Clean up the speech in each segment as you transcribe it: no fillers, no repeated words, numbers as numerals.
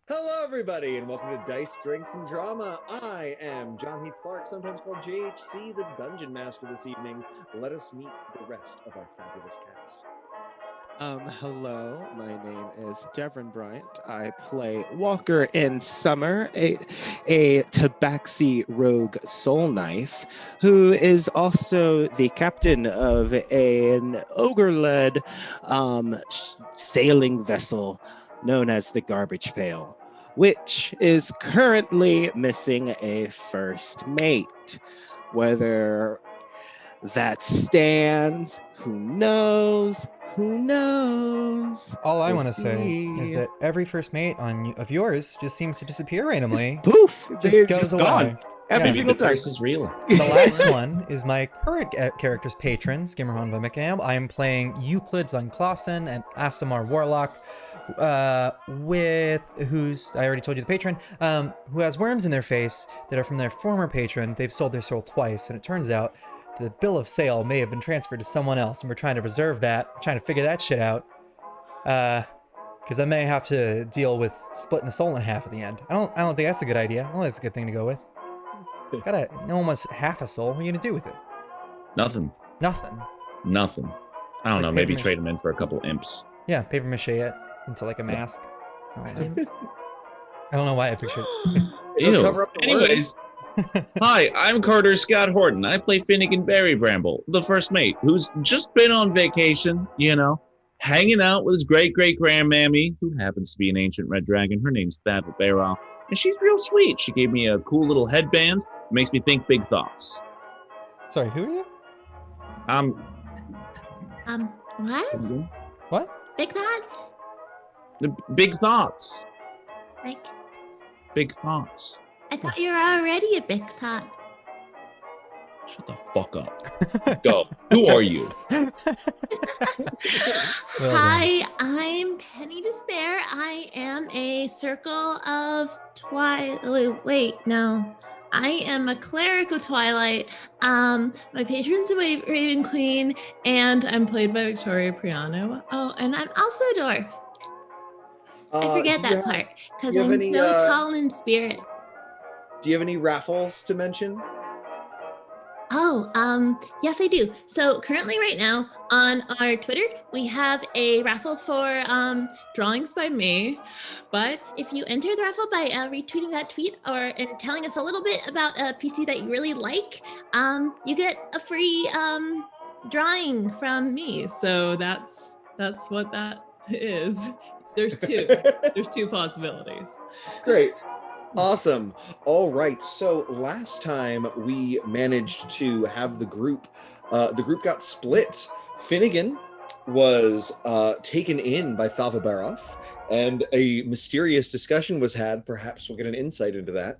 Hello, everybody, and welcome to Dice, Drinks, and Drama. I am John Heath Clark, sometimes called JHC, the Dungeon Master this evening. Let us meet the rest of our fabulous cast. Hello, my name is Devren Bryant. I play Walker in Summer, a tabaxi rogue soul knife, who is also the captain of an ogre-led sailing vessel known as the Garbage Pail, which is currently missing a first mate. Whether that stands, who knows? Who knows? All I We'll want to say is see. that every first mate of yours just seems to disappear randomly. Just poof, Just they're goes just away. gone. Every Yeah. single the time. curse is real. The last one is my current character's patron, Skimmerhorn von Mickham. I am playing Euclid von Clausen, an Asimar warlock, with who's I already told you the patron, who has worms in their face that are from their former patron. They've sold their soul twice, and it turns out the bill of sale may have been transferred to someone else, and we're trying to reserve that, trying to figure that shit out. Because I may have to deal with splitting the soul in half at the end. I don't think that's a good idea. I don't think that's a good thing to go with. No one wants half a soul. What are you gonna do with it? Nothing. Nothing. I don't Like know. Maybe paper trade them in for a couple imps. Yeah, paper mache it into like a mask. I don't know why I pictured. It'll Ew. cover up the Anyways, hi, I'm Carter Scott Horton. I play Finnegan Berry Bramble, the first mate, who's just been on vacation, hanging out with his great-great-grandmammy, who happens to be an ancient red dragon. Her name's Thavabaroff, and she's real sweet. She gave me a cool little headband. Makes me think big thoughts. Sorry, who are you? What? What? Big thoughts? Big thoughts. Like, Big thoughts. I thought you were already a big thought. Shut the fuck up. Go. Who are you? Well Hi, I'm Penny Despair. I am a Circle of Twilight. Wait, no. I am a cleric of Twilight. My patron's a Raven Queen, and I'm played by Victoria Priano. Oh, and I'm also a dwarf. I forget that part because do you have I'm any, so tall in spirit. Do you have any raffles to mention? Oh, yes, I do. So currently right now on our Twitter, we have a raffle for drawings by me. But if you enter the raffle by retweeting that tweet and telling us a little bit about a PC that you really like, you get a free drawing from me. So that's what that is. There's two. There's two possibilities. Great. Awesome. All right. So last time we managed to have the group got split. Finnegan was taken in by Thavabaroff, and a mysterious discussion was had. Perhaps we'll get an insight into that.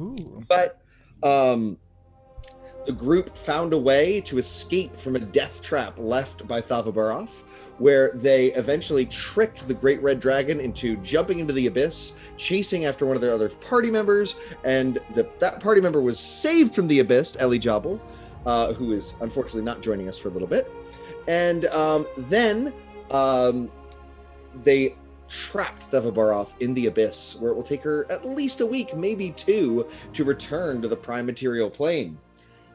Ooh. But the group found a way to escape from a death trap left by Thavabaroff, where they eventually tricked the Great Red Dragon into jumping into the abyss, chasing after one of their other party members, and that party member was saved from the abyss, Ellie Jobble, who is unfortunately not joining us for a little bit. And then they trapped Thavabaroff in the abyss, where it will take her at least a week, maybe two, to return to the prime material plane.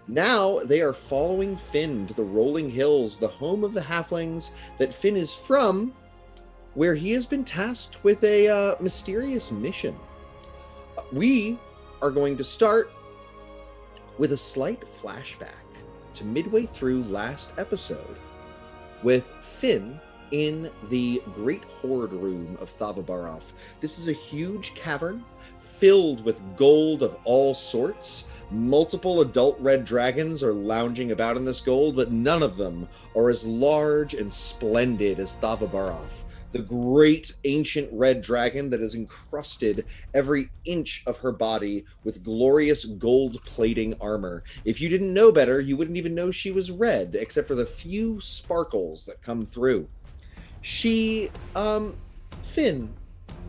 Now they are following Finn to the rolling hills, the home of the halflings that Finn is from, where he has been tasked with a mysterious mission. We are going to start with a slight flashback to midway through last episode with Finn in the Great Hoard Room of Thavabaroff. This is a huge cavern filled with gold of all sorts. Multiple adult red dragons are lounging about in this gold, but none of them are as large and splendid as Thavabaroff, the great ancient red dragon that has encrusted every inch of her body with glorious gold plating armor. If you didn't know better, you wouldn't even know she was red, except for the few sparkles that come through. Finn.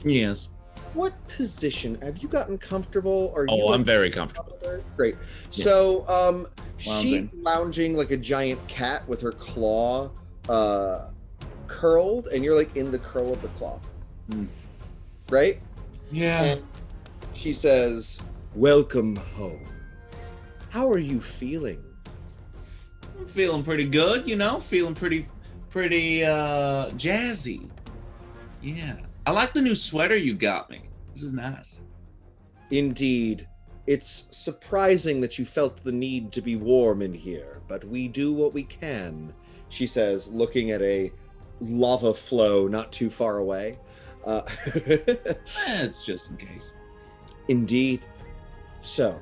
Yes. What position have you gotten comfortable? I'm very comfortable. Great. Yeah. So, she's Lounging. lounging like a giant cat with her claw curled, and you're like in the curl of the claw. Mm. Right? Yeah. And she says, "Welcome home. How are you feeling?" I'm feeling pretty good, feeling pretty jazzy. Yeah. I like the new sweater you got me. This is nice. Indeed. It's surprising that you felt the need to be warm in here, but we do what we can, she says, looking at a lava flow not too far away. It's just in case. Indeed. So,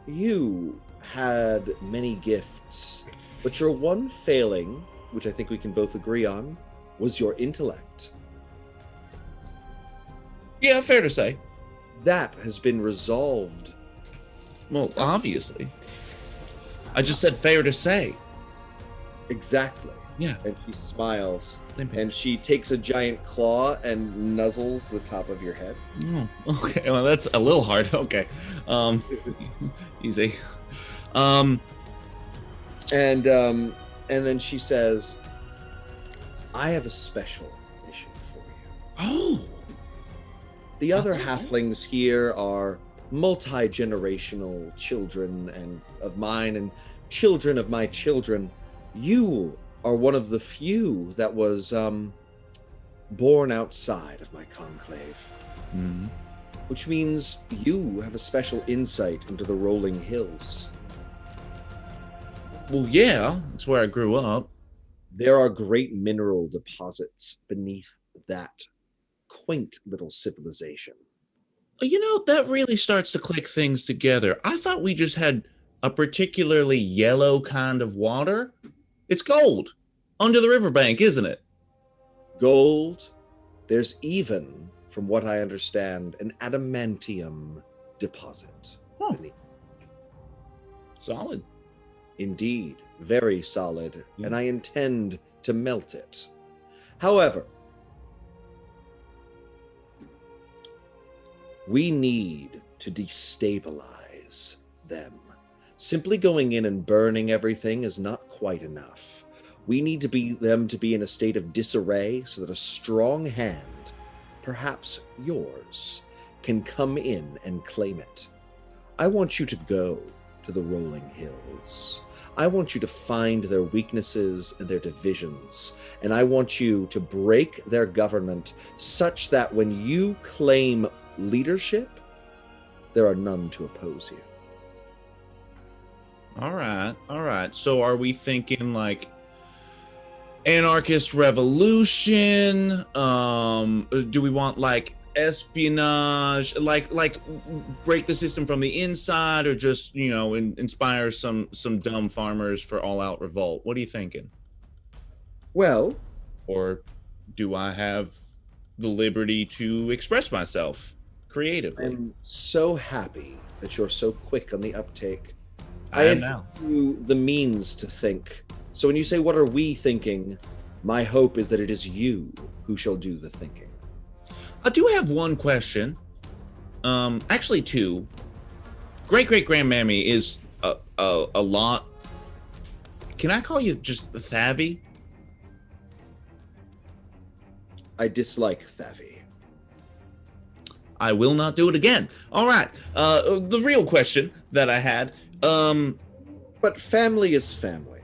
you had many gifts, but your one failing, which I think we can both agree on, was your intellect. Yeah, fair to say. That has been resolved. Well, obviously. I just said fair to say. Exactly. Yeah. And she smiles, and she takes a giant claw and nuzzles the top of your head. Oh, okay. Well, that's a little hard. Okay. Easy. And then she says, "I have a special mission for you." Oh. The other halflings here are multi-generational children and of mine and children of my children. You are one of the few that was born outside of my conclave. Mm-hmm. Which means you have a special insight into the rolling hills. Well, yeah, that's where I grew up. There are great mineral deposits beneath that quaint little civilization. That really starts to click things together. I thought we just had a particularly yellow kind of water. It's gold under the riverbank, isn't it? Gold. There's even, from what I understand, an adamantium deposit. Beneath. Solid. Indeed, very solid, Yeah. and I intend to melt it. However, we need to destabilize them. Simply going in and burning everything is not quite enough. We need them to be in a state of disarray so that a strong hand, perhaps yours, can come in and claim it. I want you to go to the rolling hills. I want you to find their weaknesses and their divisions, and I want you to break their government such that when you claim leadership, there are none to oppose you. All right. So are we thinking like anarchist revolution? Do we want like espionage, like break the system from the inside, or just inspire some dumb farmers for all-out revolt? What are you thinking? Well, or do I have the liberty to express myself creatively? I'm so happy that you're so quick on the uptake. I am now. Give you the means to think. So when you say, "What are we thinking?" my hope is that it is you who shall do the thinking. I do have one question. Actually two. Great-great-grandmammy is a lot. Can I call you just Thavy? I dislike Thavy. I will not do it again. All right. The real question that I had. But family is family.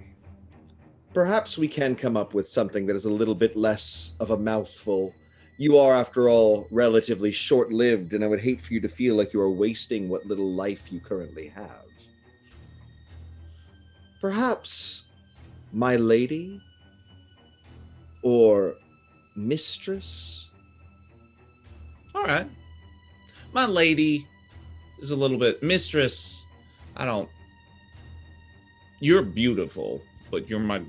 Perhaps we can come up with something that is a little bit less of a mouthful. You are, after all, relatively short-lived, and I would hate for you to feel like you are wasting what little life you currently have. Perhaps my lady? Or mistress? All right. My lady is a little bit mistress. You're beautiful, but you're my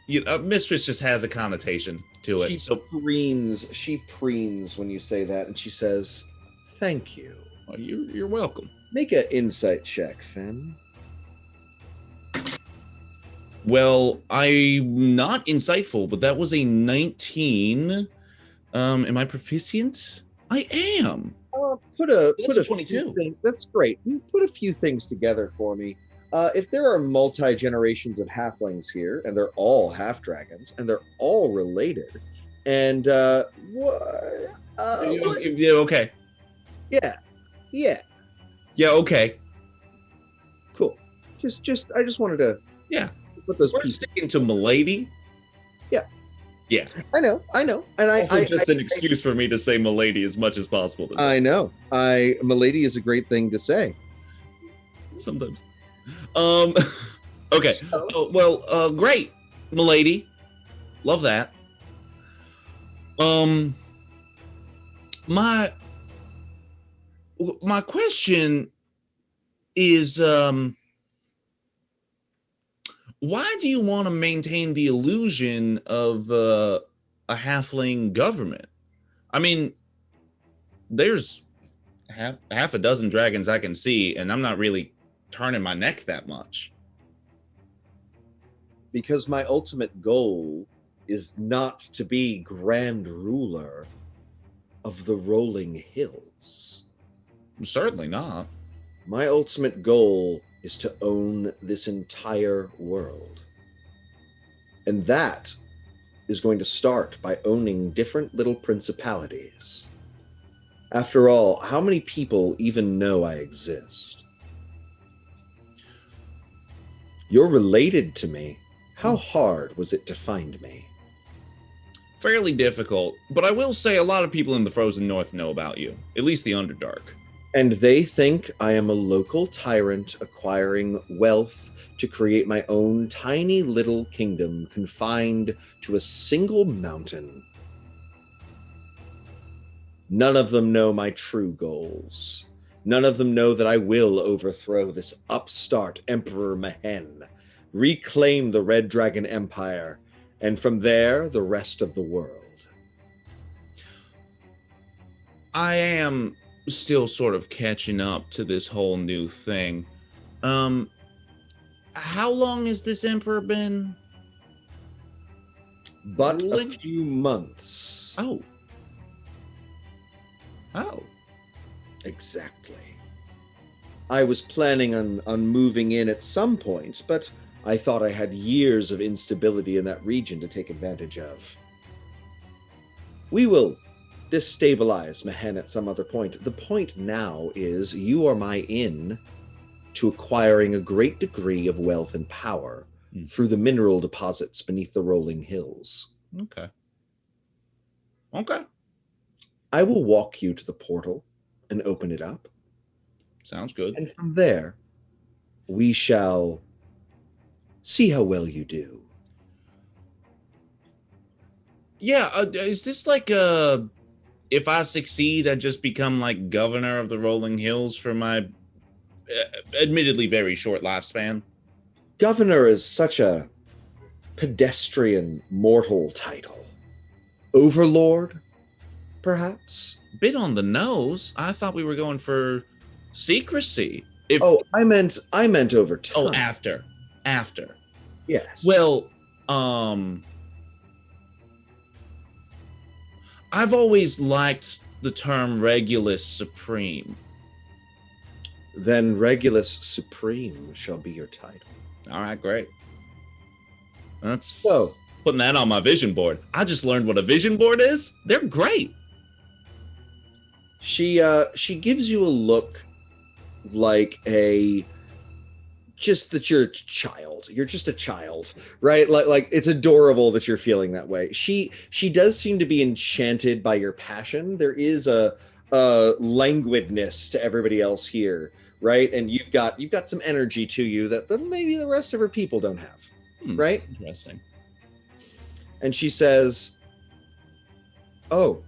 mistress just has a connotation to it. She preens when you say that, and she says, "Thank you." Well, you're welcome. Make an insight check, Fem. Well, I'm not insightful, but that was a 19. Am I proficient? I am. Put a 22. That's great. Put a few things together for me. If there are multi-generations of halflings here, and they're all half-dragons, and they're all related, And what? Yeah, okay. Yeah. Yeah, okay. Cool. I just wanted to Yeah. put those We're pieces. sticking to milady. Yeah. I know. And Also, just an excuse for me to say milady as much as possible. I know. Milady is a great thing to say. Sometimes. Okay. So, Great, milady. Love that. My question is, why do you want to maintain the illusion of a halfling government? I mean, there's half a dozen dragons I can see, and I'm not really turning my neck that much. because my ultimate goal is not to be grand ruler of the rolling hills. Certainly not. My ultimate goal is to own this entire world. And that is going to start by owning different little principalities. After all, how many people even know I exist? You're related to me. How hard was it to find me? Fairly difficult, but I will say a lot of people in the Frozen North know about you, at least the Underdark. And they think I am a local tyrant acquiring wealth to create my own tiny little kingdom confined to a single mountain. None of them know my true goals. None of them know that I will overthrow this upstart Emperor Mehen, reclaim the Red Dragon Empire, and from there, the rest of the world. I am still sort of catching up to this whole new thing. How long has this emperor been? But ruling? a few months. Oh. Exactly. I was planning on moving in at some point, but I thought I had years of instability in that region to take advantage of. We will destabilize Mehen at some other point. The point now is you are my in to acquiring a great degree of wealth and power through the mineral deposits beneath the rolling hills. Okay. I will walk you to the portal and open it up. Sounds good. And from there, we shall see how well you do. Yeah, is this like if I succeed, I just become like governor of the Rolling Hills for my admittedly very short lifespan? Governor is such a pedestrian mortal title. Overlord, perhaps? Bit on the nose. I thought we were going for secrecy. I meant over time. Oh, after. Yes. Well, I've always liked the term Regulus Supreme. Then Regulus Supreme shall be your title. All right, great. That's So, putting that on my vision board. I just learned what a vision board is. They're great. she gives you a look like just that you're a child. You're just a child, right? Like it's adorable that you're feeling that way. She does seem to be enchanted by your passion. There is a languidness to everybody else here, right? And you've got some energy to you that maybe the rest of her people don't have, right? Interesting. And she says, "Oh,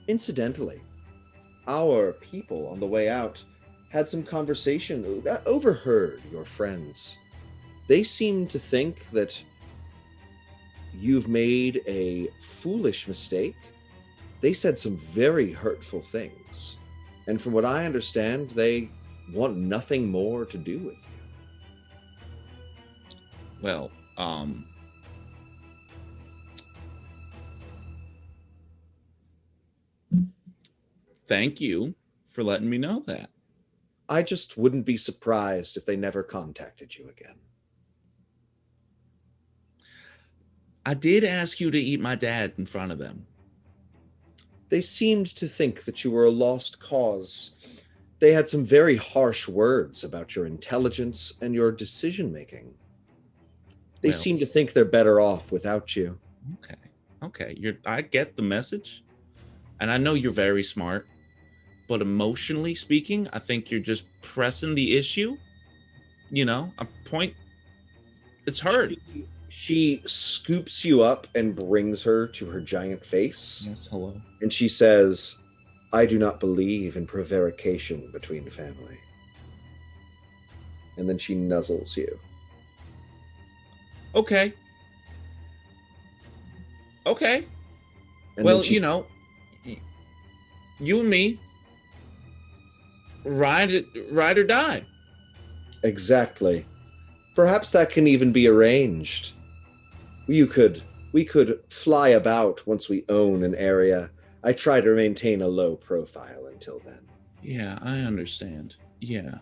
incidentally, our people on the way out had some conversation that overheard your friends. They seem to think that you've made a foolish mistake. They said some very hurtful things. And from what I understand, they want nothing more to do with you." Well, thank you for letting me know that. I just wouldn't be surprised if they never contacted you again. I did ask you to eat my dad in front of them. They seemed to think that you were a lost cause. They had some very harsh words about your intelligence and your decision-making. They Well- seem to think they're better off without you. Okay. I get the message, and I know you're very smart, but emotionally speaking, I think you're just pressing the issue. A point. It's hurt. She scoops you up and brings her to her giant face. Yes, hello. And she says, I do not believe in prevarication between family. And then she nuzzles you. Okay. And Well, then she- you and me, ride or die. Exactly. Perhaps that can even be arranged. We could fly about once we own an area. I try to maintain a low profile until then. Yeah, I understand. Yeah.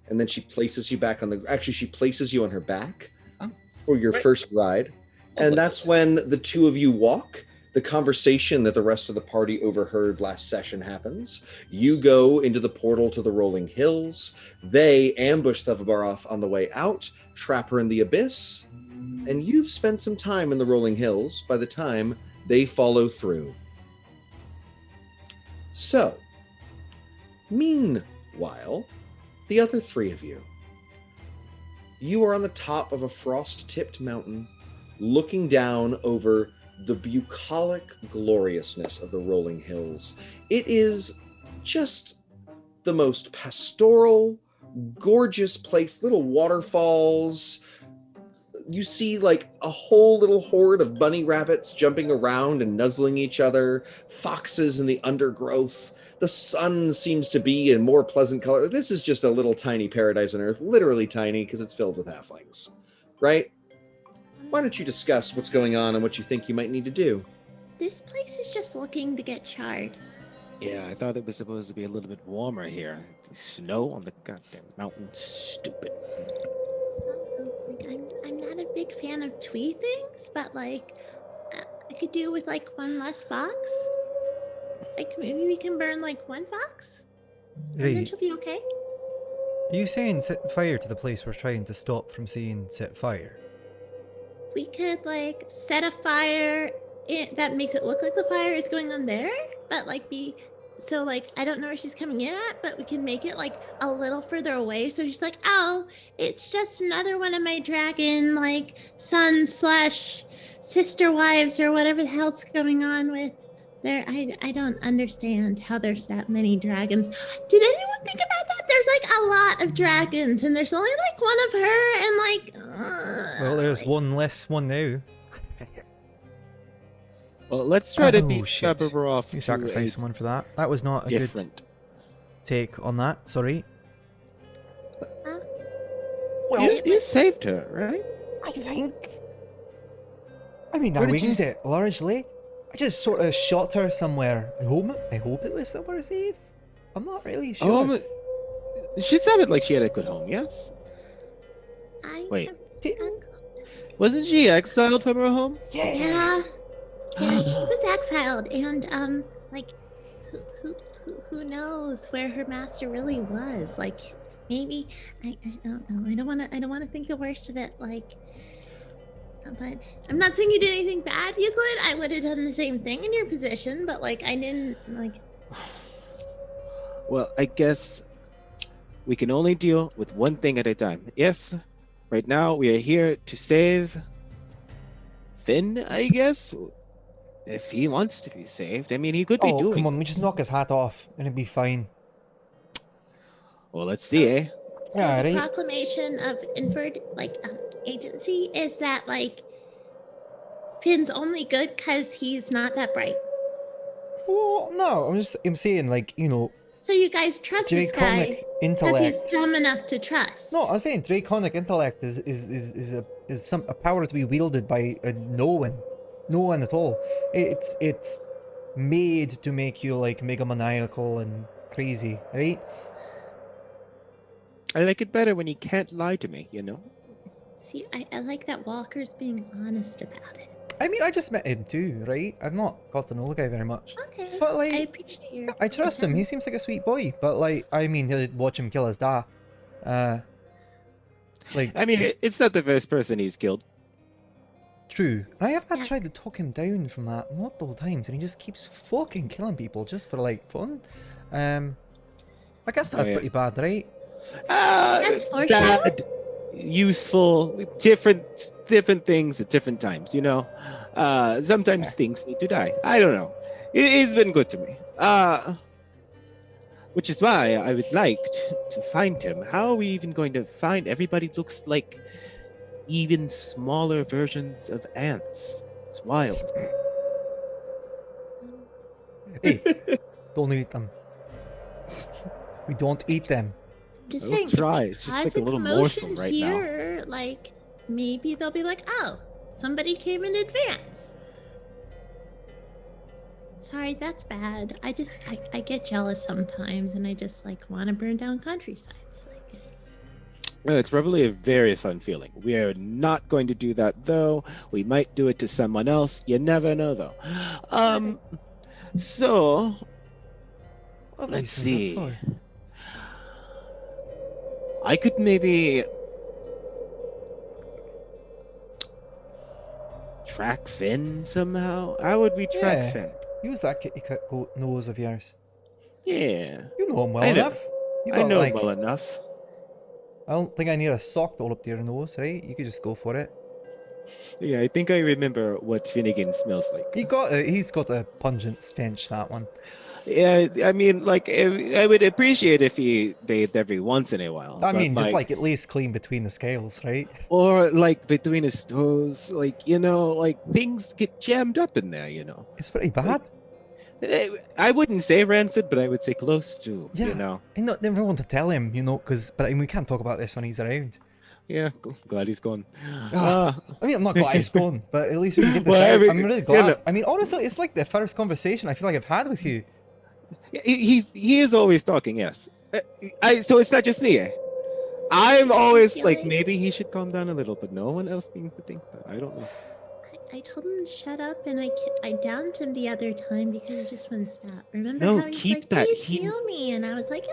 And then she places you back on the... Actually, she places you on her back Oh, for your great. first ride. And that's when the two of you walk. The conversation that the rest of the party overheard last session happens. You go into the portal to the rolling hills. They ambush Thavabaroff on the way out, trap her in the abyss. And you've spent some time in the rolling hills by the time they follow through. So, meanwhile, the other three of you. You are on the top of a frost-tipped mountain, looking down over the bucolic gloriousness of the rolling hills. It is just the most pastoral, gorgeous place. Little waterfalls. You see like a whole little horde of bunny rabbits jumping around and nuzzling each other, foxes in the undergrowth. The sun seems to be in more pleasant color. This is just a little tiny paradise on Earth, literally tiny because it's filled with halflings, right? Why don't you discuss what's going on and what you think you might need to do? This place is just looking to get charred. Yeah, I thought it was supposed to be a little bit warmer here. Snow on the goddamn mountain. Stupid. I'm not a big fan of twee things, but I could do with one less fox. Maybe we can burn one fox, and then Right. she'll be okay. Are you saying set fire to the place we're trying to stop from saying set fire? We could set a fire that makes it look like the fire is going on there, but be so I don't know where she's coming in at, but we can make it a little further away, so she's like, oh, it's just another one of my dragon son/sister wives or whatever the hell's going on with there. I don't understand how there's that many dragons. Did anyone think about that? There's a lot of dragons, and there's only one of her, and Well, there's one less one now. Well, let's try to Oh, beat shit. Thavabaroff You to sacrificed a someone for that. That was not a good different. take on that. Sorry. You saved her, right? I think. I mean, I Where did you winged s- it largely. I just sort of shot her somewhere. I hope it was somewhere safe. I'm not really sure. She sounded like she had a good home, yes? Wait. Wasn't she exiled from her home? Yeah, she was exiled, and who knows where her master really was? Maybe I don't know. I don't want to think the worst of it. But I'm not saying you did anything bad, Euclid. I would have done the same thing in your position, but I didn't Well, I guess we can only deal with one thing at a time. Yes, right now we are here to save Finn, I guess. If he wants to be saved, I mean, he could be Oh, doing. come on, we just knock his hat off and it'd be fine. Well, let's see, eh? So Yeah, the right. proclamation of inferred agency is that Finn's only good because he's not that bright. Well, no, I'm saying So you guys trust this guy draconic because intellect. he's dumb enough to trust. No, I'm saying draconic intellect is a power to be wielded by no one at all. It's made to make you megamaniacal and crazy, right? I like it better when he can't lie to me, you know? See, I like that Walker's being honest about it. I mean, I just met him too, right? I've not got to know the guy very much. Okay, But, like, I appreciate your. I trust him. He seems like a sweet boy. But, like, I mean, he'll watch him kill his dad. Like, I mean, it's not the first person he's killed. true. And I have Yeah. tried to talk him down from that multiple times, and he just keeps fucking killing people just for, like, fun. I guess that's yeah. pretty bad, right? That's foreshadowing. Bad, useful, different things at different times, you know? Sometimes things need to die. I don't know. He's been good to me. Which is why I would like to find him. How are we even going to find? Everybody looks like even smaller versions of ants. It's wild. Hey, don't eat them. We don't eat them. Just We'll saying. try. It's just like a little morsel right now. here, like maybe they'll be like, "Oh, somebody came in advance." Sorry, that's bad. I get jealous sometimes, and I just like want to burn down countrysides. Like It's probably a very fun feeling. We are not going to do that, though. We might do it to someone else. You never know, though. So, let's see. I could maybe track Finn somehow. How would we track Yeah. Finn? Use that kitty cat goat nose of yours. Yeah, You know him well I know- enough. You I got, know like, well enough. I don't think I need a sock to hold up to your nose, right? You could just go for it. Yeah, I think I remember what Finnegan smells like. He's got a pungent stench, that one. Yeah, I mean, like, I would appreciate if he bathed every once in a while. I but, mean, just like at least clean between the scales, right? or like between his toes, like, you know, like things get jammed up in there, you know. It's pretty bad. I wouldn't say rancid, but I would say close to, Yeah. you know. I never want to tell him, you know, but I mean, we can't talk about this when he's around. Yeah, glad he's gone. I mean, I'm not glad he's gone, but at least we can get this Well, I out. mean, I'm really you glad. know- I mean, honestly, it's like the first conversation I feel like I've had with you. He is always talking, yes. So it's not just me, eh? I'm always like, maybe he should calm down a little, but no one else seems to think that. I don't know. I told him to shut up, and I downed him the other time because he just wouldn't stop. Remember No, how he's keep like, that. "Please He- heal me," and I was like,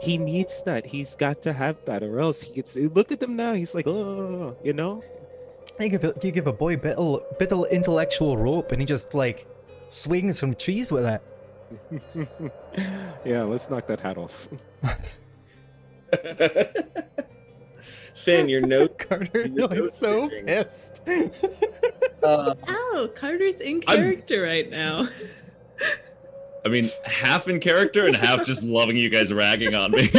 He needs that. He's got to have that, or else he gets. Look at him now. He's like, oh, you know. You give a boy bit of intellectual rope, and he just like swings from trees with it. Yeah, let's knock that hat off. Finn, your note. Carter Your is so note-taking. pissed. "Ow, Carter's in character right now." I mean, half in character and half just loving you guys ragging on me.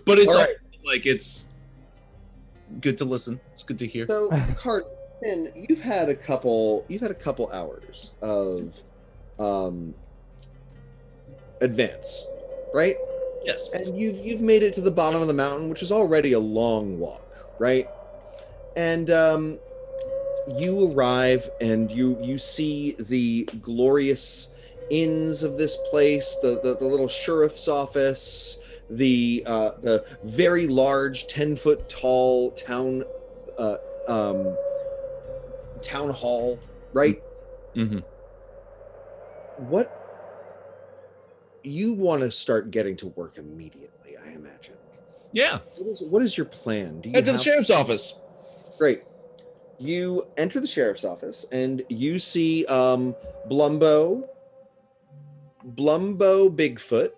But it's All right. like it's good to listen. It's good to hear. So, Cart, Finn, you've had a couple hours of advance, right? Yes. And you've made it to the bottom of the mountain, which is already a long walk, right? And you arrive and you see the glorious inns of this place, the little sheriff's office, the very large 10-foot tall town hall, right? Mm-hmm. What you want to start getting to work immediately, I imagine. Yeah. What is your plan? Do you Head to the have- sheriff's office. Great. You enter the sheriff's office and you see Blumbo Bigfoot,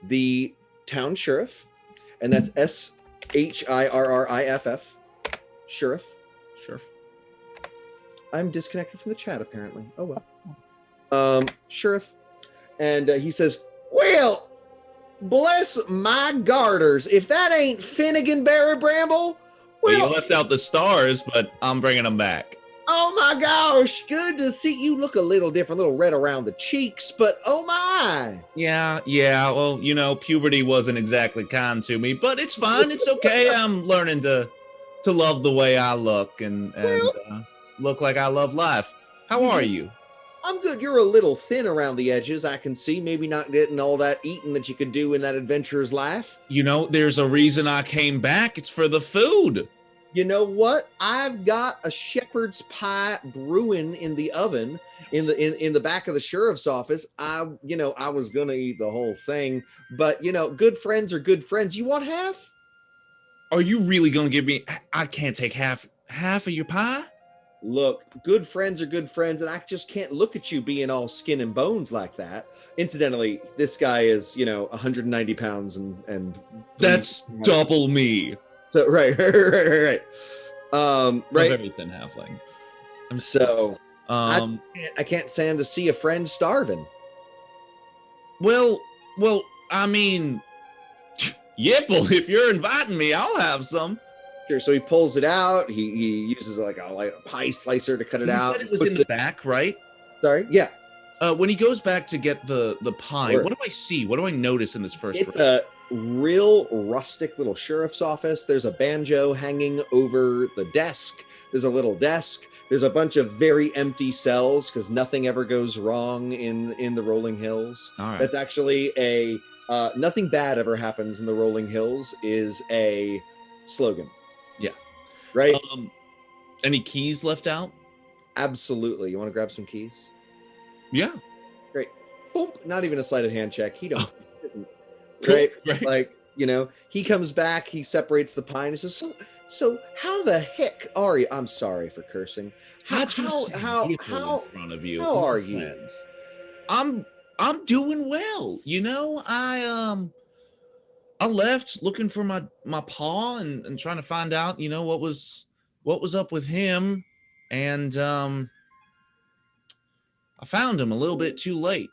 the town sheriff, and that's SHIRRIFF, sheriff. Sure. I'm disconnected from the chat apparently. Oh well. Sheriff, and he says, "Well, bless my garters, if that ain't Finnegan Barry Bramble." Well, Well, you left out the stars, but I'm bringing them back. oh my gosh, good to see you. Look a little different, a little red around the cheeks, but oh my. Yeah. Well, you know, puberty wasn't exactly kind to me, but it's fine. It's okay. I'm learning to love the way I look and look like I love life. How are you? I'm good. You're a little thin around the edges. I can see. Maybe not getting all that eating that you could do in that adventurer's life. You know, there's a reason I came back. It's for the food. You know what? I've got a shepherd's pie brewing in the oven in the back of the sheriff's office. I was gonna eat the whole thing, but good friends are good friends. You want half? Are you really gonna give me? I can't take half of your pie. Look, good friends are good friends, and I just can't look at you being all skin and bones like that. Incidentally, this guy is 190 pounds and that's double me. So right. Right. A very thin halfling. I can't stand to see a friend starving. Well, I mean, Yipple, if you're inviting me, I'll have some. Sure. So he pulls it out. He uses like a pie slicer to cut it out. You said it was in the back, right? Sorry. Yeah. When he goes back to get the pie, Sure. what do I see? What do I notice in this first? It's a real rustic little sheriff's office. There's a banjo hanging over the desk. There's a little desk. There's a bunch of very empty cells because nothing ever goes wrong in the Rolling Hills. All right. That's actually a nothing bad ever happens in the Rolling Hills is a slogan. Yeah. Right? Any keys left out? Absolutely. You want to grab some keys? Yeah. Great. Boom. Not even a sleight of hand check. He doesn't. Right? Like, he comes back, he separates the pie, and he says, so how the heck are you? I'm sorry for cursing. How in front of you? How are you? I'm doing well. I left looking for my paw and trying to find out, what was up with him, and I found him a little bit too late.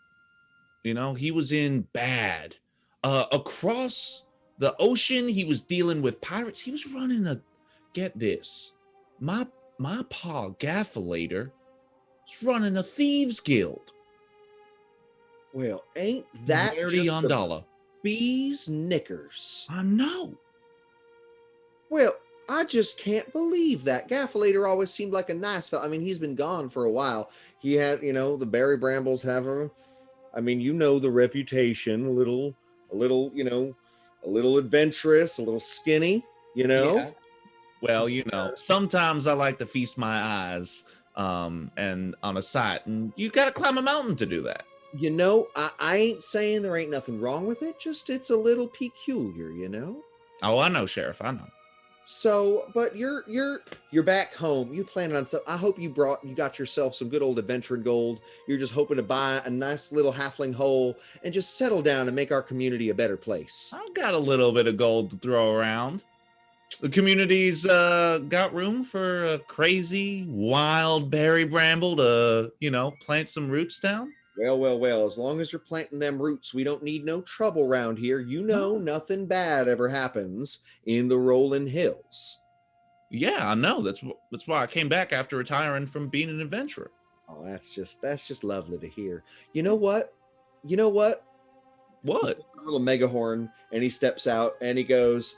He was in bad. Across the ocean, he was dealing with pirates. He was running get this, my paw Gaffalator was running a thieves guild. Well, ain't that Dirty on dollar. Bees knickers. I know. Well, I just can't believe that. Gaffalator always seemed like a nice fellow. I mean, he's been gone for a while. He had, the Berry Brambles have him. I mean, the reputation, a little, a little adventurous, a little skinny, Yeah. Well, sometimes I like to feast my eyes and on a sight, and you got to climb a mountain to do that. I ain't saying there ain't nothing wrong with it. Just it's a little peculiar, Oh, I know, Sheriff. I know. So, but you're back home. You planning on I hope you got yourself some good old adventuring gold. You're just hoping to buy a nice little halfling hole and just settle down and make our community a better place. I've got a little bit of gold to throw around. The community's got room for a crazy, wild berry bramble to, plant some roots down. Well, as long as you're planting them roots, we don't need no trouble around here. Nothing bad ever happens in the Rolling Hills. Yeah, I know. That's why I came back after retiring from being an adventurer. Oh, that's just lovely to hear. You know what? What? A little megahorn, and he steps out and he goes,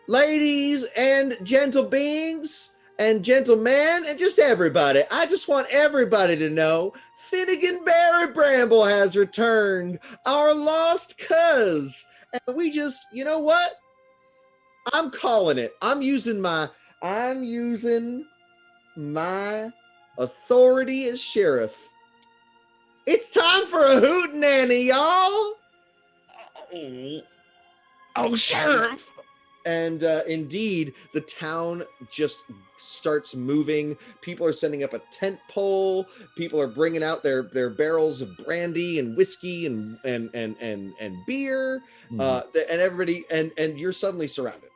"Ladies and gentle beings and gentlemen and just everybody, I just want everybody to know Finnegan Berry Bramble has returned, our lost cuz. And we just, what? I'm calling it. I'm using my authority as sheriff. It's time for a hootenanny, y'all." Oh, Sheriff. And indeed, the town just starts moving. People are setting up a tent pole. People are bringing out their barrels of brandy and whiskey and beer. Mm-hmm. And everybody and you're suddenly surrounded.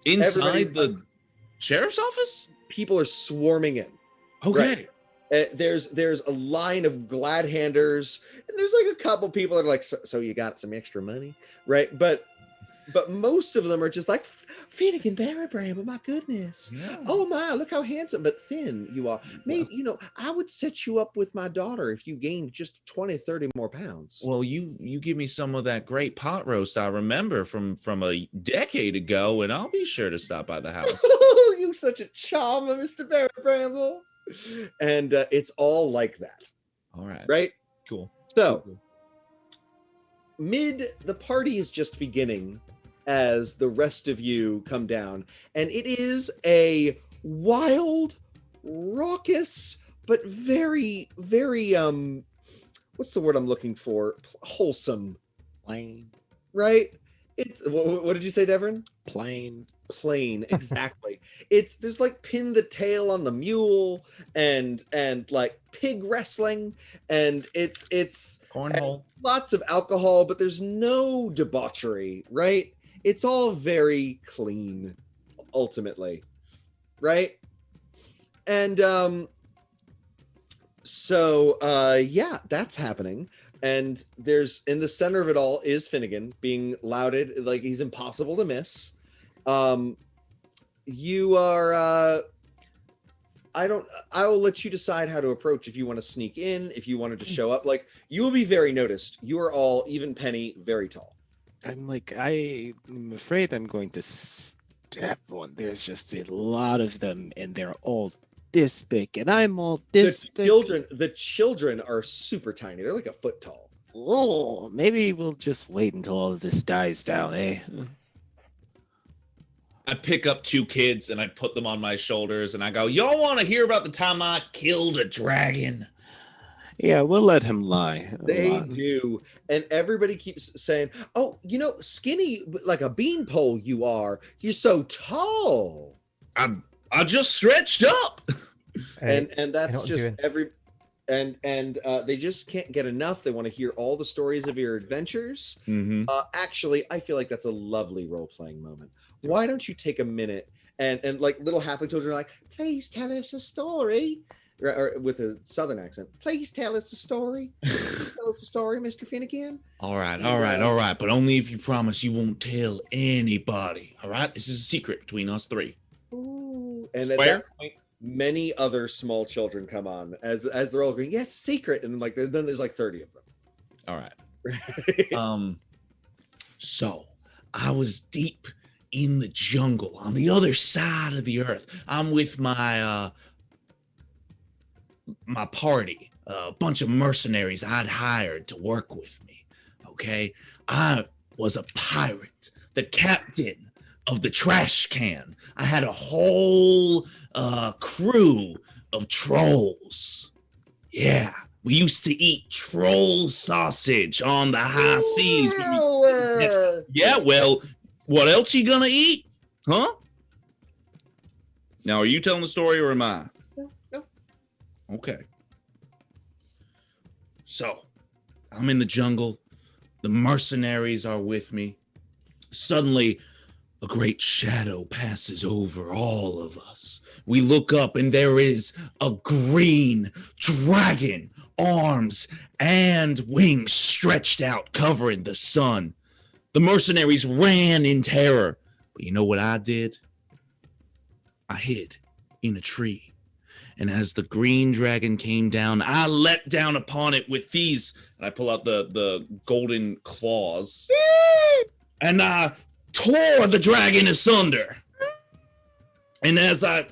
Inside the sheriff's office? People are swarming in. Okay. Right? There's a line of glad handers, and there's like a couple people that are like, so you got some extra money, right? But most of them are just like, Finnegan Berry Bramble, my goodness. Yeah. Oh my, look how handsome, but thin you are. Maybe, I would set you up with my daughter if you gained just 20, 30 more pounds. Well, you give me some of that great pot roast I remember from a decade ago, and I'll be sure to stop by the house. Oh, you're such a charmer, Mr. Berry Bramble. And it's all like that, All right. right? Cool. So, Cool. the party is just beginning as the rest of you come down, and it is a wild, raucous, but very, very what's the word I'm looking for? Wholesome, Plain. right? It's what did you say, Devren? Plain. Plain, exactly. There's like pin the tail on the mule and like pig wrestling, and it's Cornhole. lots of alcohol, but there's no debauchery, right? It's all very clean, ultimately, right? And yeah, that's happening. And there's in the center of it all is Finnegan being lauded like he's impossible to miss. You are I will let you decide how to approach, if you want to sneak in, if you wanted to show up. Like, you will be very noticed. You are all, even Penny, very tall. I'm afraid I'm going to step on. There's just a lot of them, and they're all this big, and I'm all this big. The children are super tiny. They're like a foot tall. Oh, maybe we'll just wait until all of this dies down, eh? I pick up 2 kids and I put them on my shoulders and I go, y'all want to hear about the time I killed a dragon? Yeah, we'll let him lie. They do. And everybody keeps saying, oh, skinny like a beanpole you are. You're so tall. I just stretched up. And that's just they just can't get enough. They want to hear all the stories of your adventures. Mm-hmm. Actually, I feel like that's a lovely role-playing moment. Why don't you take a minute and like little halfling children are like, please tell us a story, or with a southern accent, please tell us a story. Tell us a story, Mr. Finnegan. All right, but only if you promise you won't tell anybody. All right, this is a secret between us 3. Ooh. And at Swear? that point, many other small children come on as they're all going, yes, secret, and like then there's like 30 of them. All right. So I was deep in the jungle on the other side of the earth. I'm with my my party, a bunch of mercenaries I'd hired to work with me. Okay, I was a pirate, the captain of the trash can. I had a whole crew of trolls. Yeah, we used to eat troll sausage on the high seas. Yeah, well, what else you gonna eat? Huh? Now, are you telling the story or am I? No. Okay. So, I'm in the jungle. The mercenaries are with me. Suddenly, a great shadow passes over all of us. We look up and there is a green dragon, arms and wings stretched out, covering the sun. The mercenaries ran in terror. But you know what I did? I hid in a tree. And as the green dragon came down, I leapt down upon it with these. And I pull out the golden claws. And I tore the dragon asunder. And as I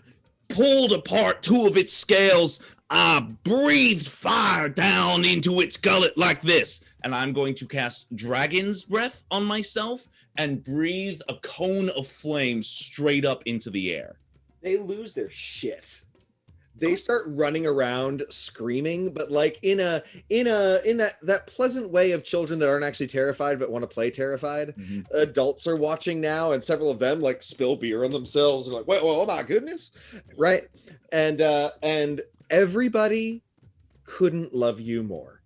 pulled apart 2 of its scales, I breathed fire down into its gullet like this. And I'm going to cast Dragon's Breath on myself and breathe a cone of flame straight up into the air. They lose their shit. They start running around screaming, but like in that pleasant way of children that aren't actually terrified but want to play terrified. Mm-hmm. Adults are watching now, and several of them like spill beer on themselves. They're like, "Wait, oh my goodness!" Right? And everybody couldn't love you more.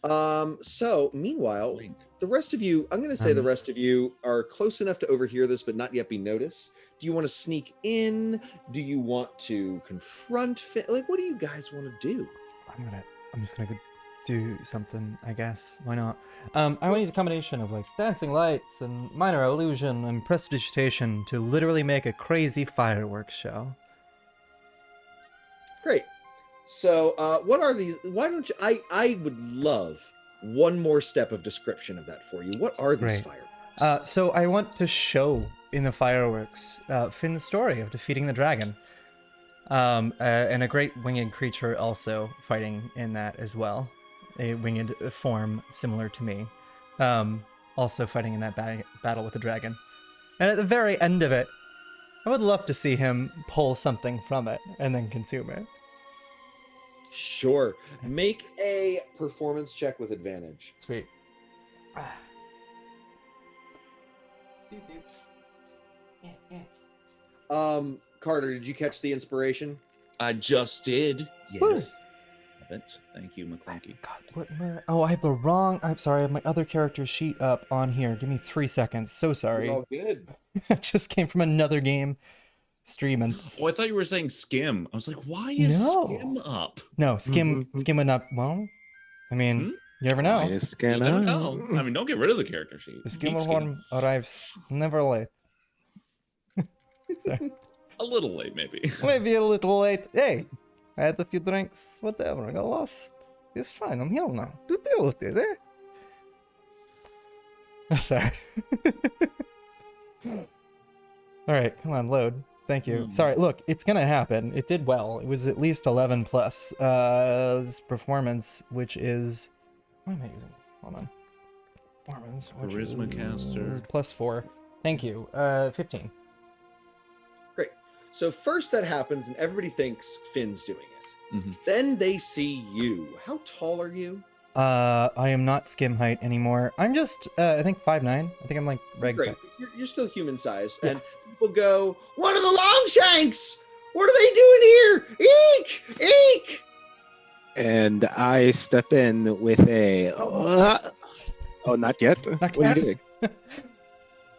So meanwhile, the rest of you, I'm going to say the rest of you are close enough to overhear this, but not yet be noticed. Do you want to sneak in? Do you want to confront? Like, what do you guys want to do? I'm just gonna go do something, I guess. Why not? I want to use a combination of like dancing lights and minor illusion and prestidigitation to literally make a crazy fireworks show. Great. So, what are these? Why don't you? I would love one more step of description of that for you. What are these fireworks? So I want to show in the fireworks Finn's story of defeating the dragon. And a great winged creature also fighting in that as well. A winged form similar to me. Also fighting in that battle with the dragon. And at the very end of it, I would love to see him pull something from it and then consume it. Sure. Make a performance check with advantage. Sweet. Carter, did you catch the inspiration? I just did. Yes. Thank you, McClunky. God, what? Oh, I have the wrong. I'm sorry. I have my other character sheet up on here. Give me 3 seconds. So sorry. You're all good. I just came from another game streaming. Oh, I thought you were saying skim. I was like, why is skim up? No, skim went up. Well, I mean, you never know. You never know. I mean, don't get rid of the character sheet. The skimmer horn arrives never late. A little late, maybe. Maybe a little late. Hey, I had a few drinks. Whatever. I got lost. It's fine. I'm here now. Do deal with it, eh? Sorry. All right, come on, load. Thank you. Sorry, look, it's gonna happen. It did well. It was at least 11 plus. This performance, which is... What am I using? Hold on. Performance, which Charisma caster. Plus 4. Thank you. 15. Great. So first that happens and everybody thinks Finn's doing it. Mm-hmm. Then they see you. How tall are you? I am not skim height anymore. I'm just, I think 5'9". I think I'm like reg Great. type. You're still human sized. Yeah. And people go, one of the Longshanks! What are they doing here? Eek! Eek! And I step in with a... oh, not yet? Not What are yet? you doing?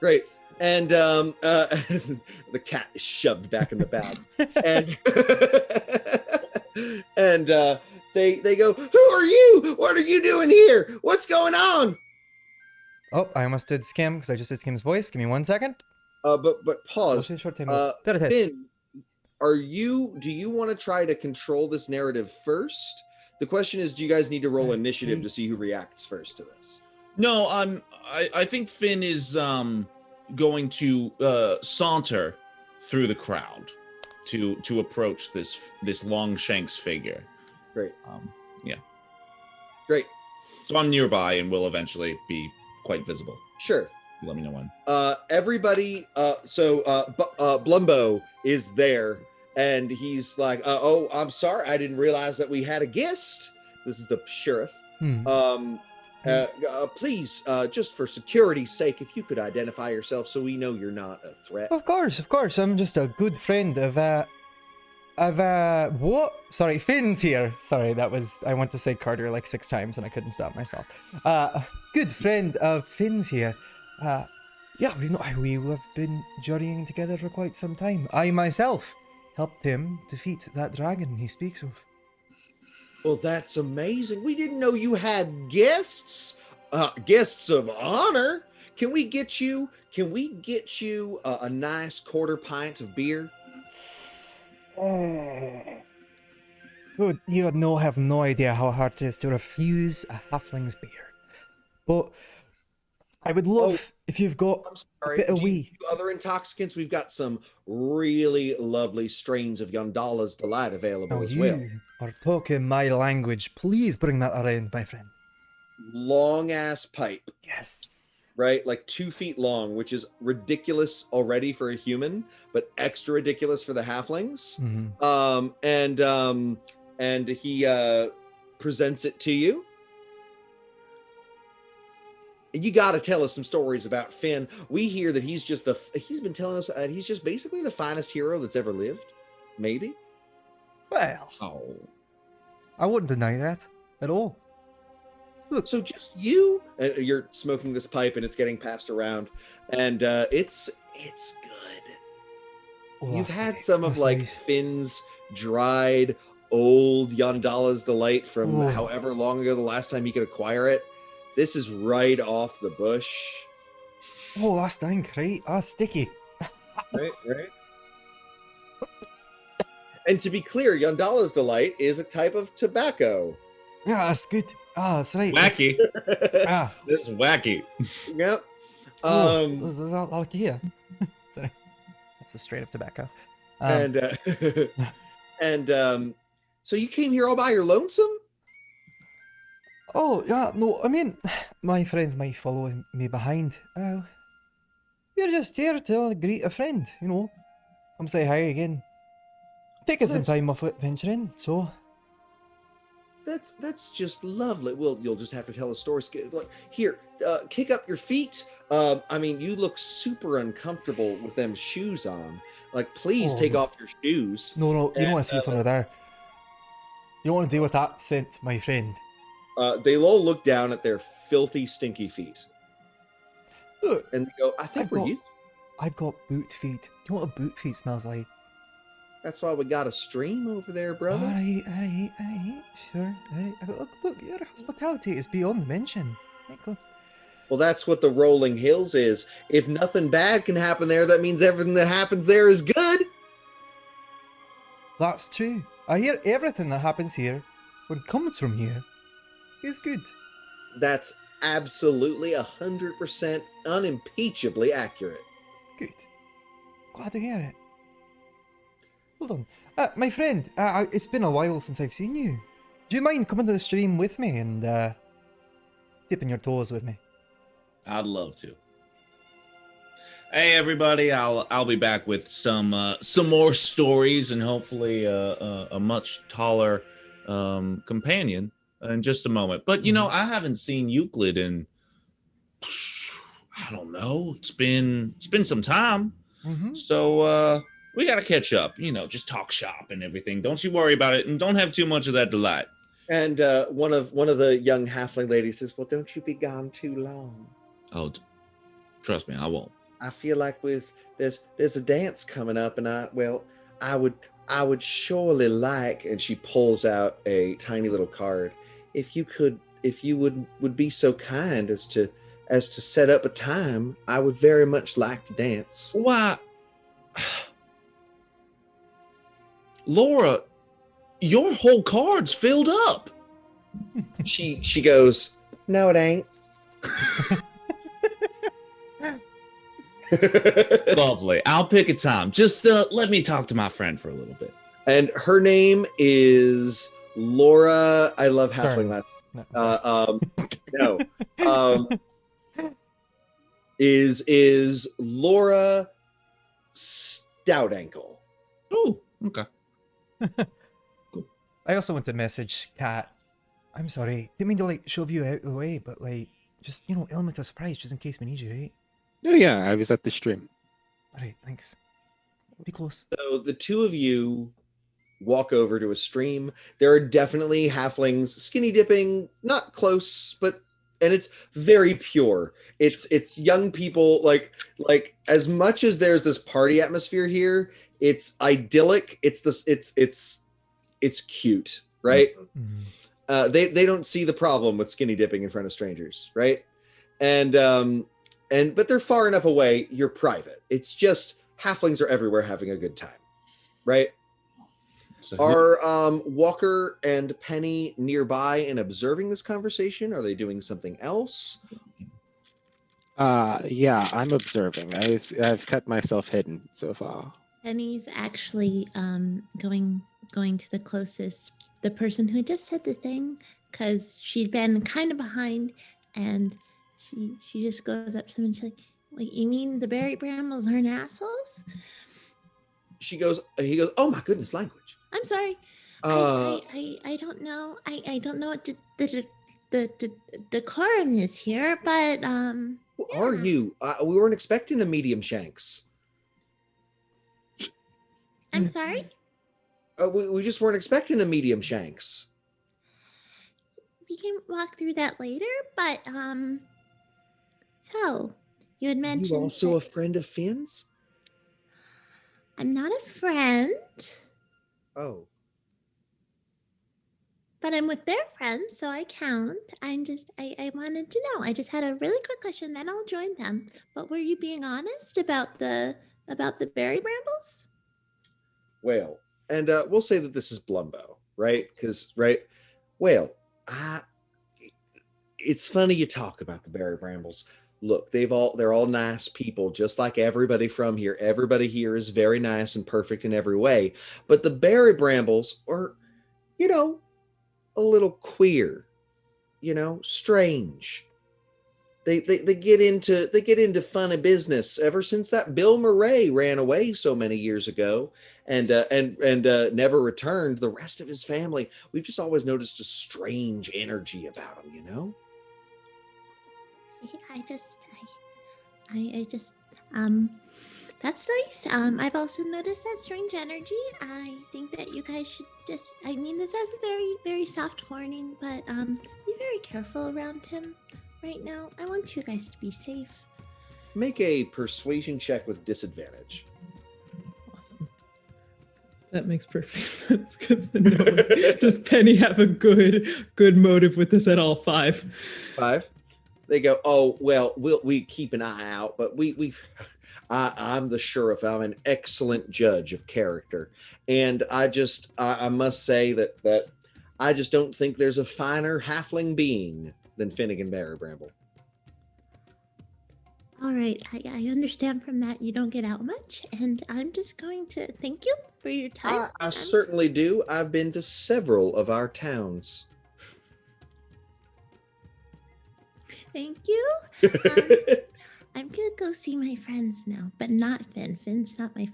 Great. And the cat is shoved back in the bag. and they go, who are you? What are you doing here? What's going on? Oh, I almost did skim because I just did skim's voice. Give me 1 second. But pause. Short time. Finn, do you want to try to control this narrative first? The question is, do you guys need to roll initiative to see who reacts first to this? No, I think Finn is going to saunter through the crowd to approach this Longshanks figure. Great. Yeah. Great. So I'm nearby and will eventually be quite visible. Sure. Let me know when. Everybody, Blumbo is there, and he's like, oh, I'm sorry, I didn't realize that we had a guest. This is the sheriff. Please, just for security's sake, if you could identify yourself so we know you're not a threat. Of course. I'm just a good friend of what? Sorry, Finn's here. Sorry, I want to say Carter like 6 times and I couldn't stop myself. Good friend of Finn's here. Yeah, we have been journeying together for quite some time. I myself helped him defeat that dragon he speaks of. Well, that's amazing. We didn't know you had guests. Guests of honor. Can we get you a nice quarter pint of beer? Good. You have no idea how hard it is to refuse a halfling's beer. But I would love if you've got a bit of wee. Other intoxicants, we've got some really lovely strains of Yondala's Delight available as well. You are talking my language. Please bring that around, my friend. Long ass pipe. Yes. Right? Like 2 feet long, which is ridiculous already for a human, but extra ridiculous for the halflings. Mm-hmm. And he presents it to you. You got to tell us some stories about Finn. We hear that he's been telling us that he's just basically the finest hero that's ever lived. Maybe. Well, I wouldn't deny that at all. Look, so just you, you're smoking this pipe and it's getting passed around, and it's good. Oh, You've had some of like Finn's dried old Yondala's Delight from however long ago the last time he could acquire it. This is right off the bush. Oh, that's dank, right? That's sticky. Right. And to be clear, Yondala's Delight is a type of tobacco. Yeah, that's good. That's right. Wacky. Ah, It's wacky. Yep. I'll here. Sorry. That's a straight up tobacco. And And so you came here all by your lonesome? Oh, yeah, no, I mean, my friends might follow me behind. We're just here to greet a friend, you know. Come say hi again. Taking some time off adventuring, so... That's just lovely. Well, you'll just have to tell a story. Like, here, kick up your feet. I mean, you look super uncomfortable with them shoes on. Like, please take off your shoes. No, you don't want to see what's under there. You don't want to deal with that scent, my friend. They all look down at their filthy, stinky feet. Look, and they go, I think we're used. I've got boot feet. You know what a boot feet smells like? That's why we got a stream over there, brother. Alright, sure. Look, your hospitality is beyond mention. Well, that's what the rolling hills is. If nothing bad can happen there, that means everything that happens there is good. That's true. I hear everything that happens here, when it comes from here, is good. That's absolutely 100% unimpeachably accurate. Good. Glad to hear it. Hold on. My friend, it's been a while since I've seen you. Do you mind coming to the stream with me and dipping your toes with me? I'd love to. Hey everybody, I'll be back with some more stories and hopefully a much taller companion in just a moment. But you know, I haven't seen Euclid in I don't know. It's been some time. So we gotta catch up. You know, just talk shop and everything. Don't you worry about it, and don't have too much of that delight. And one of the young halfling ladies says, "Well, don't you be gone too long." Oh, trust me, I won't. I feel like there's a dance coming up, and I would surely like. And she pulls out a tiny little card. If you would be so kind as to set up a time, I would very much like to dance. Why, Laura, your whole card's filled up. She goes, "No, it ain't." Lovely. I'll pick a time. Just let me talk to my friend for a little bit. And her name is Laura. I love halfling last. Is Laura Stout Ankle. Oh, okay. Cool. I also want to message Kat. I'm sorry. Didn't mean to shove you out of the way, but just element of surprise just in case we need you, right? Oh yeah, I was at the stream. Alright, thanks. Be close. So the two of you walk over to a stream. There are definitely halflings skinny dipping, not close, and it's very pure. It's young people, like as much as there's this party atmosphere here, it's idyllic. It's cute, right? Mm-hmm. They don't see the problem with skinny dipping in front of strangers, right? But they're far enough away, you're private. It's just halflings are everywhere having a good time, right? So are Walker and Penny nearby and observing this conversation? Are they doing something else? Yeah, I'm observing. I've kept myself hidden so far. Penny's actually going to the person who just said the thing, because she'd been kind of behind, and she just goes up to him and she's like, "Wait, you mean the berry brambles aren't assholes?" He goes, "Oh my goodness, language. I'm sorry. I don't know. I don't know what the decorum is here, but Who are you? We weren't expecting a medium shanks. I'm sorry? We just weren't expecting a medium shanks. We can walk through that later, but so you had mentioned You also a friend of Finn's? I'm not a friend. Oh. But I'm with their friends, so I count. I wanted to know. I just had a really quick question, then I'll join them. But were you being honest about the berry brambles? Well, and we'll say that this is Blumbo, right? Well, it's funny you talk about the berry brambles. look, they're all nice people, just like everybody from here. Everybody here is very nice and perfect in every way. But the berry brambles are, you know, a little queer, you know, strange. They get into funny business ever since that Bill Murray ran away so many years ago and never returned. The rest of his family, we've just always noticed a strange energy about him, you know? I just, that's nice. I've also noticed that strange energy. I think that you guys should this is a very, very soft warning, but, be very careful around him right now. I want you guys to be safe. Make a persuasion check with disadvantage. Awesome. That makes perfect sense because does Penny have a good motive with this at all? 5. 5. They go, oh, well, we keep an eye out, but I'm the sheriff. I'm an excellent judge of character. And I must say that I just don't think there's a finer halfling being than Finnegan Barry Bramble. All right, I understand from that you don't get out much, and I'm just going to thank you for your time. I certainly do. I've been to several of our towns. Thank you. I'm gonna go see my friends now, but not Finn. Finn's not my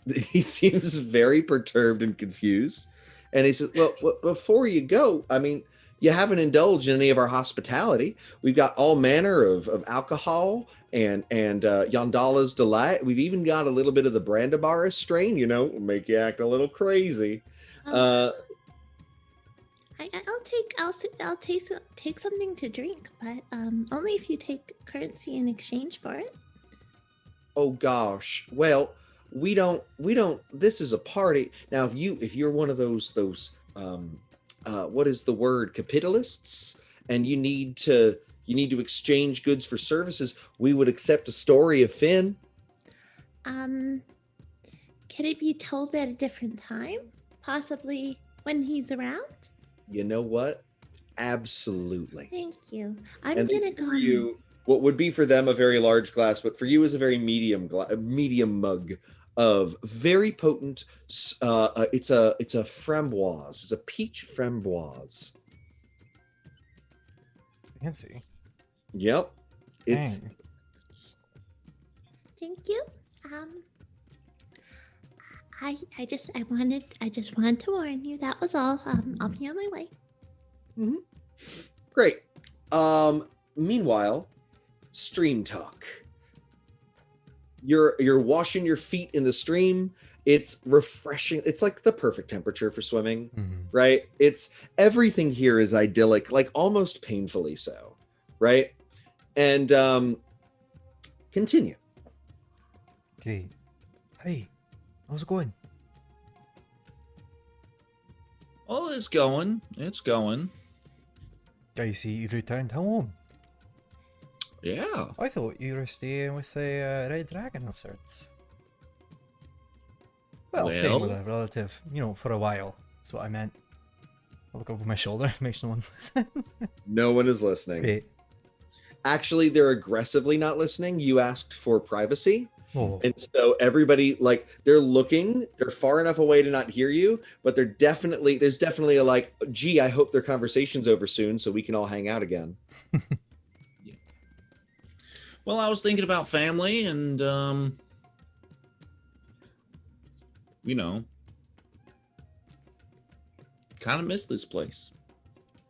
friend. He seems very perturbed and confused. And he says, well, before you go, I mean, you haven't indulged in any of our hospitality. We've got all manner of alcohol and Yondala's Delight. We've even got a little bit of the Brandabarus strain, you know, make you act a little crazy. I'll take something to drink, but only if you take currency in exchange for it. Oh gosh. Well, we don't this is a party. Now if you're one of those what is the word, capitalists, and you need to exchange goods for services, we would accept a story of Finn. Can it be told at a different time? Possibly when he's around? You know what? Absolutely. Thank you. I'm gonna go. For you, what would be for them a very large glass, but for you is a very medium mug of very potent. It's a framboise. It's a peach framboise. Fancy. Yep. It's. Dang. Thank you. I just wanted to warn you. That was all. I'll be on my way. Mm-hmm. Great. Meanwhile, stream talk. You're washing your feet in the stream. It's refreshing. It's like the perfect temperature for swimming, right? It's everything here is idyllic, like almost painfully so, right? And continue. Okay. Hey, how's it going? Oh, it's going. It's going. I see you returned home. Yeah. I thought you were staying with a red dragon of sorts. Well, staying with a relative, for a while. That's what I meant. I look over my shoulder, make sure no one's listening. No one is listening. Great. Actually, they're aggressively not listening. You asked for privacy. Oh. And so everybody, like, they're looking, they're far enough away to not hear you, but there's definitely a like, gee, I hope their conversation's over soon so we can all hang out again. Yeah. Well, I was thinking about family and, kind of miss this place.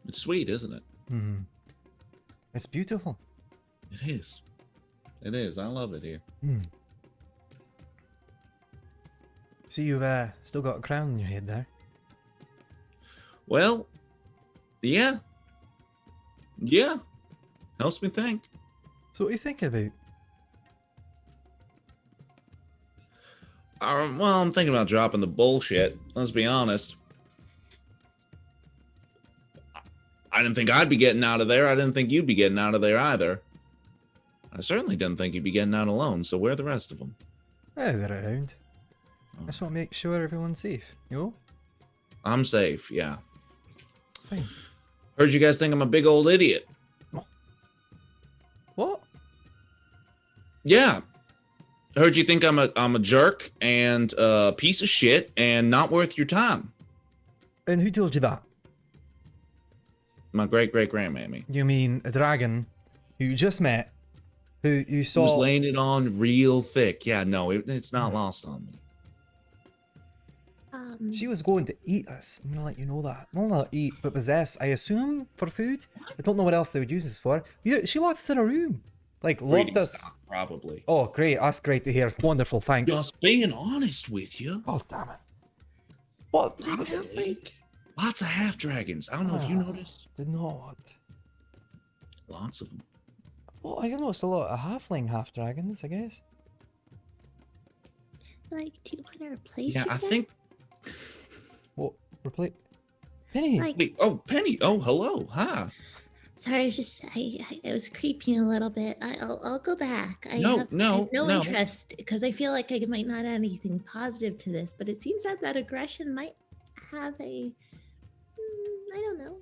It's sweet, isn't it? Mm-hmm. It's beautiful. It is. It is. I love it here. Mm. See, you've still got a crown on your head there. Well, yeah. Yeah. Helps me think. So what do you think about? Well, I'm thinking about dropping the bullshit. Let's be honest. I didn't think I'd be getting out of there. I didn't think you'd be getting out of there either. I certainly didn't think you'd be getting out alone, so where are the rest of them? They're around. I just want to make sure everyone's safe, I'm safe, yeah. Fine. Heard you guys think I'm a big old idiot. Yeah. Heard you think I'm a jerk and a piece of shit and not worth your time. And who told you that? My great-great-grandmammy. You mean a dragon who you just met, who you saw... Was laying it on real thick. Yeah, no, it's not lost on me. She was going to eat us. I'm gonna let you know that. Not eat, but possess. I assume for food. I don't know what else they would use this for. She locked us in a room. Like, locked Breeding us... stock, probably. Oh, great. That's great to hear. Wonderful, thanks. Just being honest with you. Oh, damn it. What? Lots of half dragons. I don't know if you noticed. Did not. Lots of them. Well, I noticed a lot of halfling half dragons, I guess. Like, do you want to replace Yeah, you I guys? think. What? Replace? Penny! Like, Wait, oh, Penny. Oh, hello. Hi. sorry, it's just I was creeping a little bit. I'll go back. I No, have no, no no. interest because I feel like I might not add anything positive to this, but it seems that aggression might have a I don't know,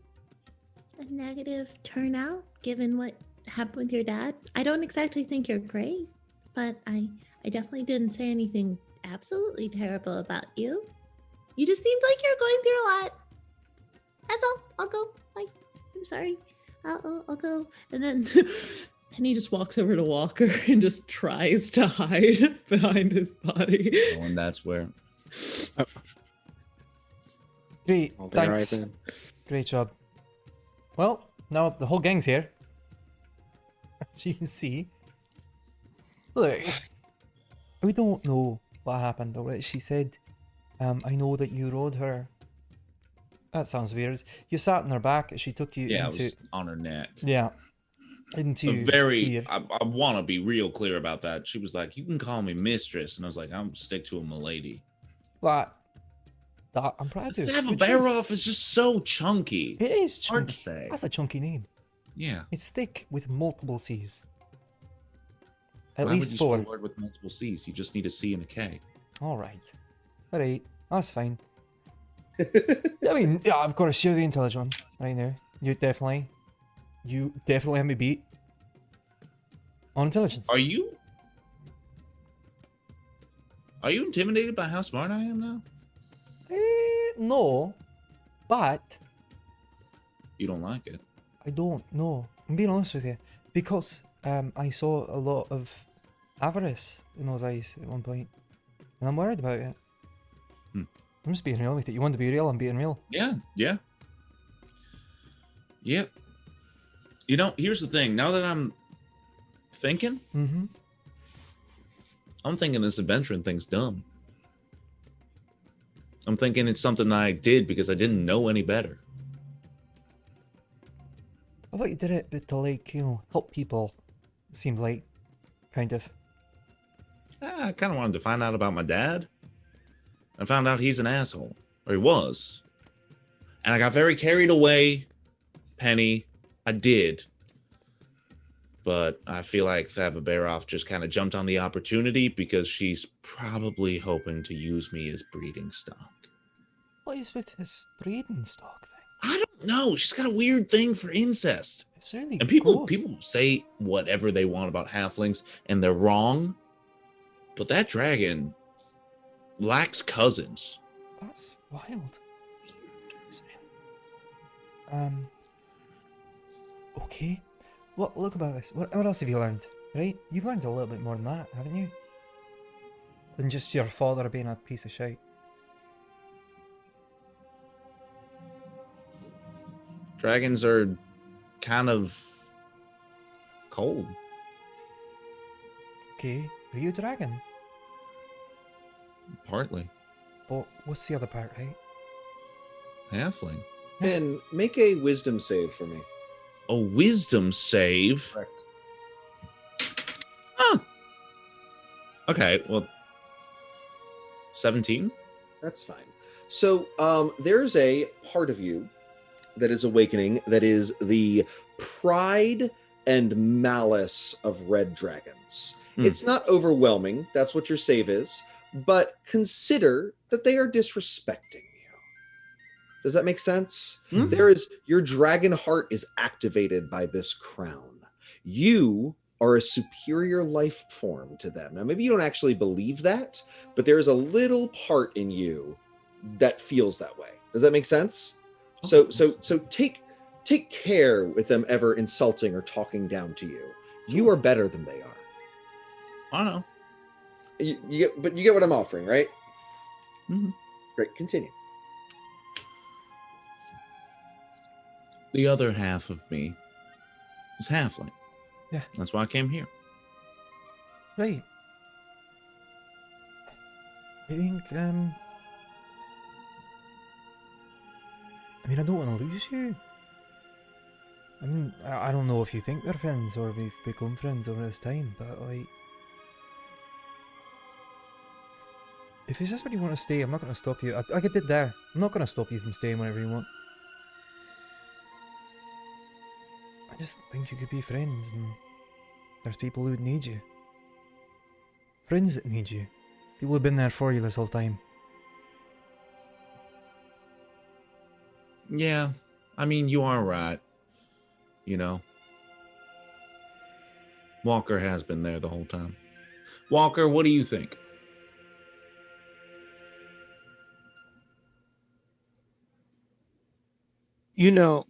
a negative turnout given what happened with your dad. I don't exactly think you're great, but I definitely didn't say anything absolutely terrible about you. You just seemed like you're going through a lot. That's all. I'll go. Bye. I'm sorry. I'll go. And then Penny just walks over to Walker and just tries to hide behind his body. Oh, and that's where. Great, I'll be right thanks. then. Great job. Well, now the whole gang's here. As you can see. Look, we don't know what happened already. She said, I know that you rode her. That sounds weird. You sat on her back as she took you Yeah, into... it was on her neck. Yeah. Into fear. I want to be real clear about that. She was like, you can call me mistress. And I was like, I'm stick to a milady. That I'm proud of. Thavabaroff is just so chunky. It is Hard to chunky. say. That's a chunky name. Yeah. It's thick with multiple C's. At Why least would you 4. spell a word with multiple C's? You just need a C and a K. Alright. Alright. That's fine. I mean, yeah, of course, you're the intelligent one right now. You definitely have me beat on intelligence. Are you intimidated by how smart I am now? No, but You don't like it. I don't know. I'm being honest with you. Because I saw a lot of avarice in those eyes at one point. And I'm worried about it. I'm just being real with you. You want to be real, I'm being real. Yeah. You know, here's the thing. Now that I'm thinking, I'm thinking this adventuring thing's dumb. I'm thinking it's something I did because I didn't know any better. I thought you did it but to, like, you know, help people. Seems like, kind of. I kind of wanted to find out about my dad. I found out he's an asshole. Or he was. And I got very carried away, Penny. I did. But I feel like Thavabaroff just kind of jumped on the opportunity because she's probably hoping to use me as breeding stock. What is with this breeding stock thing? I don't know. She's got a weird thing for incest. It's really And people gross. say whatever they want about halflings, and they're wrong. But that dragon lacks cousins. That's wild. It's really... Okay. What? Look about this. What else have you learned? Right? You've learned a little bit more than that, haven't you? Than just your father being a piece of shite. Dragons are kind of cold. Okay. Are you a dragon? Partly. But what's the other part, right? Halfling. Ben, make a wisdom save for me. A wisdom save? Correct. Ah. Okay, well, 17? That's fine. So there's a part of you that is awakening that is the pride and malice of red dragons. It's not overwhelming. That's what your save is. But consider that they are disrespecting you. Does that make sense? There is your dragon heart is activated by this crown. You are a superior life form to them. Now, maybe you don't actually believe that, but there's a little part in you that feels that way. Does that make sense? So take care with them ever insulting or talking down to you. You are better than they are. I know. You get what I'm offering, right? Mm-hmm. Great, continue. The other half of me is halfling. Yeah. That's why I came here. Right. I think, I mean, I don't want to lose you. I mean, I don't know if you think we're friends or we've become friends over this time, but, like, if it's just what you want to stay, I'm not going to stop you. Like I did there. I'm not going to stop you from staying whenever you want. I just think you could be friends, and there's people who need you. Friends that need you. People who've been there for you this whole time. Yeah, I mean, you are right. You know, Walker has been there the whole time. Walker, what do you think? You know,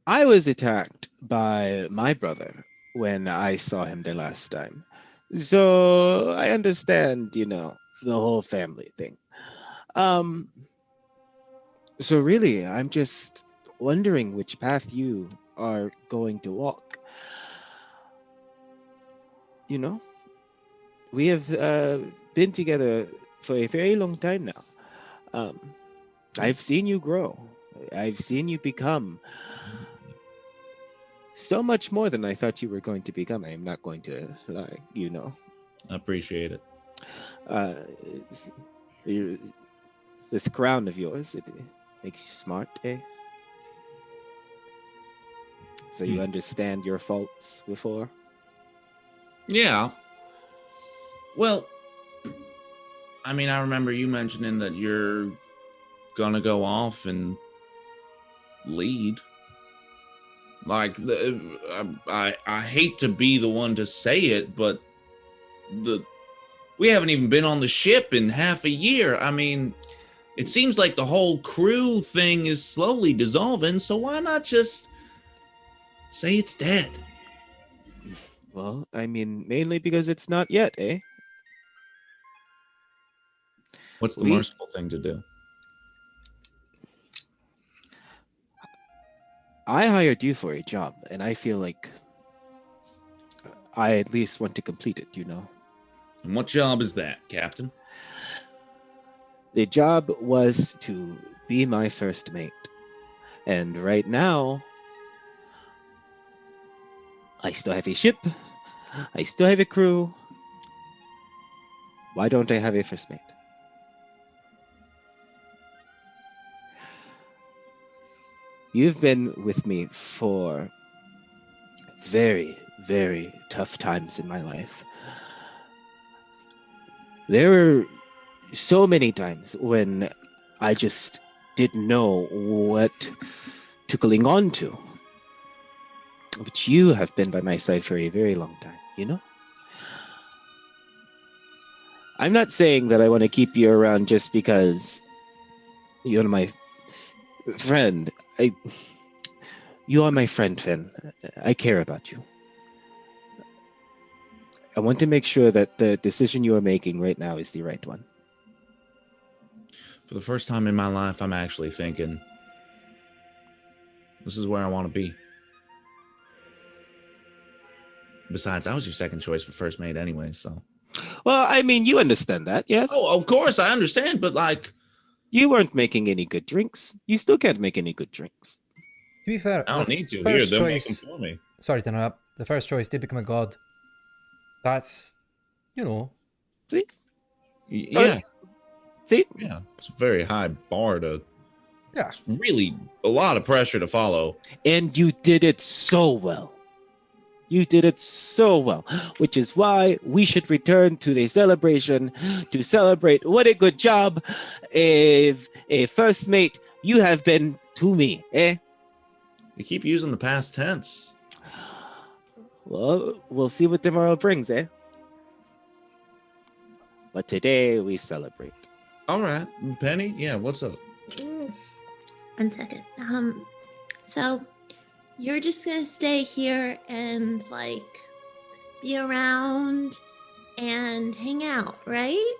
I was attacked by my brother when I saw him the last time. So I understand, you know, the whole family thing. So really, I'm just wondering which path you are going to walk. You know, we have been together for a very long time now. I've seen you grow. I've seen you become so much more than I thought you were going to become. I'm not going to lie, you know. I appreciate it. This crown of yours, it makes you smart, eh? So you understand your faults before? Yeah. Well, I mean, I remember you mentioning that you're gonna go off and lead. Like, I hate to be the one to say it, but we haven't even been on the ship in half a year. I mean, it seems like the whole crew thing is slowly dissolving, so why not just say it's dead? Well, I mean, mainly because it's not yet, eh? What's the merciful thing to do? I hired you for a job, and I feel like I at least want to complete it, you know? And what job is that, Captain? The job was to be my first mate. And right now, I still have a ship. I still have a crew. Why don't I have a first mate? You've been with me for very, very tough times in my life. There were so many times when I just didn't know what to cling on to. But you have been by my side for a very long time, you know? I'm not saying that I want to keep you around just because you're my friend. You are my friend, Finn. I care about you. I want to make sure that the decision you are making right now is the right one. For the first time in my life, I'm actually thinking, this is where I want to be. Besides, I was your second choice for first mate anyway, so. Well, I mean, you understand that, yes? Oh, of course, I understand, but like... You weren't making any good drinks. You still can't make any good drinks. To be fair, I don't need to. Here, first they'll make them choice. for me. Sorry to interrupt. The first choice did become a god. That's, you know. See? Yeah. See? Yeah, it's a very high bar to... Yeah. It's really a lot of pressure to follow. And you did it so well. You did it so well, which is why we should return to the celebration to celebrate what a good job a first mate you have been to me, eh? You keep using the past tense. Well, we'll see what tomorrow brings, eh? But today we celebrate. All right, Penny. Yeah, what's up? Mm, 1 second. So you're just gonna stay here and like be around and hang out, right?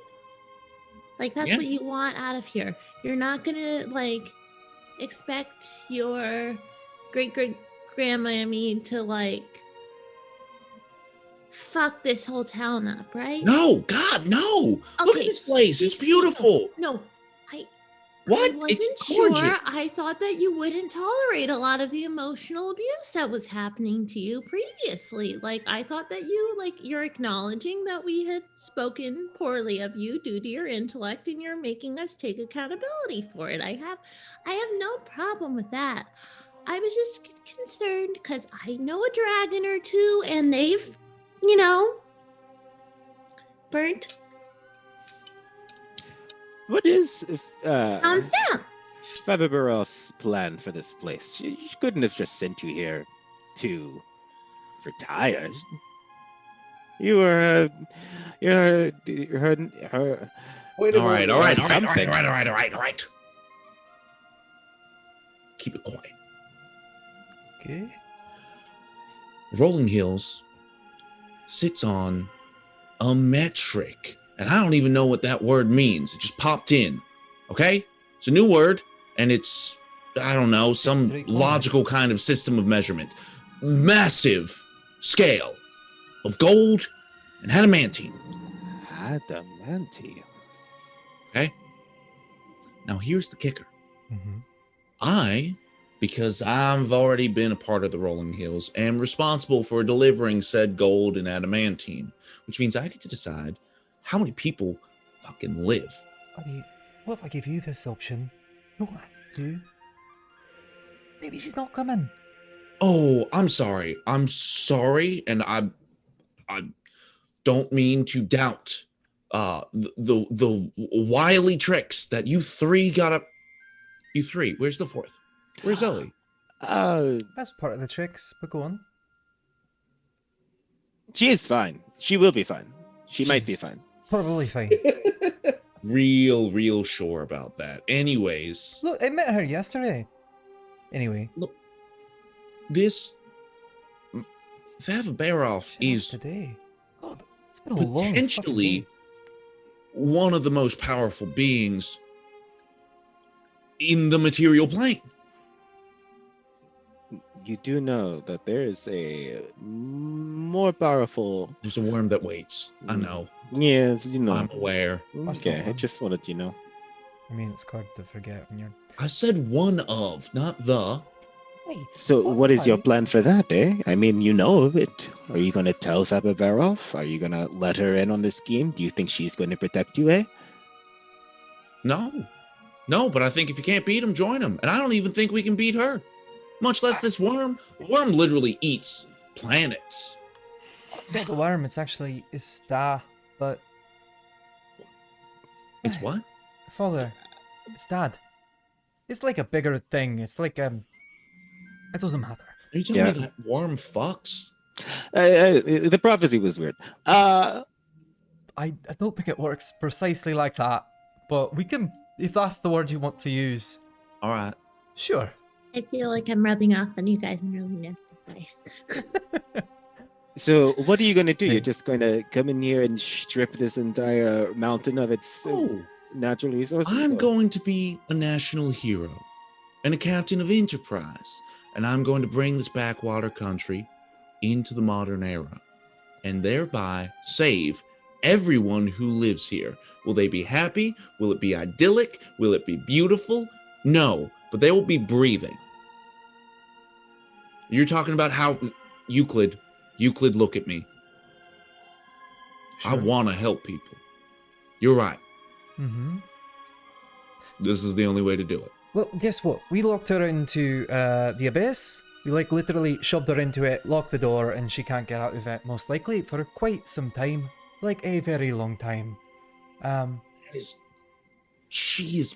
Like that's Yeah. what you want out of here. You're not gonna like expect your great grandmammy to like fuck this whole town up, right? No, God, no. Look at Okay. this place. It's beautiful. No, I What? wasn't It's gorgeous. sure. I thought that you wouldn't tolerate a lot of the emotional abuse that was happening to you previously. Like I thought that you're acknowledging that we had spoken poorly of you due to your intellect and you're making us take accountability for it. I have no problem with that. I was just concerned because I know a dragon or two and they've, burnt What is towns down. Thavabaroff's plan for this place? She couldn't have just sent you here to retire. You were her. Wait a All right, moment. all right. Keep it quiet. Okay. Rolling Hills sits on a metric. And I don't even know what that word means. It just popped in. Okay? It's a new word, and it's, I don't know, some logical kind of system of measurement. Massive scale of gold and adamantine. Adamantine. Okay? Now here's the kicker. Mm-hmm. Because I've already been a part of the Rolling Hills, am responsible for delivering said gold and adamantine, which means I get to decide how many people fucking live. Buddy, what if I give you this option? You don't have to. Maybe she's not coming. Oh, I'm sorry. I'm sorry, and I don't mean to doubt the wily tricks that you three got up. You three. Where's the fourth? Where's Zoe? That's part of the tricks, but go on. She is fine. She will be fine. She might be She's- fine. Probably fine. Real sure about that. Anyways, Look, I met her yesterday. Anyway, this Thavabaroff she left is today. God, it's been a long fucking potentially day. one of the most powerful beings in the material plane. You do know that there is a more powerful. There's a worm that waits. I know. Yeah, you know. I'm aware. Okay, I just wanted to know. I mean, it's hard to forget when you're. I said one of, not the. Wait. So, what is your plan for that, eh? I mean, you know of it. Are you going to tell Thavabaroff? Are you going to let her in on the scheme? Do you think she's going to protect you, eh? No. No, but I think if you can't beat him, join him. And I don't even think we can beat her. Much less this worm. The worm literally eats planets. It's not the worm, it's actually his star, but. It's what? Father, it's dad. It's like a bigger thing. It's like, it doesn't matter. Are you telling Yeah. me that worm fucks? The prophecy was weird. I don't think it works precisely like that, but we can, if that's the word you want to use. All right. Sure. I feel like I'm rubbing off on you guys in really nice ways. So, what are you going to do? Hey. You're just going to come in here and strip this entire mountain of its Oh, natural resources? I'm Or- going to be a national hero and a captain of enterprise. And I'm going to bring this backwater country into the modern era and thereby save everyone who lives here. Will they be happy? Will it be idyllic? Will it be beautiful? No, but they will be breathing. You're talking about how Euclid, look at me. I Sure. want to help people. You're right. Mm-hmm. This is the only way to do it. Well, guess what? We locked her into the abyss. We like literally shoved her into it, locked the door, and she can't get out of it. Most likely for quite some time, like a very long time. She is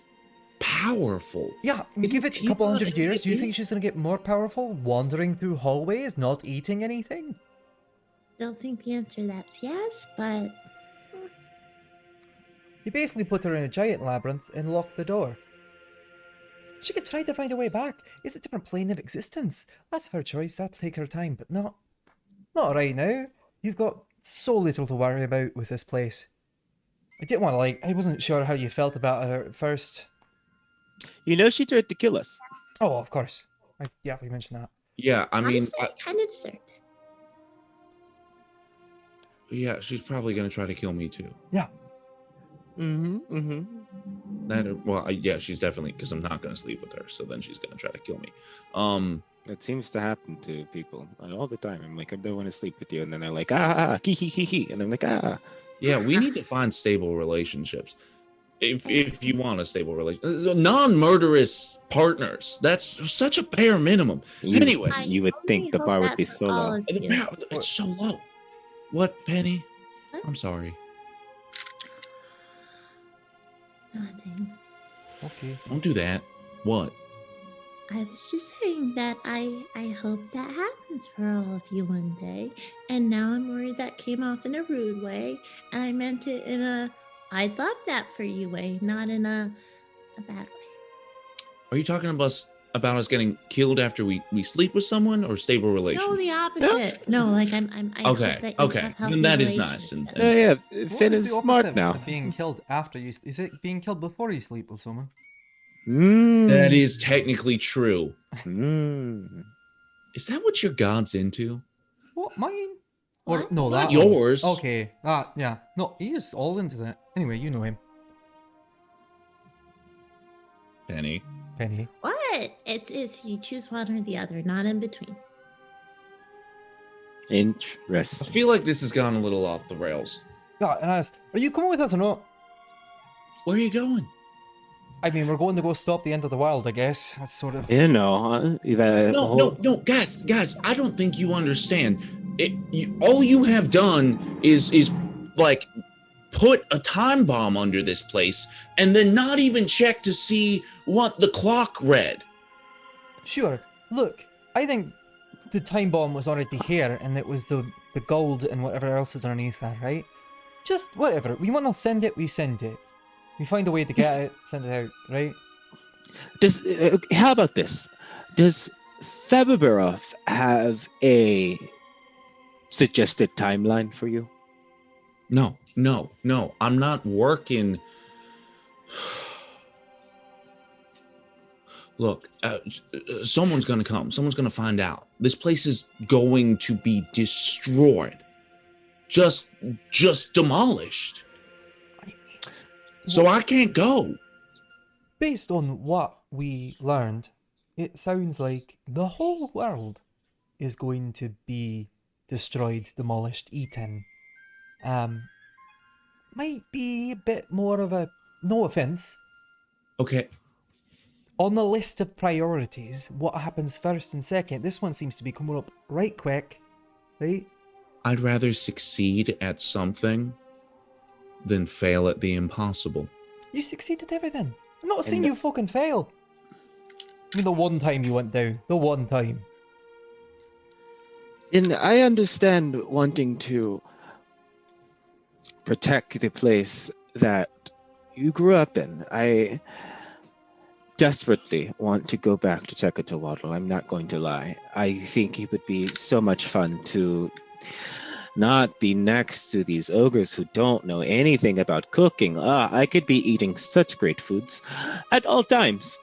powerful. Yeah, give it a couple hundred years. Do you think she's gonna get more powerful, wandering through hallways, not eating anything? don't think the answer to that's yes, but You basically put her in a giant labyrinth and locked the door. She could try to find a way back. It's a different plane of existence. That's her choice. That'll take her time, but not right now. You've got so little to worry about with this place. I didn't want to I wasn't sure how you felt about her at first. You know she tried to kill us. Oh, of course. Yeah, we mentioned that. Yeah, I mean, honestly, I kind of deserved it. yeah, she's probably gonna try to kill me too. Yeah. Yeah, she's definitely, because I'm not gonna sleep with her, so then she's gonna try to kill me. That seems to happen to people all the time. I'm like, I don't want to sleep with you, and then they're like, hee hee hee hee, and I'm like, Yeah, we need to find stable relationships. If you want a stable relationship, non-murderous partners. That's such a bare minimum. Anyways, you would think the bar would be so low. It's so low. What, Penny? What? I'm sorry. Nothing. Okay. Don't do that. What? I was just saying that I hope that happens for all of you one day. And now I'm worried that came off in a rude way. And I meant it in a I'd love that for you way, not in a bad way. Are you talking about us getting killed after we sleep with someone, or stable relations? No, the opposite. No, like I hope Okay, that you okay. have healthy Then that is nice. relationships. Yeah, What Finn is is the smart opposite now. of being killed after you? Is it being killed before you sleep with someone? That is technically true. Mm. Is that what your god's into? What, mine? Or What? no, Not that one. yours. Okay, yeah. No, he is all into that. Anyway, you know him. Penny. What? It's you choose one or the other, not in between. I Interesting. feel like this has gone a little off the rails. Yeah, and I asked, are you coming with us or not? Where are you going? I mean, we're going to go stop the end of the world, I guess. That's sort of... You know, No, guys, I don't think you understand. All you have done is like put a time bomb under this place and then not even check to see what the clock read. Sure. Look, I think the time bomb was already here, and it was the gold and whatever else is underneath that, right? Just whatever. We want to send it, we send it. We find a way to get it, send it out, right? How about this? Does Thavabaroff have a suggested timeline for you? No. I'm not working. Look, someone's gonna come. Someone's gonna find out. This place is going to be destroyed. Just demolished. So I can't go. Based on what we learned, it sounds like the whole world is going to be destroyed, demolished, eaten. Might be a bit more of a, no offense, Okay. on the list of priorities, what happens first and second. This one seems to be coming up right quick, right? I'd rather succeed at something than fail at the impossible. You succeeded everything. I'm not saying you fucking fail. I mean, the one time you went down. The one time. And I understand wanting to protect the place that you grew up in. I desperately want to go back to Tekatawaddle. I'm not going to lie. I think it would be so much fun to not be next to these ogres who don't know anything about cooking. I could be eating such great foods at all times.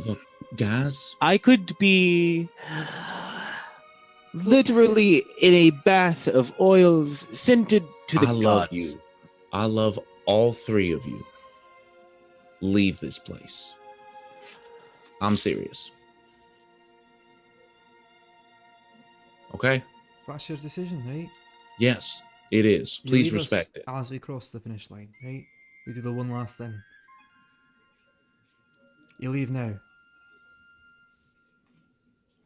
Look, guys, I could be literally in a bath of oils scented to the I love gods. you. I love all three of you. Leave this place. I'm serious. Okay? That's your decision, right? Yes, it is. You Please leave us respect it. as we cross the finish line, right? We do the one last thing. You leave now.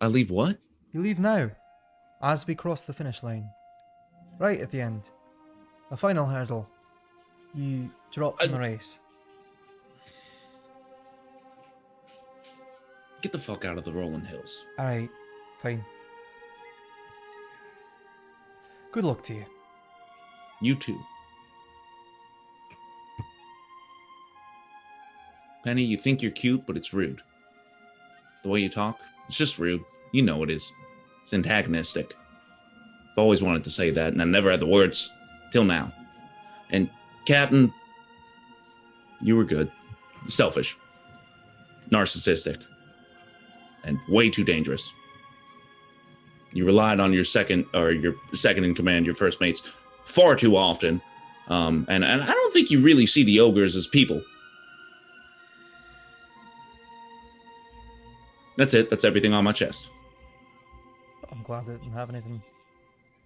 I leave what? You leave now. As we cross the finish line. Right at the end. The final hurdle. You drop from the race. Get the fuck out of the rolling hills. Alright, fine. Good luck to you. You too. Penny, you think you're cute, but it's rude. The way you talk, it's just rude. You know it is. It's antagonistic. I've always wanted to say that, and I never had the words. Till now. And, Captain, you were good. Selfish. Narcissistic. And way too dangerous. You relied on your second in command, your first mates, far too often. And I don't think you really see the ogres as people. That's it. That's everything on my chest. I'm glad I didn't have anything.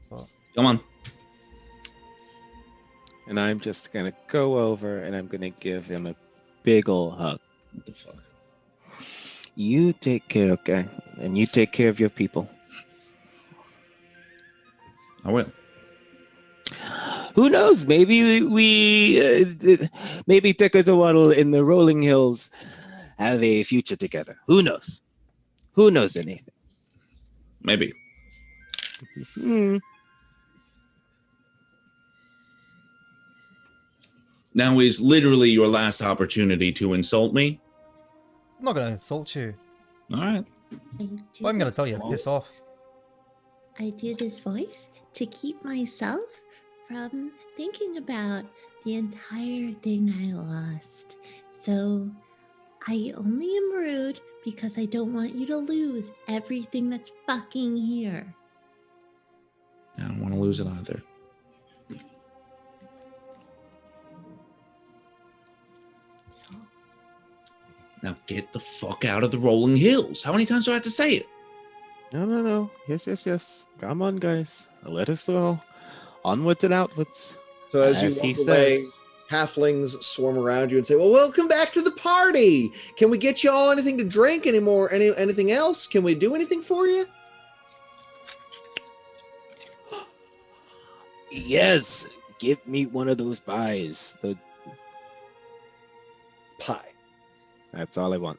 But... Come on. And I'm just going to go over and I'm going to give him a big ol' hug. What the fuck? You take care, okay? And you take care of your people. I will. Who knows? Maybe maybe Tekatawaddle in the Rolling Hills have a future together. Who knows? Who knows anything? Maybe. Now is literally your last opportunity to insult me. I'm not going to insult you. All right. Well, I'm going to tell you, piss off. I do this voice to keep myself from thinking about the entire thing I lost. So I only am rude because I don't want you to lose everything that's fucking here. I don't want to lose it either. So Now get the fuck out of the rolling hills. How many times do I have to say it? No. Yes. Come on, guys. Let us go. Onwards and outwards. So as he you walk away, says. halflings swarm around you and say, "Well, welcome back to the party. Can we get you all anything to drink anymore? Anything else? Can we do anything for you?" Yes. Give me one of those pies. Pie. That's all I want.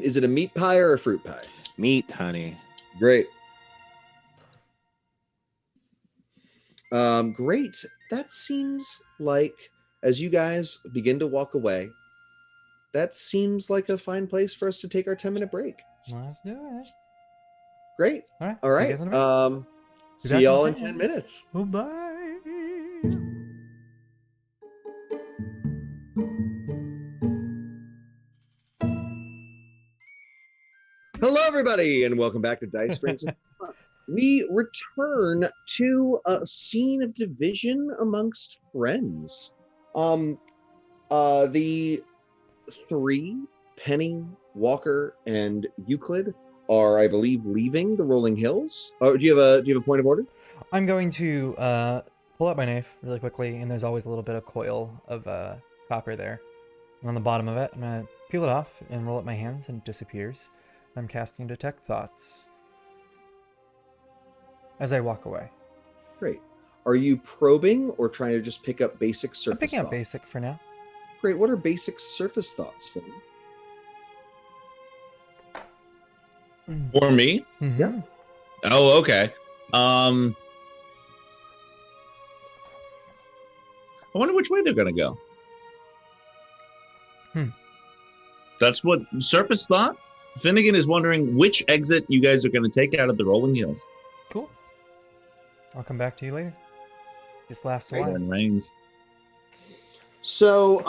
Is it a meat pie or a fruit pie? Meat, honey. Great. Great. That seems like, as you guys begin to walk away, that seems like a fine place for us to take our 10-minute break. Let's do it. Great. All right. All see you right. guys in a minute. See y'all in 10 minutes. Oh, bye. Hello, everybody, and welcome back to Dice Drinks and Fun. We return to a scene of division amongst friends. The three, Penny, Walker, and Euclid, are, I believe, leaving the Rolling Hills. Oh, do you have a point of order? I'm going to pull out my knife really quickly, and there's always a little bit of coil of copper there. And on the bottom of it, I'm going to peel it off and roll up my hands, and it disappears. I'm casting Detect Thoughts as I walk away. Great. Are you probing or trying to just pick up basic surface I'm picking up thoughts? basic for now. Great. What are basic surface thoughts, Phil? For me? Mhm. Yeah. Oh, okay. I wonder which way they're gonna go. That's what Surface thought. Finnegan is wondering which exit you guys are gonna take out of the Rolling Hills. Cool. I'll come back to you later. This lasts a Great. while. In range. So,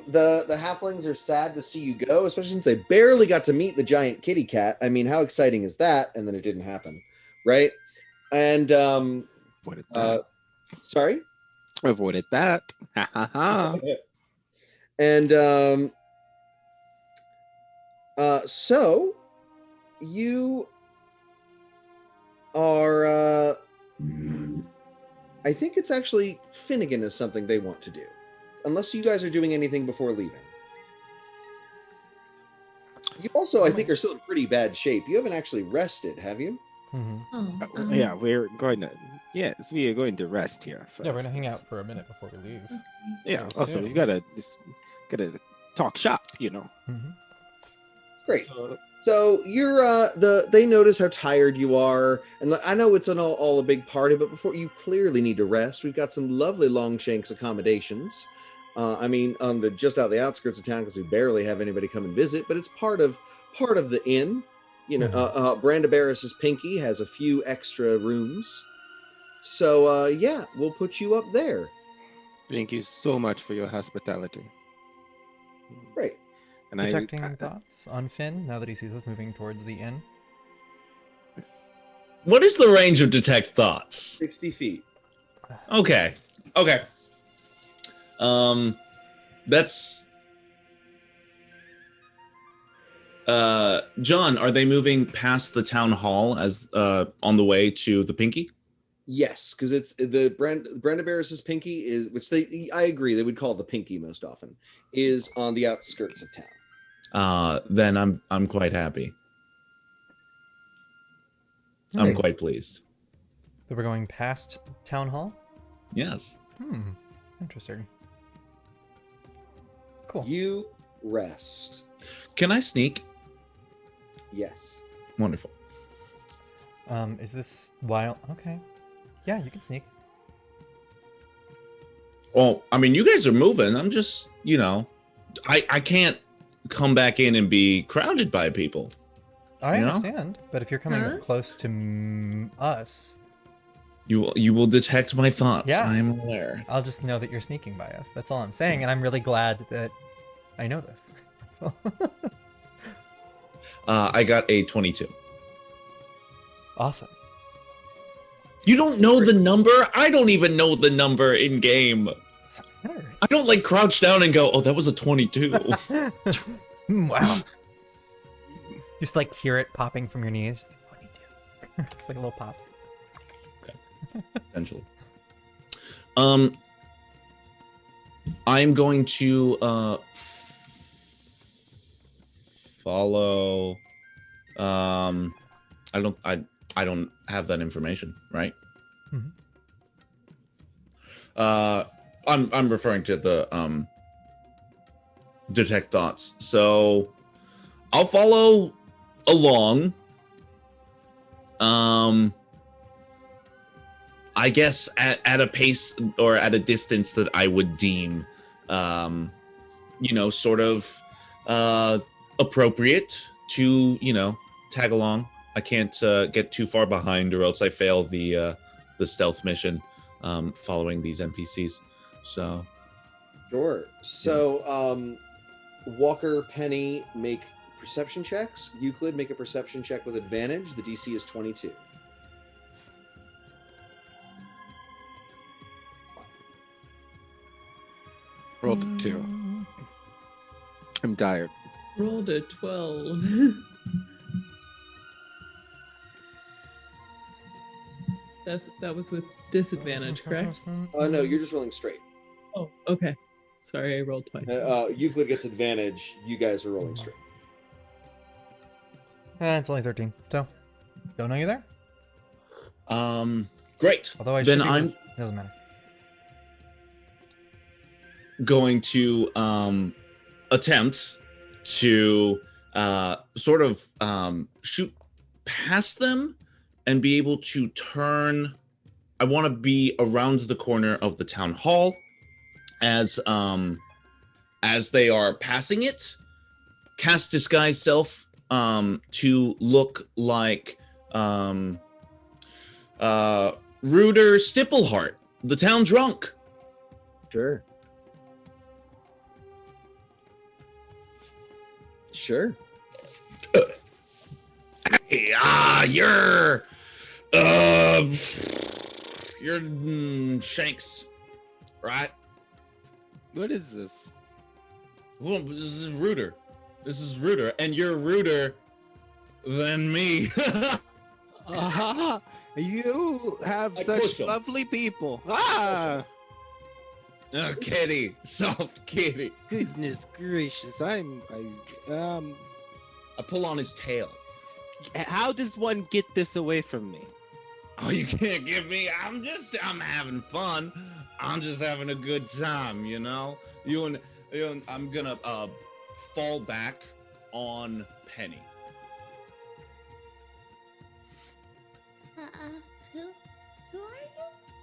the halflings are sad to see you go, especially since they barely got to meet the giant kitty cat. I mean, how exciting is that? And then it didn't happen, right? And Avoided that. sorry. Avoided that. Ha ha ha. And so you are. I think it's actually Finnegan is something they want to do. Unless you guys are doing anything before leaving. You also, I think, are still in pretty bad shape. You haven't actually rested, have you? Mhm. Oh, Yeah, we're going to. Yes, we are going to rest here. First. Yeah, we're gonna hang out for a minute before we leave. Yeah. very Also, soon. we've gotta talk shop. Mhm. Great. So, So you're they notice how tired you are, and I know it's all a big party, but before you clearly need to rest. We've got some lovely Longshanks accommodations. I mean, on the just out the outskirts of town because we barely have anybody come and visit, but it's part of the inn. You know, Brandabarris's Pinky has a few extra rooms, so yeah, we'll put you up there. Thank you so much for your hospitality. Great. And Detecting thoughts on Finn now that he sees us moving towards the inn. What is the range of detect thoughts? 60 feet. Okay. That's John, are they moving past the town hall as on the way to the Pinky? Yes, because it's the Brandabarris's Pinky is, which I agree they would call it the Pinky most often, is on the outskirts of town. Then I'm quite happy. I'm quite pleased. So we're going past town hall? Yes. Interesting. Cool. You rest. Can I sneak? Yes. Wonderful. Is this wild? Okay. Yeah, you can sneak. Well, I mean, you guys are moving. I'm just, I can't come back in and be crowded by people. I understand, but if you're coming close to us, you will detect my thoughts. Yeah. I'm aware. I'll just know that you're sneaking by us. That's all I'm saying, and I'm really glad that I know this. That's all. I got a 22. Awesome. You don't know the number? I don't even know the number in game. I don't crouch down and go, oh, that was a 22. Wow. Just hear it popping from your knees. Just 22. Just little pops. Okay. Potentially. I'm going to follow. I don't have that information, right? Mm-hmm. I'm referring to the detect thoughts. So I'll follow along. I guess at a pace or at a distance that I would deem, sort of appropriate to, tag along. I can't get too far behind, or else I fail the stealth mission following these NPCs. So, sure. So, Walker, Penny, make perception checks. Euclid, make a perception check with advantage. The DC is 22. Rolled a 2. I'm tired. Rolled a 12. That was with disadvantage, correct? No, you're just rolling straight. Oh, okay. Sorry, I rolled twice. Euclid gets advantage. You guys are rolling straight. It's only 13, so don't know you're there. Great. Although I then should be, doesn't matter. Going to attempt to sort of shoot past them and be able to turn. I want to be around the corner of the town hall as they are passing it. Cast disguise self to look like Ruder Stippleheart, the town drunk. Sure. Sure. Hey, you're Shanks, right? What is this? Well, this is Ruder. This is Ruder, and you're ruder than me. You have I such push 'em. lovely people. Oh, kitty, soft kitty. Goodness gracious! I pull on his tail. How does one get this away from me? Oh, you can't get me. I'm having fun. I'm just having a good time, you know. I'm gonna fall back on Penny. Who are you?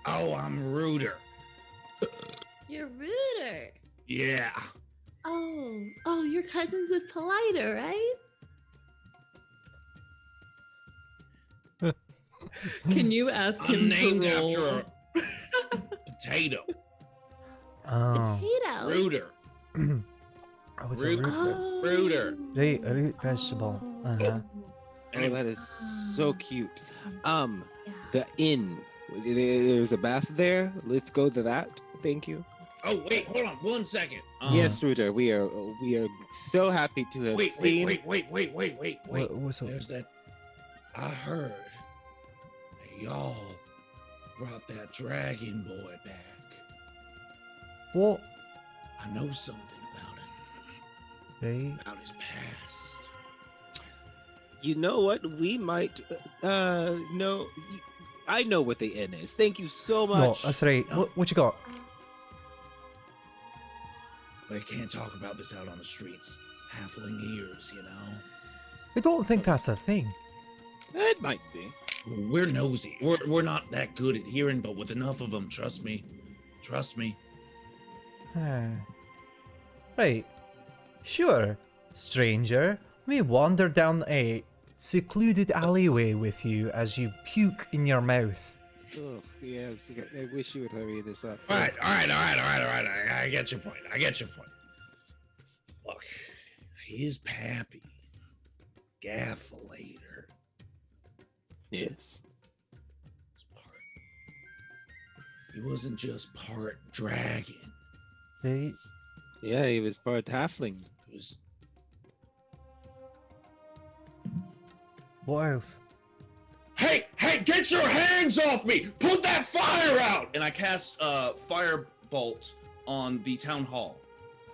Oh, I'm Rooter. You're Rooter. Yeah. Oh, you're cousins with Collider, right? Can you ask I'm him named to roll? after a potato. Oh. Potato. Rooter. I was a Root- root. Oh. Rooter. Right, a root vegetable. Uh-huh. Oh, that is so cute. Yeah. The inn. There's a bath there. Let's go to that. Thank you. Oh, wait, hold on 1 second. Yes, Rooter. We are so happy to have Wait, seen. wait. What's up? There's that. I heard that y'all brought that dragon boy back. What? I know something about him, Right. about his past. You know what? We might. No. I know what the inn is. Thank you so much. No, that's right. No. What you got? But I can't talk about this out on the streets. Halfling ears, you know. I don't think that's a thing. It might be. We're nosy. We're not that good at hearing, but with enough of them, trust me. Right. Sure, stranger. Let me wander down a secluded alleyway with you as you puke in your mouth. Oh, yes. I wish you would hurry this up. All right. I get your point. Look, his pappy, Gaffalator, Yes. he wasn't just part dragon. Right. Yeah, he was part halfling. He was What else? Hey, get your hands off me! Put that fire out! And I cast firebolt on the town hall.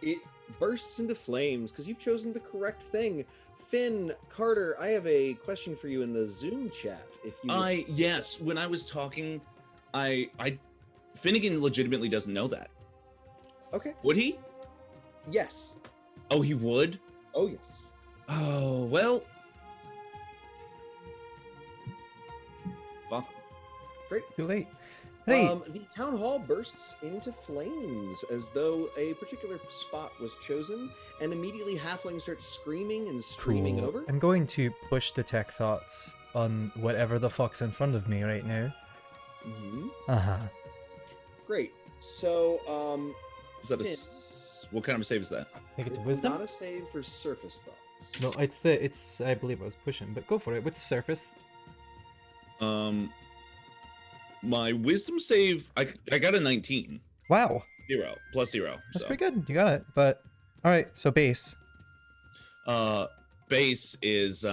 It bursts into flames because you've chosen the correct thing. Finn, Carter, I have a question for you in the Zoom chat. If you Yes, when I was talking, I Finnegan legitimately doesn't know that. Okay. Would he? Yes. Oh, he would? Oh yes. Oh, well. Fuck. Great. Too late. Right. The town hall bursts into flames as though a particular spot was chosen, and immediately halflings start screaming and streaming Cool. over. I'm going to push detect thoughts on whatever the fuck's in front of me right now. Mhm. Uh-huh. Great. So, Is that Finn, what kind of a save is that? I think it's it's wisdom? not a save for surface thoughts. No, it's I believe I was pushing, but go for it. What's the surface? My wisdom save, I got a 19. Wow. 0 plus 0. That's so. pretty good. You got it. But all right, so base. Base is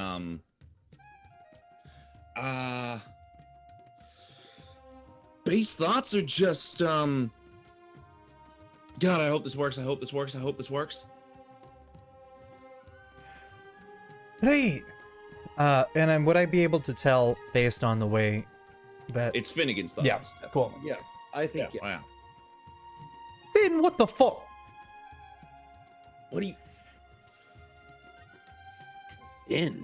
base thoughts are just God, I hope this works. Right. And then would I be able to tell based on the way that It's Finnegan's thoughts. Yeah, definitely. cool. Yeah, I think yeah. Wow. Then what the fuck? What do you Inn.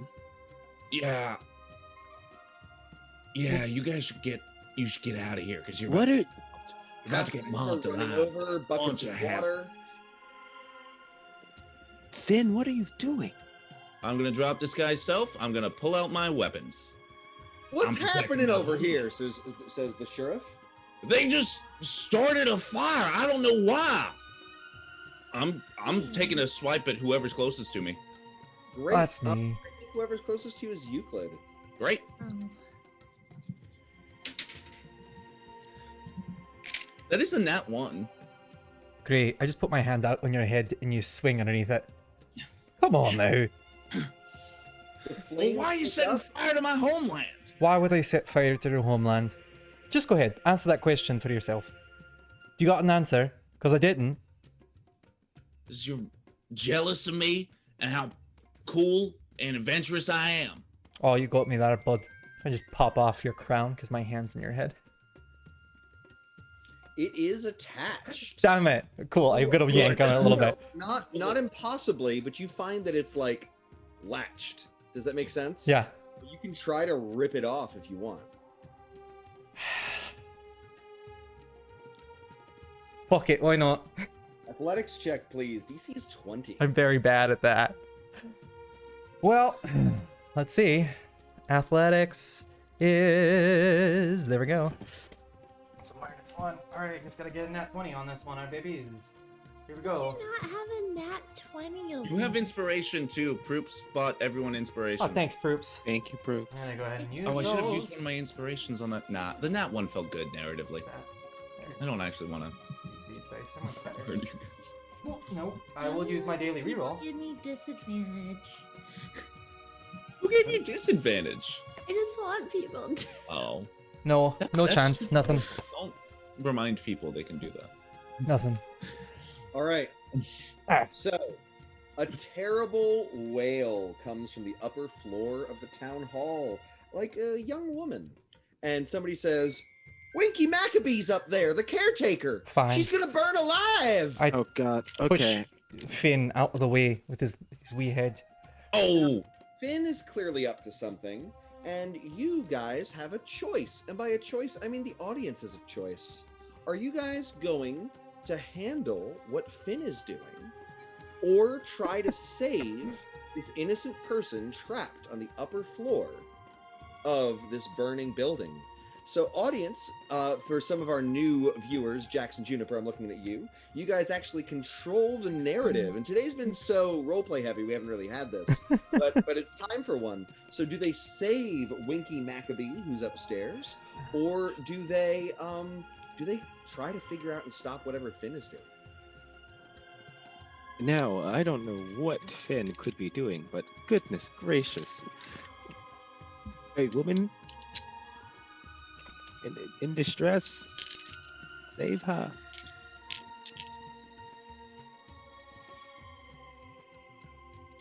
Yeah, you guys should get out of here because you're What about, are? you're about to get Halflings mobbed are running alive. over, buckets Bunch of of half- water. Finn, what are you doing? I'm gonna drop this guy's self. I'm gonna pull out my weapons. What's I'm protecting happening my over home. here? Says the sheriff. They just started a fire. I don't know why. I'm taking a swipe at whoever's closest to me. Great. That's me. Whoever's closest to you is Euclid. Great. Oh. That is a nat 1. Great. I just put my hand out on your head and you swing underneath it. Come on now. The Well, flames why are you pick setting up. fire to my homeland? Why would I set fire to your homeland? Just go ahead. Answer that question for yourself. Do you got an answer? Because I didn't. Because you're jealous of me and how cool and adventurous I am. Oh, you got me there, bud. I just pop off your crown because my hand's in your head. It is attached. Damn it. Cool. I've got to yank on it a little bit. Not impossibly, but you find that it's like latched. Does that make sense? Yeah. You can try to rip it off if you want. Fuck it, why not? Athletics check, please. DC is 20. I'm very bad at that. Well, let's see. Athletics is... There we go. It's a -1. Alright, just gotta get a nat 20 on this one, our babies. Here we go. Do not have a nat 20 over You have inspiration too. Proop spot everyone inspiration. Oh, thanks, Proops. Thank you, I'm Proops. gonna go ahead and use Oh, I should have those. used one of my inspirations on that. Nah, the nat one felt good narratively. I don't actually want to These dice, they're much better. hurt you guys. Well, no, I will use my daily reroll. Give me disadvantage. Who gave you disadvantage? I just want people to. Oh, No, no That's chance, true. nothing, don't remind people they can do that. nothing. All right. Ah. So, a terrible wail comes from the upper floor of the town hall, like a young woman. And somebody says, Winky Maccabee's up there, the caretaker. Fine. She's going to burn alive. I Oh God. push Okay. Finn out of the way with his wee head. Oh, Finn is clearly up to something, and you guys have a choice. And by a choice, I mean the audience has a choice. Are you guys going to handle what Finn is doing, or try to save this innocent person trapped on the upper floor of this burning building? So audience, for some of our new viewers, Jackson Juniper, I'm looking at you. You guys actually control the narrative, and today's been so roleplay heavy, we haven't really had this, but it's time for one. So do they save Winky Maccabee, who's upstairs, or do they try to figure out and stop whatever Finn is doing? Now, I don't know what Finn could be doing, but goodness gracious. A woman in distress, save her.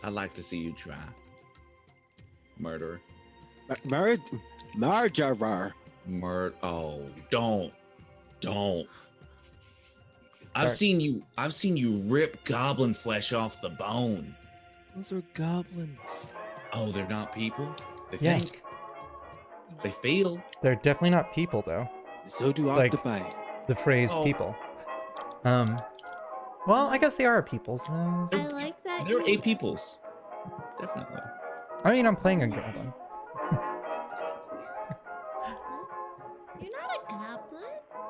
I'd like to see you try. Murderer. Marjarar. Oh, don't. I've Sorry. seen you rip goblin flesh off the bone. Those are goblins. Oh, they're not people? They Yeah. think. They feel. They're definitely not people, though. So do Like- octopi. The phrase Oh. people. Well, I guess they are peoples. I like that. They're you- a peoples. Definitely. I mean, I'm playing a goblin. You're not a goblin.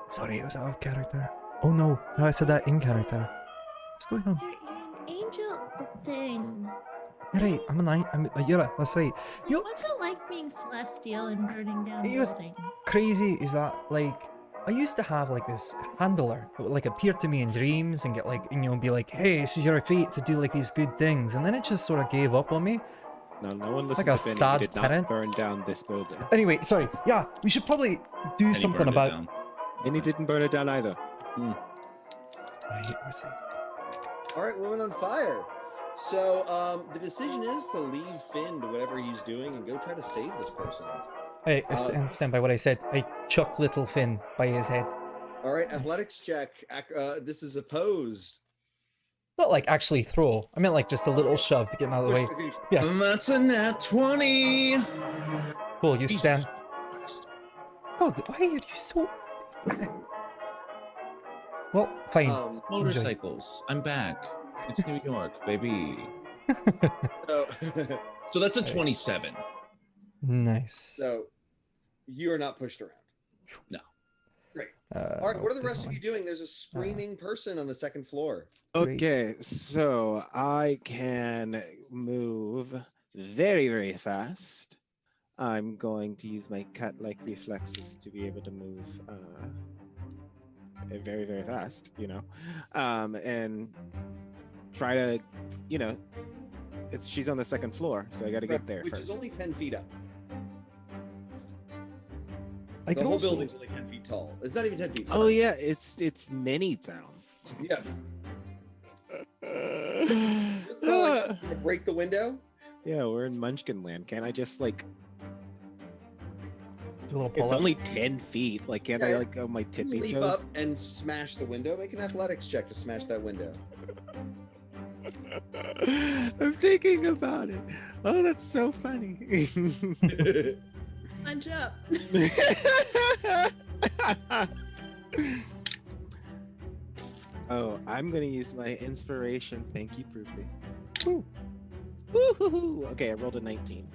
Sorry, it was out of character. Oh no, I said that in character. What's going on? You're an angel thing. You're right, I'm a knight. You're right, that's right. Like, Yo, what's it like being celestial and burning down It was- buildings? crazy is that, like, I used to have, like, this handler that would, like, appear to me in dreams and get, like, and, you know, be like, hey, this is your fate to do, like, these good things. And then it just sort of gave up on me. No one listened Like a to Benny. sad He did not parent. burn down this building. Anyway, sorry. Yeah, we should probably do And he something burned it about... down. And he didn't burn it down either. Right, where's that? All right, woman on fire. So the decision is to leave Finn to whatever he's doing and go try to save this person. Hey, and stand by what I said. I chuck little Finn by his head. All right, athletics check. This is opposed. Not like actually throw. I meant like just a little shove to get him out of the way. Okay, Yeah. And that's a nat 20. Cool, you stand. Christ. God, why are you so... Well, fine. Motorcycles. I'm back. It's New York, baby. So, So that's a 27. Nice. so you are not pushed around. No. Great. All right, what are the rest of you doing? There's a screaming person on the second floor. Great. Okay, so I can move very, very fast. I'm going to use my cat-like reflexes to be able to move very, very fast, and try to, she's on the second floor, so I got to get there Which first. is only 10 feet up. I The can whole also... building's only 10 feet tall. It's not even 10 feet. Oh sorry. yeah, it's mini town. Yeah. Like, break the window? Yeah, we're in Munchkin Land. Can't I just do a little It's pull-up. only 10 feet. Like, can't I Yeah. go my You tippy leap toes? up and smash the window. Make an athletics check to smash that window. I'm thinking about it. Oh, that's so funny. Punch up. Oh, I'm gonna use my inspiration. Thank you, Poopy. Woo. Woo-hoo-hoo. Okay, I rolled a 19.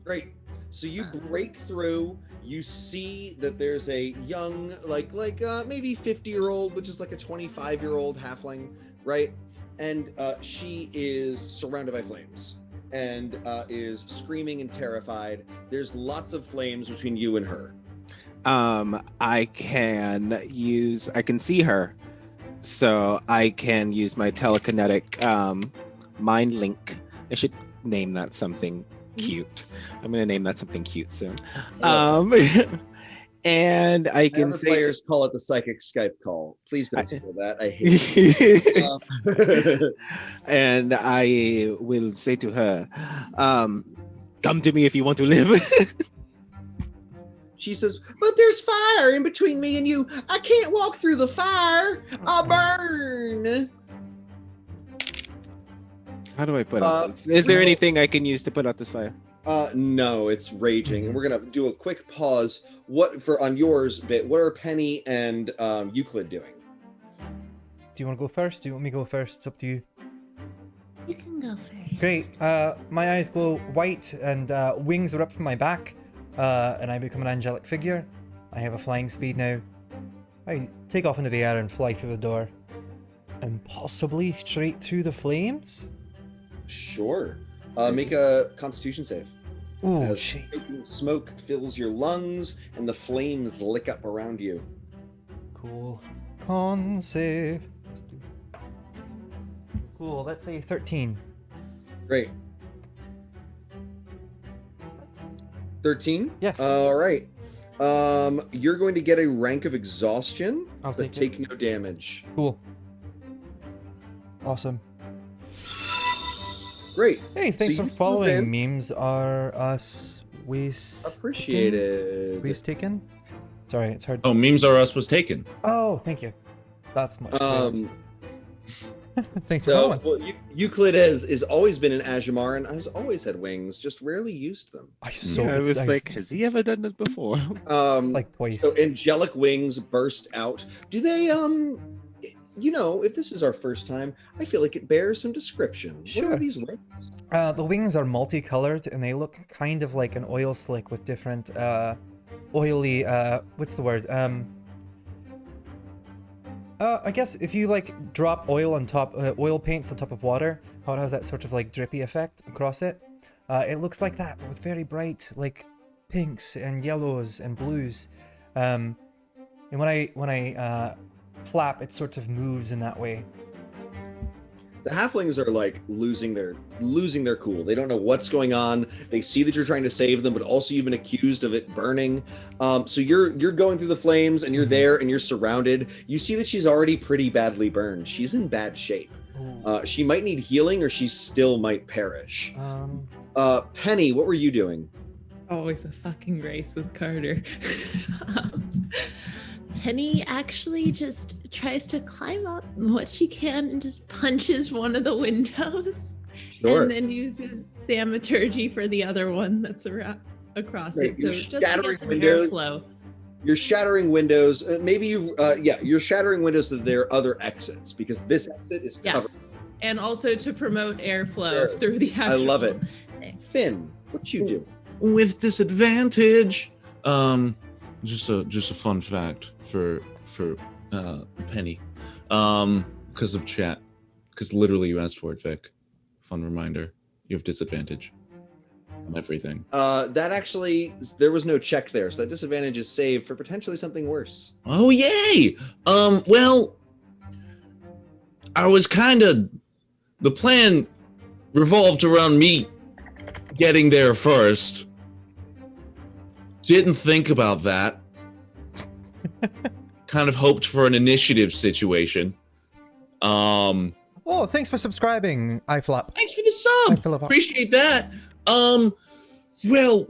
Great. So you break through. You see that there's a young, maybe 50-year-old, which is like a 25-year-old halfling, right? And she is surrounded by flames and is screaming and terrified. There's lots of flames between you and her. I can see her, so I can use my telekinetic mind link. I should name that something cute. I'm gonna name that something cute soon. And I can Other say players call it the psychic Skype call. Please don't steal that. I hate it. And I will say to her, come to me if you want to live. She says, but there's fire in between me and you. I can't walk through the fire. I'll burn. How do I put out this? Is there anything I can use to put out this fire? No, it's raging. And we're going to do a quick pause. On yours bit, what are Penny and Euclid doing? Do you want to go first? Do you want me to go first? It's up to you. You can go first. Great. My eyes glow white and wings are up from my back. And I become an angelic figure. I have a flying speed now. I take off into the air and fly through the door. And possibly straight through the flames? Sure. Make a constitution save. Oh, As shit. smoke fills your lungs and the flames lick up around you. Cool. Con save. Cool, let's say 13. Great. 13? Yes. All right. You're going to get a rank of exhaustion, I'll but take take no damage. Cool. Awesome. Great. Hey, thanks So for you following. move in. Memes are us waste. Appreciated. Waste taken? Sorry, it's hard. Oh, memes are us was taken. Oh, thank you. That's much better. Thanks for So, following. well, Euclid is always been an Ajamar and has always had wings, just rarely used them. I so I was I've- like, has he ever done it before? like twice. So angelic wings burst out. Do they if this is our first time, I feel like it bears some description. What Sure. are these wings? The wings are multicolored and they look kind of like an oil slick with different oily what's the word? I guess if you like drop oil on top oil paints on top of water, how it has that sort of like drippy effect across it. It looks like that, but with very bright like pinks and yellows and blues. And when I flap, it sort of moves in that way. The halflings are like losing their cool. They don't know what's going on. They see that you're trying to save them, but also you've been accused of it burning. So you're going through the flames and you're there and you're surrounded. You see that she's already pretty badly burned. She's in bad shape. She might need healing or she still might perish. Penny, what were you doing? Always a fucking race with Carter. Penny actually just tries to climb up what she can and just punches one of the windows. Sure. And then uses thaumaturgy for the other one that's across Right, it. So you're just to shattering get some windows. airflow. You're shattering windows. You're shattering windows so there are other exits because this exit is covered. Yes. And also to promote airflow Sure. through the actual I love it. thing. Finn, what you do? With disadvantage. Just a fun fact for Penny. Because of chat. Because literally you asked for it, Vic. Fun reminder. You have disadvantage on everything. That actually, there was no check there, so that disadvantage is saved for potentially something worse. Oh yay! Well, I was the plan revolved around me getting there first. Didn't think about that. Kind of hoped for an initiative situation. Oh, thanks for subscribing, iFlop. Thanks for the sub. Philip. Appreciate that. Well,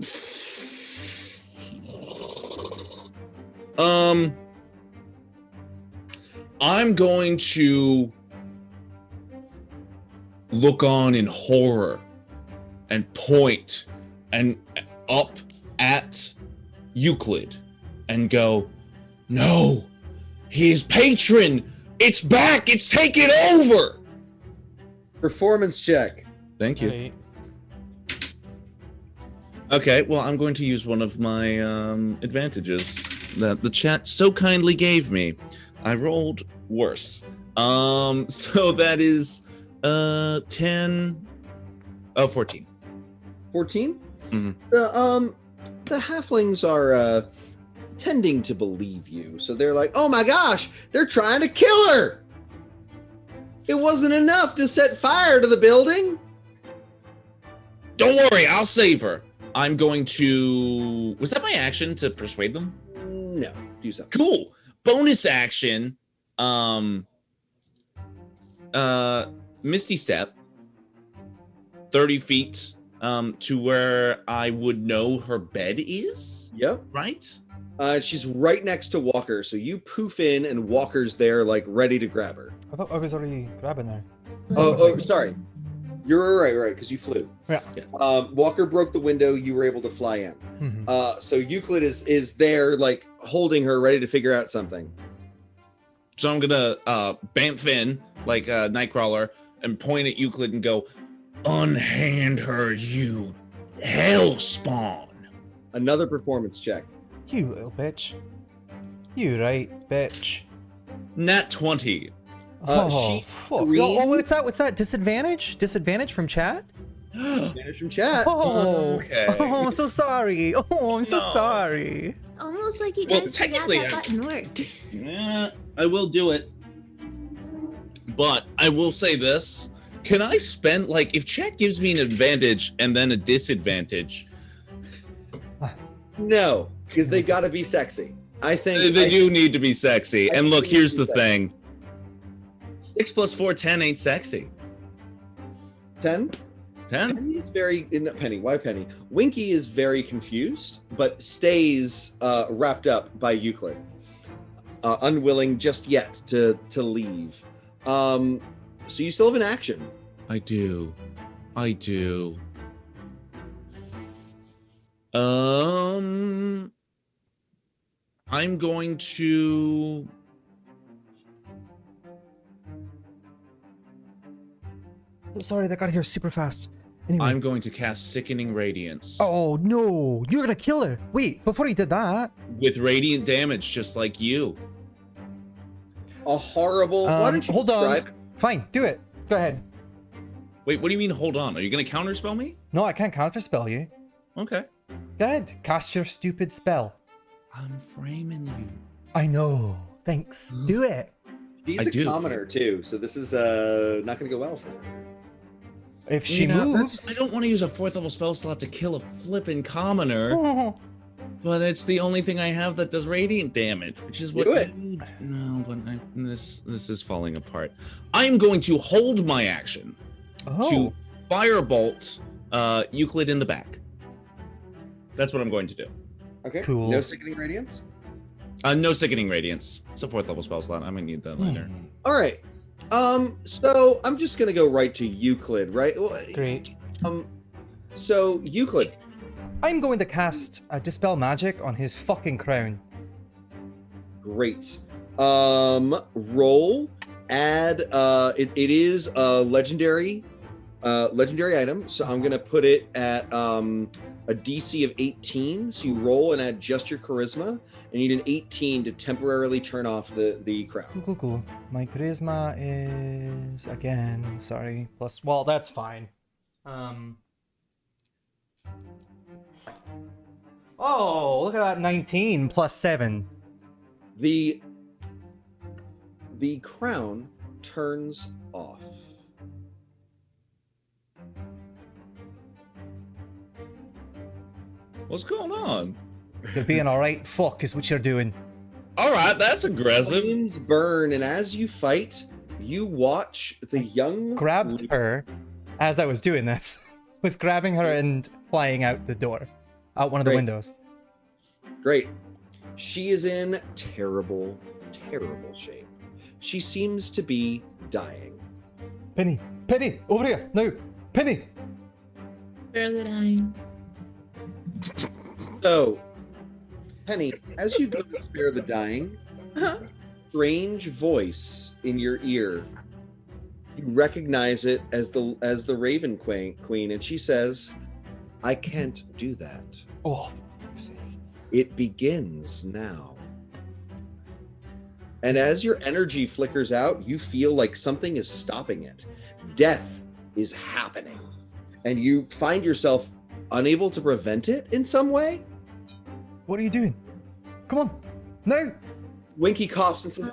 I'm going to look on in horror and point and up at Euclid and go, "No, his patron, it's back, it's taken over." Performance check. Thank you. Right. Okay, well, I'm going to use one of my advantages that the chat so kindly gave me. I rolled worse. So that is 14. 14? Mhm. The halflings are tending to believe you. So they're like, "Oh my gosh, they're trying to kill her. It wasn't enough to set fire to the building." Don't worry, I'll save her. I'm going to... Was that my action to persuade them? No, do something. Cool. Bonus action. Misty Step. 30 feet to where I would know her bed is, Yep. right? She's right next to Walker, so you poof in and Walker's there, like, ready to grab her. I thought I was already grabbing her. Oh, sorry. You're right, because you flew. Yeah. Walker broke the window. You were able to fly in. Mhm. So Euclid is there, like, holding her, ready to figure out something. So I'm gonna bamf in like a Nightcrawler and point at Euclid and go, "Unhand her, you hell spawn." Another performance check. You little bitch. You right, bitch. Nat 20. She fuck. screamed- Oh, what's that? What's that? Disadvantage? Disadvantage from chat? Finish from chat. Oh, Okay. Oh, I'm so sorry. Oh, I'm so No. sorry. Almost like you Well, guys forgot technically, that button worked. Yeah, I will do it. But I will say this. Can I spend, like, if chat gives me an advantage and then a disadvantage, No, because they gotta be sexy. I think they do need to be sexy. I And think look, they need here's to the be thing. 6 + 4, 10 ain't sexy. 10. 10? Penny is very Penny. Why Penny? Winky is very confused, but stays wrapped up by Euclid, unwilling just yet to leave. So you still have an action. I do. I'm going to... Sorry, that got here super fast. Anyway. I'm going to cast Sickening Radiance. Oh no, you're gonna kill her. Wait, before you did that. With radiant damage, just like you. A horrible. Why don't you hold describe? on. Fine, do it. Go ahead. Wait, what do you mean, hold on? Are you going to counterspell me? No, I can't counterspell you. Okay. Go ahead, cast your stupid spell. I'm framing you. I know. Thanks. Do it. She's I a do. commoner too, so this is not going to go well for her. If she Yeah, moves. I don't want to use a 4th level spell slot to kill a flippin' commoner, Oh, but it's the only thing I have that does radiant damage, which is what Do it. you... No, but this is falling apart. I'm going to hold my action to firebolt Euclid in the back. That's what I'm going to do. Okay. Cool. No sickening radiance. No Sickening Radiance. It's a 4th level spell slot. I'm gonna need that later. All right. So I'm just gonna go right to Euclid, right? Great. So Euclid. I'm going to cast Dispel Magic on his fucking crown. Great. Roll. Add. It is a legendary item. So I'm gonna put it at a DC of 18. So you roll and add just your charisma. And you need an 18 to temporarily turn off the crown. Cool. My charisma is again, sorry, plus. Well, that's fine. Oh, look at that 19 plus 7. The crown turns off. What's going on? You're being alright. Fuck is what you're doing. All right, that's aggressive. Flames burn, and as you fight, you watch the young Grabbed her as I was doing this. Was grabbing her and flying out the door. Out one of the Great. windows. Great. She is in terrible shape. She seems to be dying. Penny! Over here! No! Penny! Barely dying. So, Penny, as you go to spare the dying, strange voice in your ear. You recognize it as the Raven Queen, and she says, "I can't do that. Oh, for fuck's sake. It begins now." And as your energy flickers out, you feel like something is stopping it. Death is happening. And you find yourself unable to prevent it in some way. What are you doing? Come on. No. Winky coughs and says,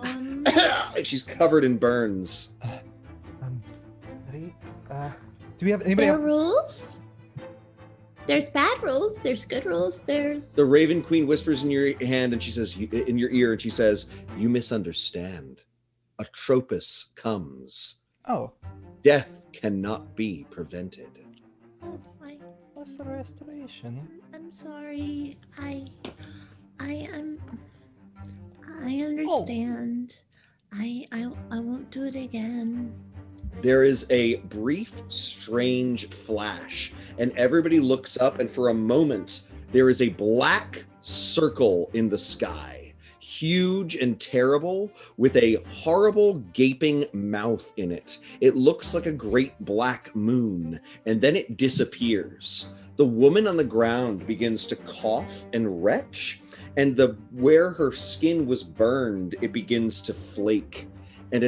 like she's covered in burns. Ready? Do we have anybody There are else? rules. There's bad rules. There's good rules. There's The Raven Queen whispers in your hand, and she says, in your ear, and she says, "You misunderstand. Atropos comes. Oh. Death cannot be prevented." Oh, What's the restoration? I'm sorry. I understand. I won't do it again. There is a brief, strange flash, and everybody looks up, and for a moment, there is a black circle in the sky, huge and terrible, with a horrible, gaping mouth in it. It looks like a great black moon, and then it disappears. The woman on the ground begins to cough and retch, and where her skin was burned, it begins to flake, and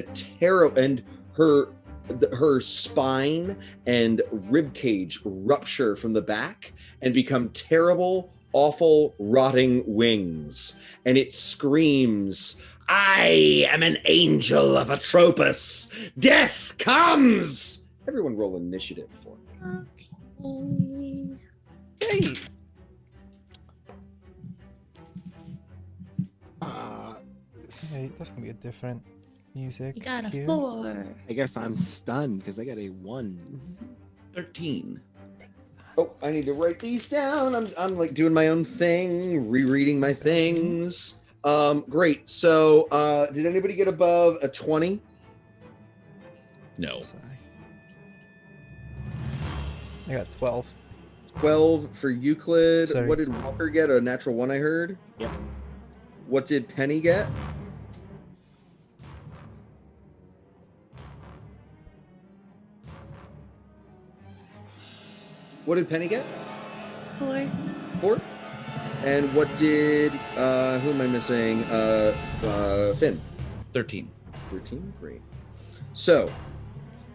her spine and rib cage rupture from the back and become terrible, awful, rotting wings. And it screams, "I am an angel of Atropos. Death comes!" Everyone roll initiative for me. Okay. Hey. Okay, that's gonna be a different music. You got a cue. 4. I guess I'm stunned because I got a 1. 13. Oh, I need to write these down. I'm like doing my own thing, rereading my things. Great. So, did anybody get above a 20? No. Sorry. I got 12. 12 for Euclid. Sorry. What did Walker get? A natural 1, I heard. Yep. What did Penny get? What did Penny get? 4. 4. And what did who am I missing? Finn. 13. 13. Great. So,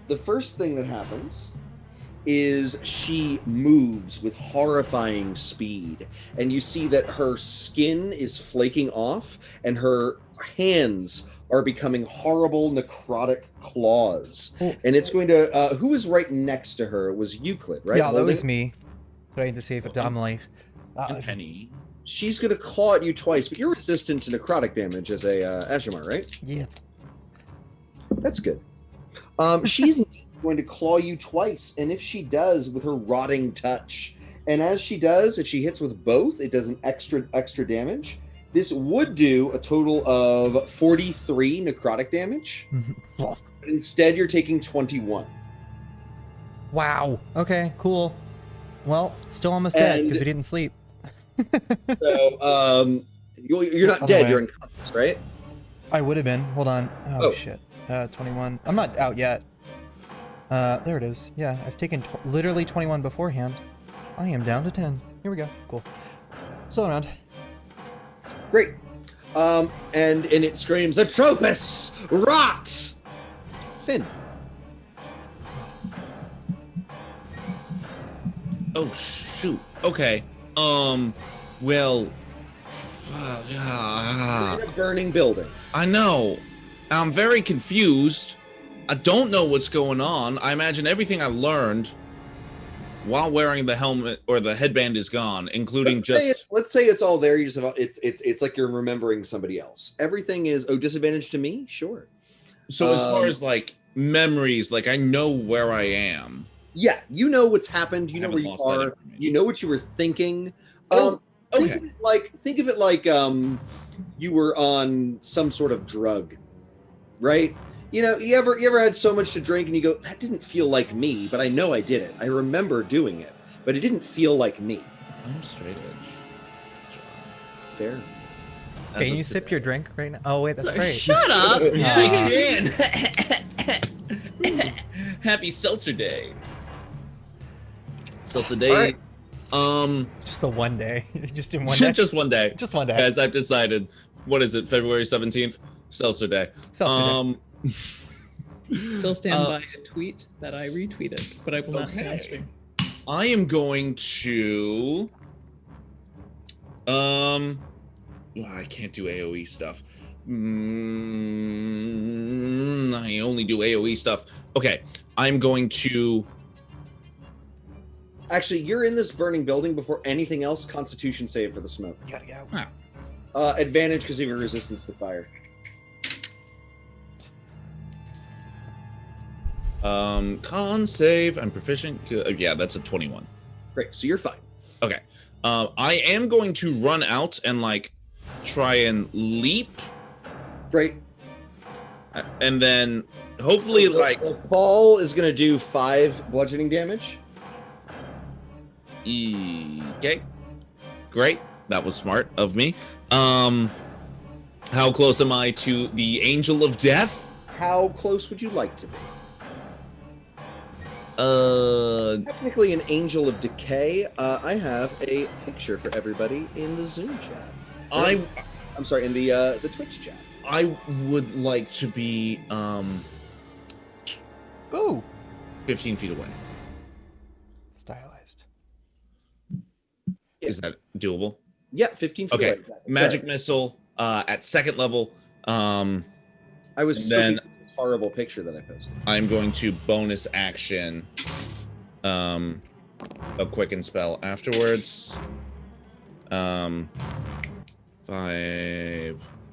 the first thing that happens is she moves with horrifying speed, and you see that her skin is flaking off and her hands are becoming horrible necrotic claws. Oh. And it's going to who was right next to her? It was Euclid, right? Yeah, that Holding? was me. Trying to save it. I'm life. And Penny. She's going to claw at you twice, but you're resistant to necrotic damage as a Ashimar, right? Yeah. That's good. She's going to claw you twice, and if she does, with her rotting touch, and as she does, if she hits with both, it does an extra damage. This would do a total of 43 necrotic damage. But instead, you're taking 21. Wow. Okay, cool. Well, still almost dead And- because we didn't sleep. So, you're not dead. You're unconscious, right? I would have been. Hold on. Oh, Oh. shit. 21. I'm not out yet. There it is. Yeah, I've taken literally 21 beforehand. I am down to 10. Here we go. Cool. Still around. Great. And it screams, "Atropos, rot!" Finn. Oh, shoot. Okay. Well. You're in a burning building. I know. I'm very confused. I don't know what's going on. I imagine everything I learned while wearing the helmet or the headband is gone, including Let's say it's all there. You just have, it's like you're remembering somebody else. Everything is disadvantage to me. Sure. So as far as like memories, like I know where I am. Yeah, you know what's happened. You know where haven't you lost that are. information. You know what you were thinking. Oh, Think okay. of it like you were on some sort of drug, right? You know, you ever had so much to drink and you go, that didn't feel like me, but I know I did it. I remember doing it, but it didn't feel like me. I'm straight edge. Fair. Okay, can you sip your drink right now? Oh wait, that's Sorry, right. shut up. Yeah, I can. Happy Seltzer Day. Seltzer Day. Alright. Just the one day. Just in one day. Just one day. Just one day. As I've decided. What is it? February 17th. Seltzer Day. Seltzer day. Still stand by a tweet that I retweeted, but I will not say on stream. I am going to. Well, I can't do AOE stuff. I only do AOE stuff. Okay, I'm going to. Actually, you're in this burning building before anything else. Constitution save for the smoke. You gotta get out. Advantage because of your resistance to fire. Con save. I'm proficient. Yeah, that's a 21. Great, so you're fine. Okay. I am going to run out and try and leap, Great. and then hopefully The fall is going to do 5 bludgeoning damage. Okay. Great. That was smart of me. How close am I to the Angel of Death? How close would you like to be? Technically an Angel of Decay. I have a picture for everybody in the Zoom chat. I'm sorry, in the Twitch chat. I would like to be Ooh. 15 feet away. Stylized. Is that doable? Yeah, 15 feet Okay. away. Exactly. Magic Sorry. missile at 2nd level. I was and so then- this horrible picture that I posted. I'm going to bonus action a quicken spell afterwards. 5,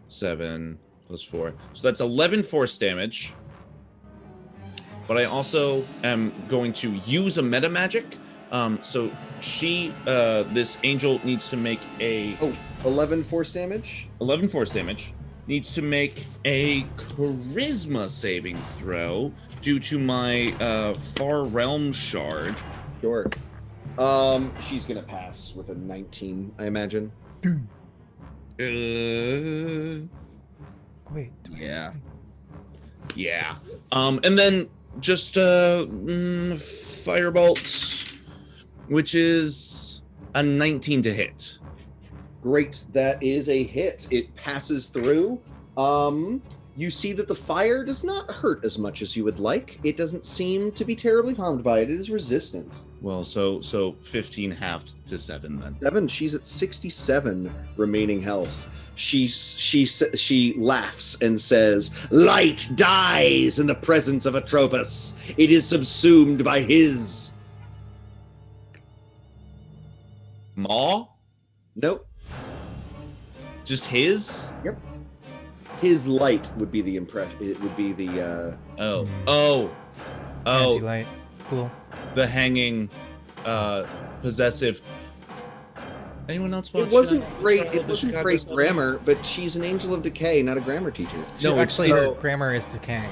7 plus 4. So that's 11 force damage. But I also am going to use a meta magic. So this angel needs to make a 11 force damage. 11 force damage. Needs to make a charisma saving throw due to my Far Realm shard. Sure. She's gonna pass with a 19, I imagine. Wait. Yeah. Yeah. And then just firebolt, which is a 19 to hit. Great, that is a hit. It passes through. You see that the fire does not hurt as much as you would like. It doesn't seem to be terribly harmed by it. It is resistant. Well, so 15 halved to 7 then. 7, she's at 67 remaining health. She laughs and says, "Light dies in the presence of Atropos. It is subsumed by his..." Maw? Nope. Just his? Yep. His light would be the impression. It would be the Oh. Anti-light. Cool. The hanging, possessive. Anyone else watch? It wasn't great. It wasn't great grammar, but she's an angel of decay, not a grammar teacher. No, it's actually, so- grammar is decaying.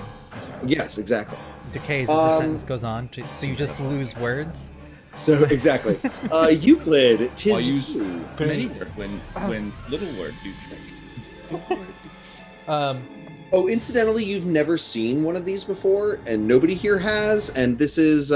Yes, exactly. Decays as the sentence goes on, so you just lose words. So exactly. Euclid, I tis use you. many word when little word do trick. Oh, incidentally, you've never seen one of these before, and nobody here has, and this is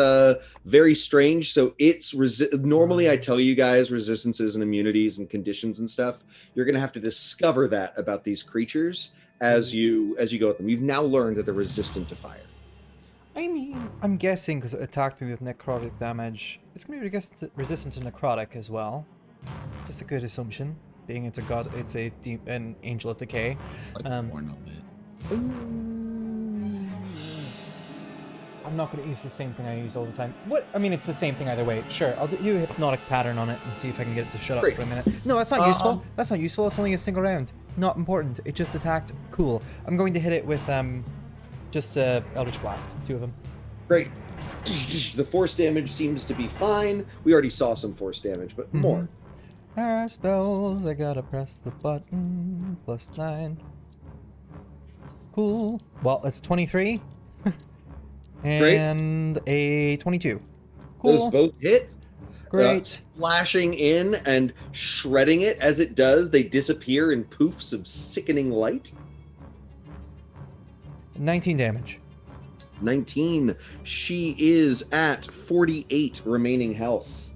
very strange. So it's normally I tell you guys resistances and immunities and conditions and stuff. You're gonna have to discover that about these creatures as you go with them. You've now learned that they're resistant to fire. I mean, I'm guessing because it attacked me with necrotic damage, it's gonna be resistant to necrotic as well. Just a good assumption, being it's an angel of decay. I'm not going to use the same thing I use all the time. What? I mean, it's the same thing either way. Sure, I'll do a hypnotic pattern on it and see if I can get it to shut up Great. for a minute. No, that's not useful. That's not useful. It's only a single round. Not important. It just attacked. Cool. I'm going to hit it with just Eldritch Blast. 2 of them. Great. The force damage seems to be fine. We already saw some force damage, but more. Spells. I gotta press the button. +9. Cool. Well, it's 23. and a 22. Cool. Those both hit. Great. Splashing in and shredding it. As it does, they disappear in poofs of sickening light. 19 damage. 19. She is at 48 remaining health.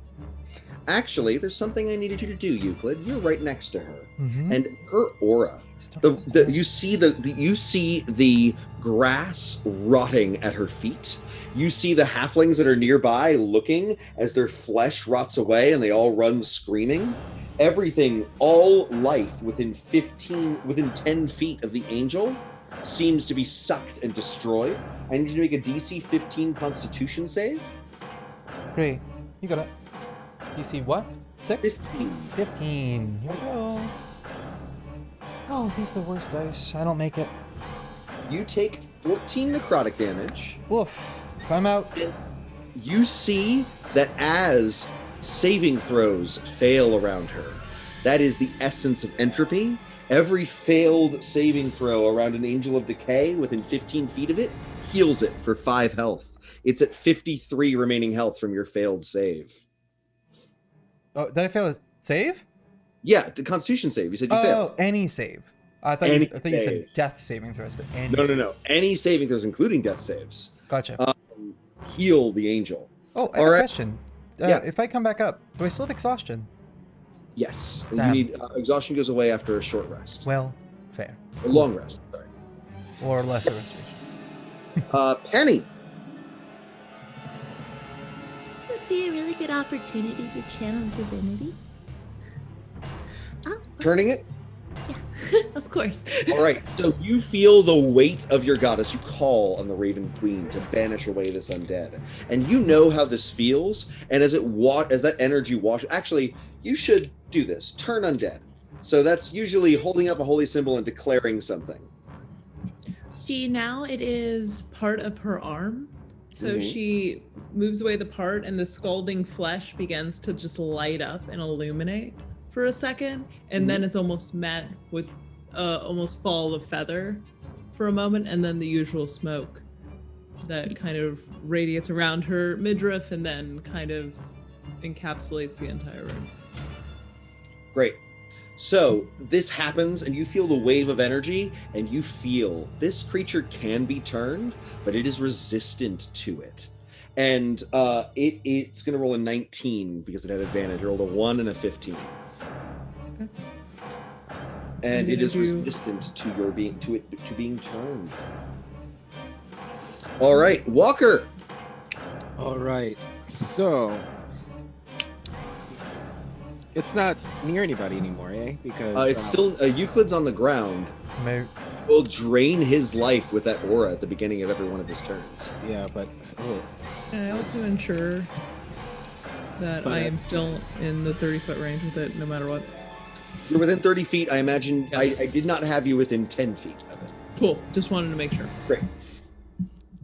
Actually, there's something I needed you to do, Euclid. You're right next to her. Mm-hmm. And her aura. You see the grass rotting at her feet. You see the halflings that are nearby looking as their flesh rots away and they all run screaming. Everything, all life within 10 feet of the angel seems to be sucked and destroyed. I need you to make a DC 15 Constitution save. Great. You got it. DC what? 6? 15. 15. Here we go. Oh, these are the worst dice. I don't make it. You take 14 necrotic damage. Woof. I'm out. You see that as saving throws fail around her, that is the essence of entropy. Every failed saving throw around an Angel of Decay within 15 feet of it heals it for 5 health. It's at 53 remaining health from your failed save. Oh, did I fail a save? Yeah, the Constitution save. You said you failed. Oh, any save. I thought you said save. death saving throws, but any No. save. Any saving throws, including death saves, Gotcha. heal the angel. Oh, I have a question. Yeah. If I come back up, do I still have exhaustion? Yes. And Damn. you need exhaustion goes away after a short rest. Well, fair. A long rest. Sorry. Or lesser restoration. Penny. This would be a really good opportunity to channel divinity. Oh, Turning it. yeah, of course. All right. So you feel the weight of your goddess. You call on the Raven Queen to banish away this undead, and you know how this feels. And as that energy washes, actually, you should do this. Turn undead. So that's usually holding up a holy symbol and declaring something. Now it is part of her arm. So Mhm. she moves away the part and the scalding flesh begins to just light up and illuminate for a second. And then it's almost met with almost fall of feather for a moment. And then the usual smoke that kind of radiates around her midriff and then kind of encapsulates the entire room. Great. So this happens, and you feel the wave of energy, and you feel this creature can be turned, but it is resistant to it. And it's going to roll a 19 because it had advantage. It rolled a 1 and a 15. Okay. And it is do- resistant to your being turned. All right, Walker. All right. So it's not near anybody anymore, eh? Because It's still Euclid's on the ground. May- Will drain his life with that aura at the beginning of every one of his turns. yeah, but And I also ensure that I am still in the 30-foot range with it no matter what. You're within 30 feet. I imagine Yeah. I did not have you within 10 feet of it. Cool. Just wanted to make sure. Great.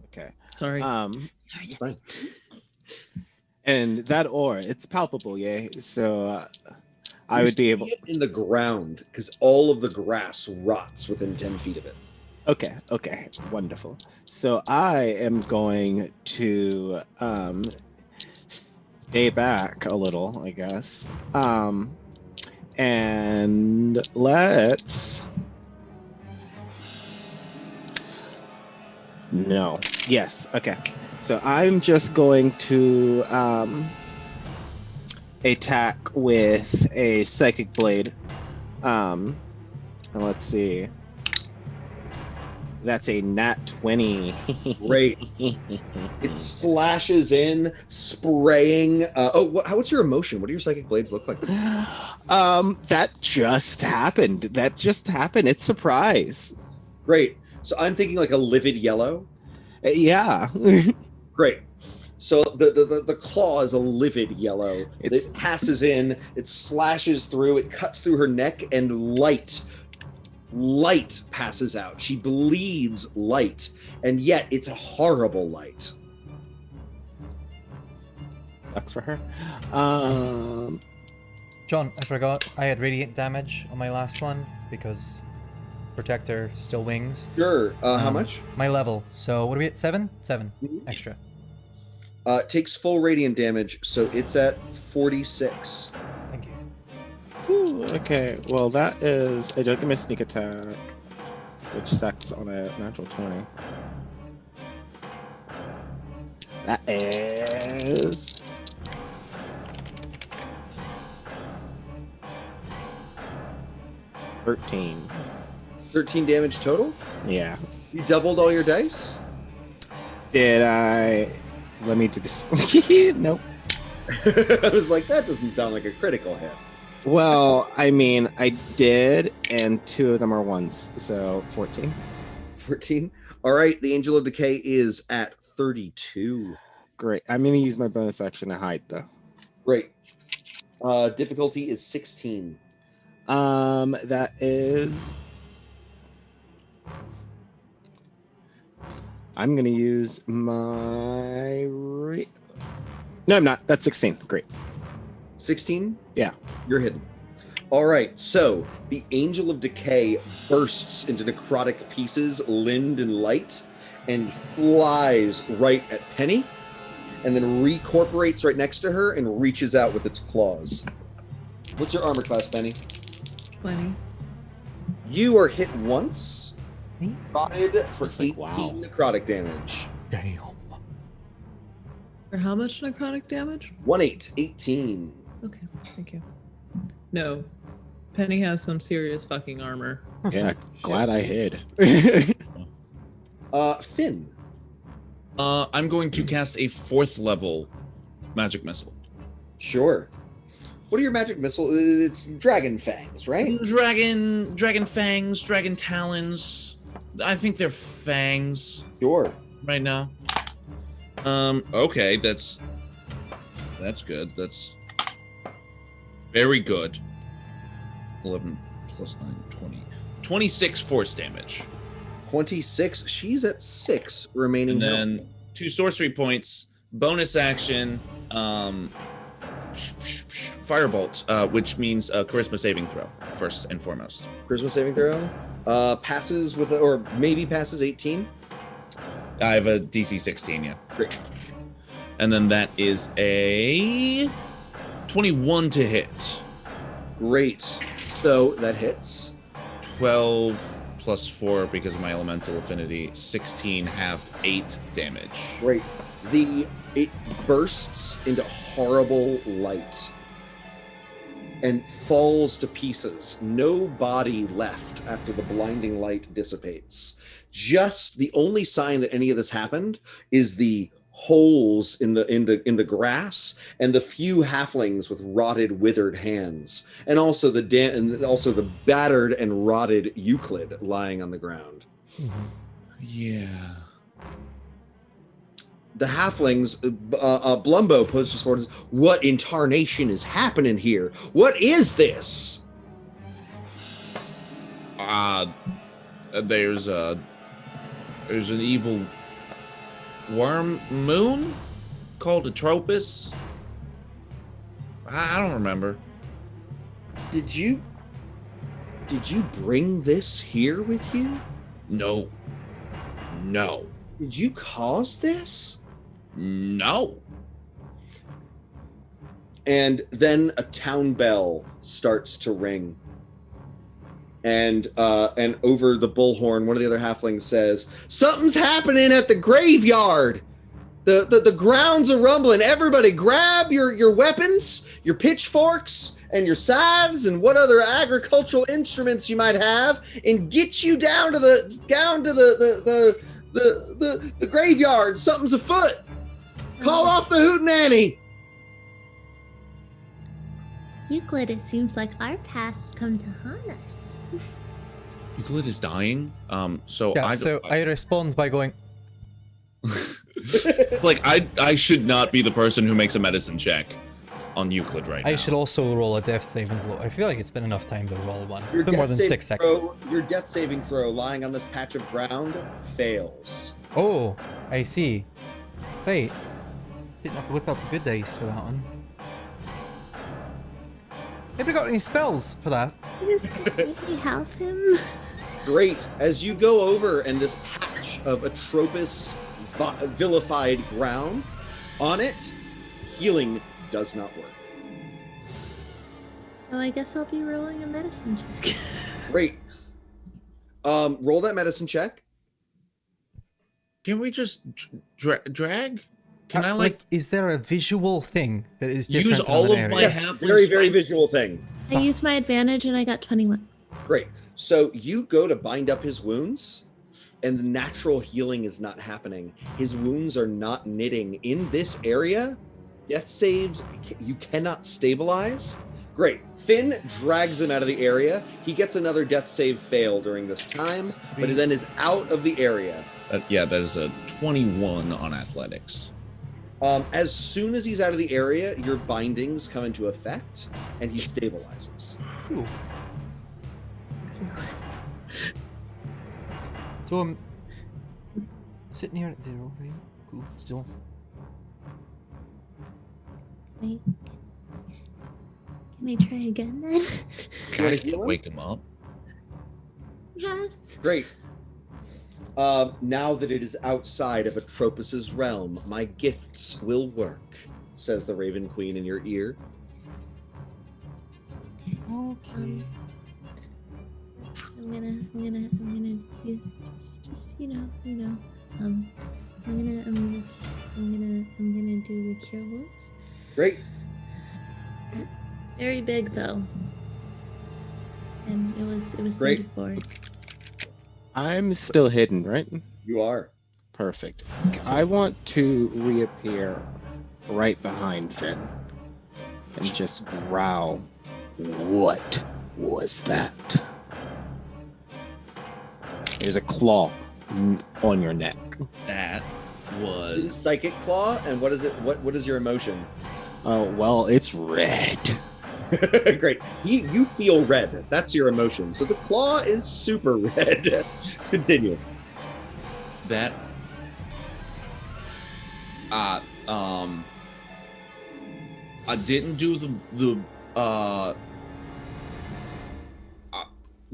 okay. Sorry. Sorry. Fine. And that ore, it's palpable, yeah. So I would be able. See it in the ground because all of the grass rots within 10 feet of it. Okay, wonderful. So I am going to stay back a little, I guess. And let's. No. Yes. Okay. So I'm just going to attack with a psychic blade. And let's see. That's a nat 20. Great. It slashes in, spraying. What's your emotion? What do your psychic blades look like? That just happened. It's surprise. Great. So I'm thinking like a livid yellow. Yeah. Great. So the claw is a livid yellow. It passes in, it slashes through, it cuts through her neck, and light passes out. She bleeds light, and yet it's a horrible light. Sucks for her. John, I forgot. I had radiant damage on my last one because Protector still wings. Sure. How much? My level. So what are we at? 7? 7 Mhm. extra. Takes full radiant damage, so it's at 46. Thank you. Ooh, okay, well that is I don't give me a sneak attack, which sucks on a natural 20. That is 13. 13 damage total? Yeah. You doubled all your dice? Did I? Let me do this. Nope. I was like, that doesn't sound like a critical hit. Well, I mean, I did, and 2 of them are ones, so 14. 14. All right, the Angel of Decay is at 32. Great. I'm gonna use my bonus action to hide, though. Great. Difficulty is 16. That is. I'm gonna use my. No, I'm not. That's 16. Great. 16? Yeah. You're hidden. All right, so the Angel of Decay bursts into necrotic pieces, lind and light, and flies right at Penny, and then recorporates right next to her and reaches out with its claws. What's your armor class, Penny? 20. You are hit once, Me? rotted for It's 18 like, wow. necrotic damage. Damn. For how much necrotic damage? 18. Okay, thank you. No. Penny has some serious fucking armor. Yeah. Glad I hid. Finn. I'm going to cast a 4th level magic missile. Sure. What are your magic missiles? It's dragon fangs, right? Dragon fangs, dragon talons. I think they're fangs Sure. right now. Okay, that's good. That's very good. 11 plus 9, 20. 26 force damage. 26. She's at 6 remaining. And health. then 2 sorcery points, bonus action, firebolt, which means a charisma saving throw, first and foremost. Charisma saving throw. Passes with, or maybe passes 18. I have a DC 16, yeah. Great. And then that is a 21 to hit. Great. So that hits. 12 plus 4 because of my elemental affinity. 16 halved 8 damage. Great. It bursts into horrible light and falls to pieces. No body left after the blinding light dissipates. Just the only sign that any of this happened is the holes in the grass and the few halflings with rotted, withered hands, and also the battered and rotted Euclid lying on the ground. Yeah. The halflings, Blumbo pushes forward. What in tarnation is happening here? What is this? There's an evil worm moon called Atropus. I don't remember. Did you bring this here with you? No. Did you cause this? No. And then a town bell starts to ring. And over the bullhorn, one of the other halflings says, "Something's happening at the graveyard. The grounds are rumbling. Everybody grab your weapons, your pitchforks, and your scythes, and what other agricultural instruments you might have, and get you down to the graveyard. Something's afoot. Call off the hootenanny." Euclid, it seems like our paths come to haunt us. Euclid is dying. So Yeah, I respond by going, like I should not be the person who makes a medicine check on Euclid right now. I should also roll a death saving throw. I feel like it's been enough time to roll one. Your It's been more death than saving 6 seconds. Your death saving throw lying on this patch of ground fails. Oh, I see. Wait. Didn't have to whip out the good dice for that one. Anybody got any spells for that? Can we help him? Great. As you go over and this patch of Atropus vilified ground, On it, healing does not work. So I guess I'll be rolling a medicine check. Great. Roll that medicine check. Can we just drag? Can I like is there a visual thing that is different? use all of my Yes, half? very, very visual thing. I used my advantage and I got 21. Great. So you go to bind up his wounds, and the natural healing is not happening. His wounds are not knitting. In this area, death saves, you cannot stabilize. Great. Finn drags him out of the area. He gets another death save fail during this time, but he then is out of the area. Yeah, that is a 21 on athletics. As soon as he's out of the area, your bindings come into effect, and he stabilizes. Ooh. So I'm sitting here at 0, right? Cool. Still. Wait. Can I try again then? I can't wake him up. Yes. Great. Now that it is outside of Atropus's realm, my gifts will work, says the Raven Queen in your ear. Okay. I'm gonna use just I'm gonna do the cure wounds. Great. Very big though. And it was Great. 34. I'm still hidden, right? You are. Perfect. I want to reappear right behind Finn and just growl. What was that? There's a claw on your neck. That It is was psychic claw, and what is it? What is your emotion? Oh, well, it's red. Great. You feel red. That's your emotion. So the claw is super red. Continue. that. I didn't do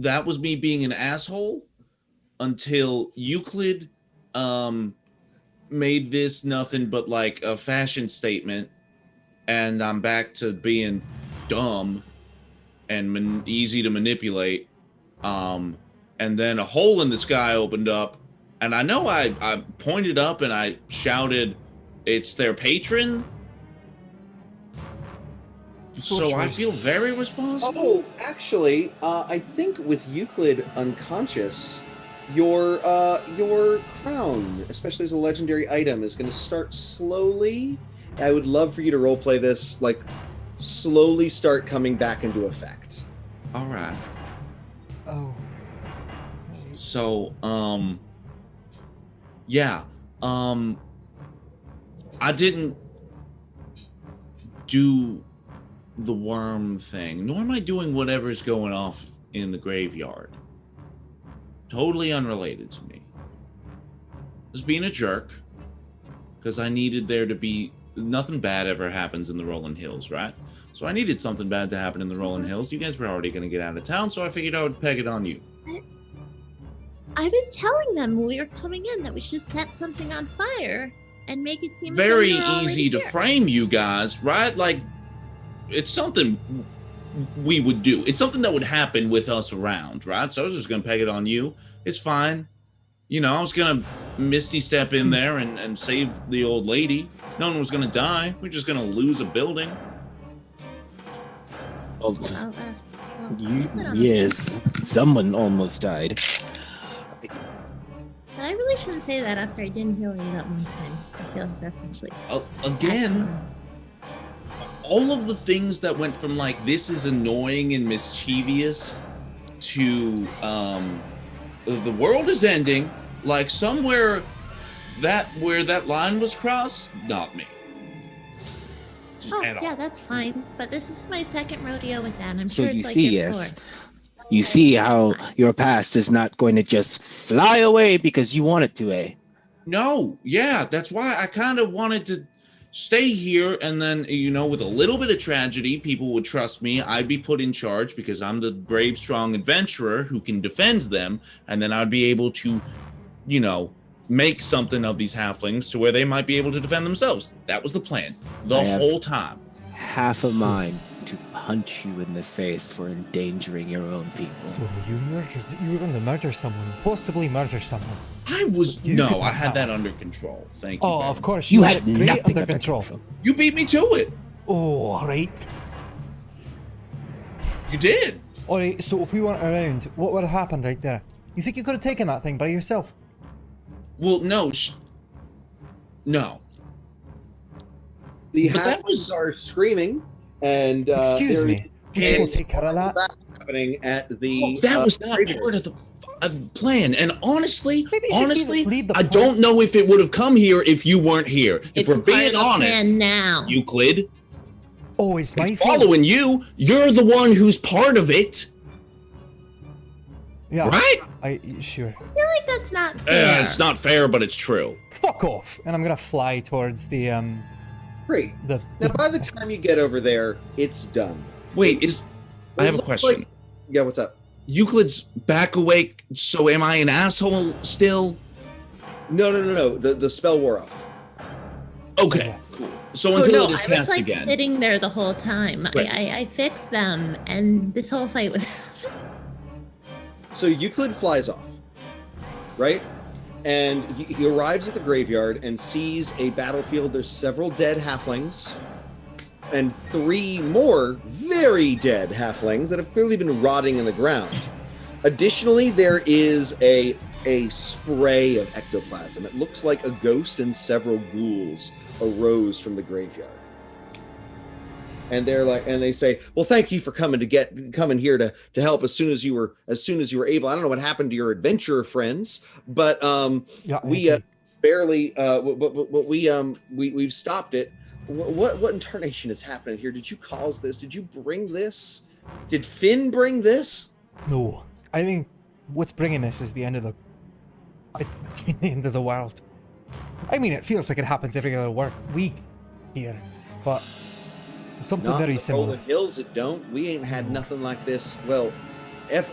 that was me being an asshole until Euclid made this nothing but like a fashion statement, and I'm back to being dumb and easy to manipulate. And then a hole in the sky opened up, and I know I pointed up and I shouted, "It's their patron." So I feel very responsible. Oh, actually, I think with Euclid unconscious, your crown, especially as a legendary item, is going to start slowly. I would love for you to roleplay this, like slowly start coming back into effect. All right. Oh. So, yeah, I didn't do the worm thing, nor am I doing whatever's going off in the graveyard. Totally unrelated to me. Just being a jerk, because I needed there to be nothing bad ever happens in the Rolling Hills, right? So I needed something bad to happen in the Rolling Hills. You guys were already going to get out of town, so I figured I would peg it on you. I was telling them when we were coming in that we should set something on fire and make it seem Very like we were already easy to here. frame, you guys, right? Like, it's something we would do. It's something that would happen with us around, right? So I was just going to peg it on you. It's fine. You know, I was going to Misty step in there and save the old lady. No one was going to die. We're just going to lose a building. Oh, Well, yes, someone almost died. But I really shouldn't say that after I didn't heal you that one time. I feel like that's actually Again, all of the things that went from like, this is annoying and mischievous to the world is ending, like somewhere where that line was crossed, not me. Oh, At all. yeah, that's fine. But this is my second rodeo with that. I'm So sure it's you like see, your yes, fourth. you see how your past is not going to just fly away because you want it to, eh? No, yeah, that's why I kind of wanted to stay here, and then, you know, with a little bit of tragedy, people would trust me. I'd be put in charge because I'm the brave, strong adventurer who can defend them, and then I'd be able to, you know, make something of these halflings to where they might be able to defend themselves. That was the plan the whole time. Half of mine to punch you in the face for endangering your own people. So you were going to murder someone, possibly murder someone. I had that under control. Thank you. Oh, Ben. of course. You had had it great nothing under control. You beat me to it. Oh, right. You did. All right, so if we weren't around, what would have happened right there? You think you could have taken that thing by yourself? Well, no. No. The But that halflings are screaming, and Excuse there me. We is should go take care of that. happening at the. That was not graveyard. part of the plan. And honestly, Maybe you should leave the I plan. don't know if it would have come here if you weren't here. If It's we're part being of the honest, plan now. Euclid, Oh, it's my it's fault. following you. You're the one who's part of it, Yeah. right? Sure. I feel like that's not fair. It's not fair, but it's true. Fuck off. And I'm gonna fly towards the Great. the. Now, by the time you get over there, it's done. Wait, I have a It looks question. like- yeah, what's up? Euclid's back awake, so am I an asshole still? No. The spell wore off. Okay, Yes. cool. So until it is I was cast like again. sitting there the whole time. Right. I fixed them, and this whole fight was. So Euclid flies off, right? And he arrives at the graveyard and sees a battlefield. There's several dead halflings and 3 more very dead halflings that have clearly been rotting in the ground. Additionally, there is a spray of ectoplasm. It looks like a ghost and several ghouls arose from the graveyard. And they say, "Well, thank you for coming here to help as soon as you were able." I don't know what happened to your adventurer friends, but Yeah, we barely we've stopped it. What incarnation is happening here? Did you cause this? Did you bring this? Did Finn bring this? No. I think what's bringing this is the end of the world. I mean, it feels like it happens every other week here, but something Not very the similar. Rolling Hills. It don't. We ain't had nothing like this. Well, ever.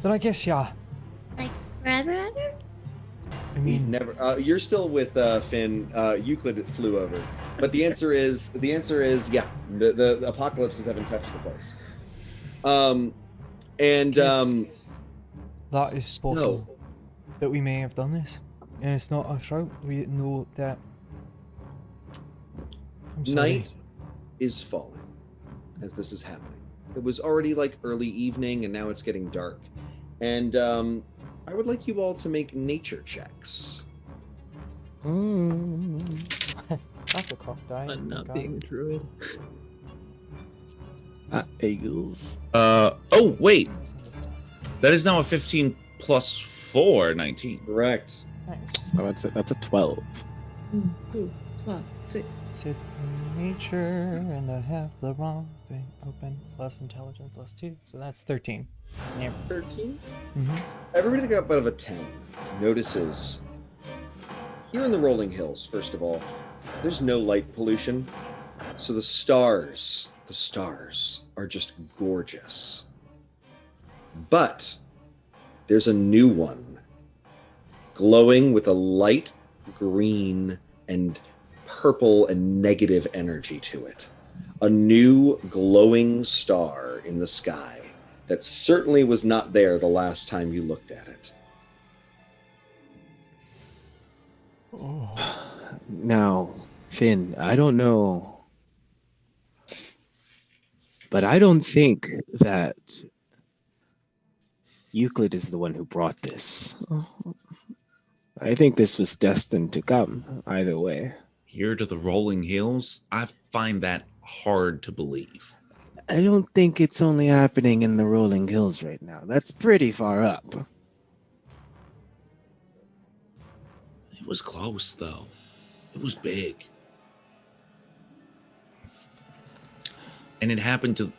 But I guess yeah. Like, forever, ever? I We've mean, never. You're still with Finn. Euclid flew over, but the answer is yeah. The apocalypses haven't touched the place. that is possible that we may have done this, and it's not our fault. We know that. I'm sorry. Night is falling as this is happening. It was already like early evening, and now it's getting dark. And I would like you all to make nature checks. That's a cock die. I'm not being a druid. Eagles. Oh wait, that is now a 15 plus 4, 19. Correct. Oh, that's a 12. 2, 5, 6. Sit in nature and I have the wrong thing open. Plus intelligence plus 2, so that's 13. Yeah. 13. Mm-hmm. Everybody that got above a 10 notices here in the rolling hills. First of all, there's no light pollution, so the stars are just gorgeous. But there's a new one glowing with a light green and purple and negative energy to it. A new glowing star in the sky that certainly was not there the last time you looked at it. Now, Finn, I don't know, but I don't think that Euclid is the one who brought this. I think this was destined to come either way. Here to the rolling hills? I find that hard to believe. I don't think it's only happening in the rolling hills right now. That's pretty far up. It was close, though. It was big. And it happened to...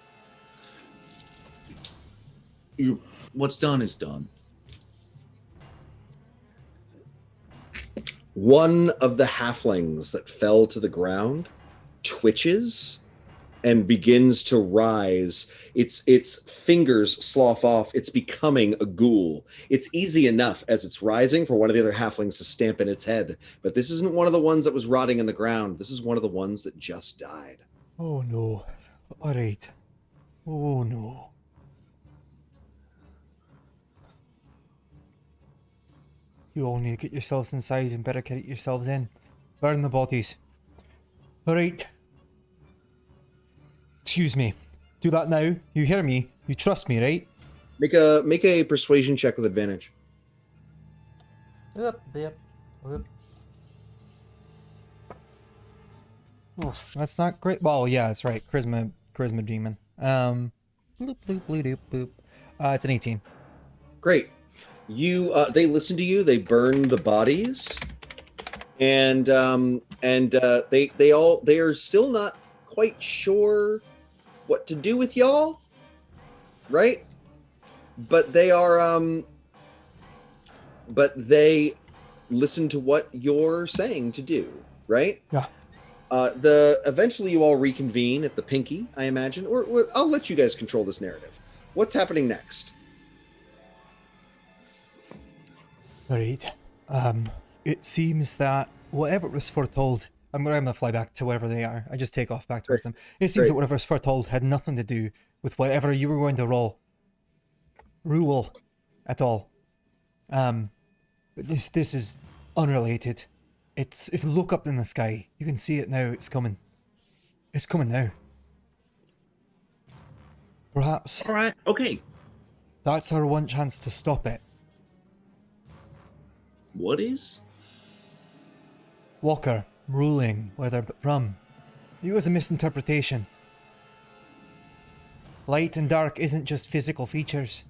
What's done is done. One of the halflings that fell to the ground twitches and begins to rise. Its fingers slough off. It's becoming a ghoul. It's easy enough as it's rising for one of the other halflings to stamp in its head, but this isn't one of the ones that was rotting in the ground. This is one of the ones that just died. Oh no. All right. Oh no. You all need to get yourselves inside and better get yourselves in. Burn the bodies. All right. Excuse me. Do that now. You hear me? You trust me, right? Make a persuasion check with advantage. Yep. Oh, that's not great. Well, yeah, that's right. Charisma demon. Bloop bloop bloop doop boop. It's an 18. Great. They listen to you. They burn the bodies, and they are still not quite sure what to do with y'all, right? But they are but they listen to what you're saying to do, right? Yeah. Eventually you all reconvene at the Pinky, I imagine, or I'll let you guys control this narrative. What's happening next? Alright. It seems that whatever was foretold, I'm gonna fly back to wherever they are. I just take off back towards them. It seems that whatever was foretold had nothing to do with whatever you were going to rule at all. This is unrelated. It's, if you look up in the sky, you can see it now. It's coming. It's coming now. Perhaps. All right. Okay. That's our one chance to stop it. What is? Walker, ruling, where they're from. It was a misinterpretation. Light and dark isn't just physical features.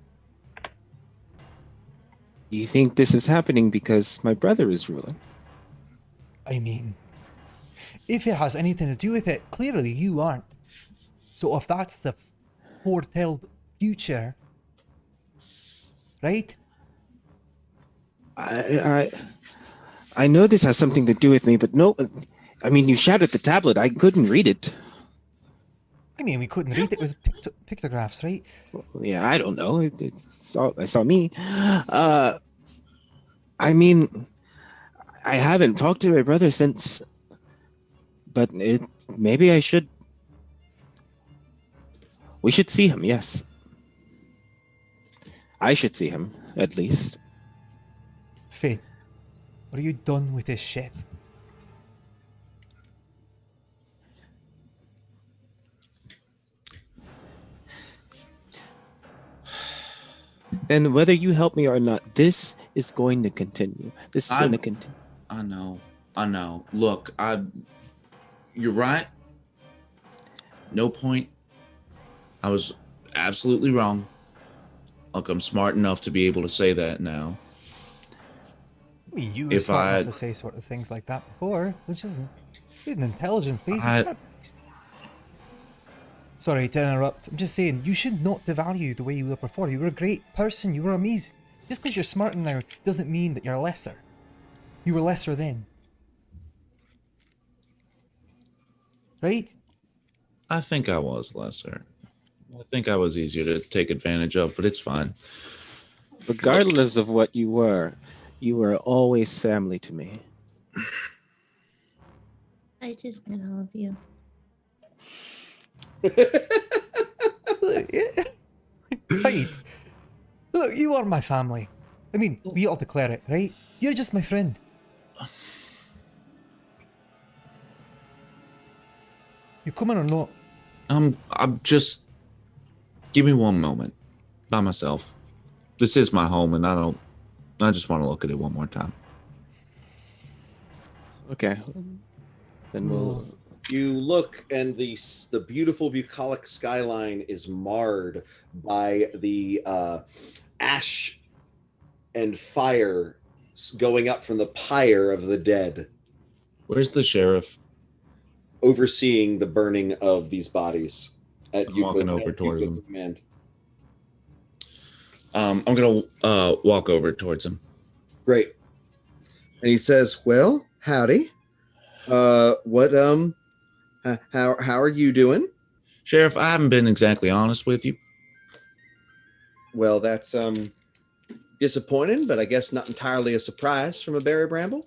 You think this is happening because my brother is ruling? I mean, if it has anything to do with it, clearly you aren't. So if that's the foretold future, right? I know this has something to do with me, but no, I mean, you shattered the tablet. I couldn't read it. I mean, we couldn't read it. It was pictographs, right? Well, yeah, I don't know. I saw me. I mean, I haven't talked to my brother since, but maybe I should. We should see him, yes. I should see him, at least. Faye, are you done with this shit? And whether you help me or not, this is going to continue. This is going to continue. I know. Look, you're right. No point. I was absolutely wrong. Look, I'm smart enough to be able to say that now. I mean, you were smart enough to say sort of things like that before. It's just an intelligence base. Sorry to interrupt. I'm just saying, you should not devalue the way you were before. You were a great person. You were amazing. Just because you're smarter now doesn't mean that you're lesser. You were lesser then. Right? I think I was lesser. I think I was easier to take advantage of, but it's fine. Regardless of what you were always family to me. I just met all of you. Right. Look, you are my family. I mean, we all declare it, right? You're just my friend. You coming or not? I'm just... Give me one moment. By myself. This is my home, and I just want to look at it one more time. Okay. Then we'll... You look, and the beautiful bucolic skyline is marred by the ash and fire going up from the pyre of the dead. Where's the sheriff? Overseeing the burning of these bodies. I'm walking over towards him. I'm gonna walk over towards him. Great. And he says, "Well, howdy. How are you doing?" Sheriff, I haven't been exactly honest with you. Well, that's disappointing, but I guess not entirely a surprise from a Barry Bramble.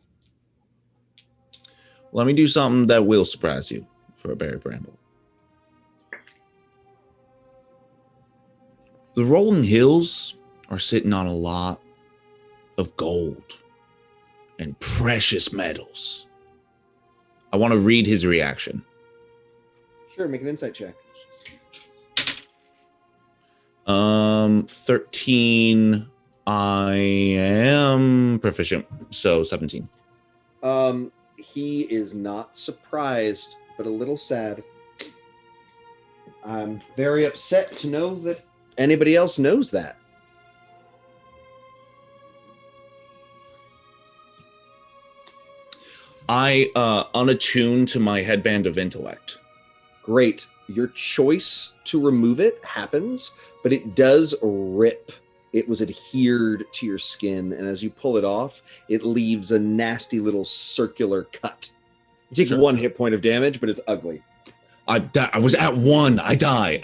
Let me do something that will surprise you for a Barry Bramble. The rolling hills are sitting on a lot of gold and precious metals. I want to read his reaction. Sure, make an insight check. 13. I am proficient, so 17. He is not surprised, but a little sad. I'm very upset to know that anybody else knows that. I unattuned to my headband of intellect. Great. Your choice to remove it happens, but it does rip. It was adhered to your skin, and as you pull it off, it leaves a nasty little circular cut. You take 1 hit point of damage, but it's ugly. I was at 1. I die.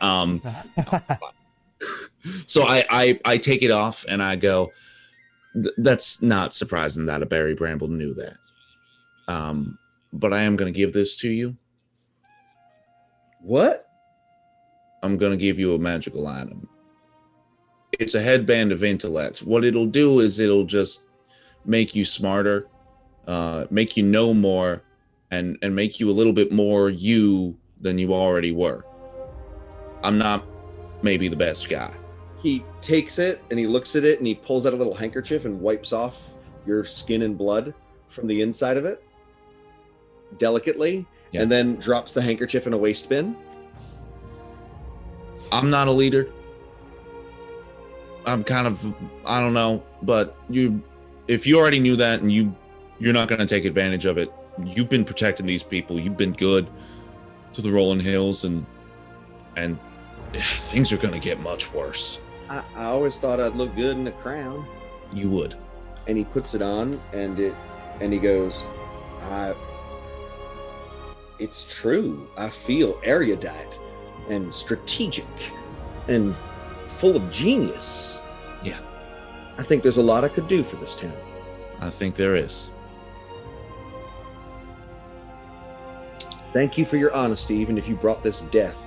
So I take it off and I go, that's not surprising that a Barry Bramble knew that. But I am going to give this to you. What? I'm going to give you a magical item. It's a headband of intellect. What it'll do is it'll just make you smarter, make you know more, and make you a little bit more you than you already were. I'm not maybe the best guy. He takes it and he looks at it and he pulls out a little handkerchief and wipes off your skin and blood from the inside of it delicately, and then drops the handkerchief in a waste bin. I'm not a leader. I'm kind of, I don't know, but if you already knew that and you're not going to take advantage of it, you've been protecting these people. You've been good to the Rolling Hills, and things are going to get much worse. I always thought I'd look good in a crown. You would. And he puts it on, and he goes, it's true. I feel erudite and strategic and full of genius. Yeah. I think there's a lot I could do for this town. I think there is. Thank you for your honesty, even if you brought this death.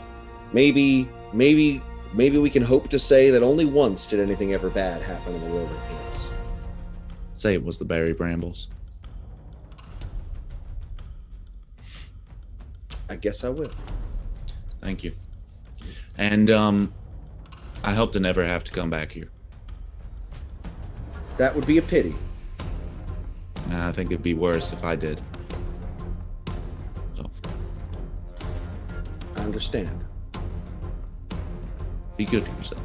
Maybe we can hope to say that only once did anything ever bad happen in the Rolling Hills. Say it was the Barry Brambles. I guess I will. Thank you. And I hope to never have to come back here. That would be a pity. I think it'd be worse if I did. So. I understand. Be good to yourself.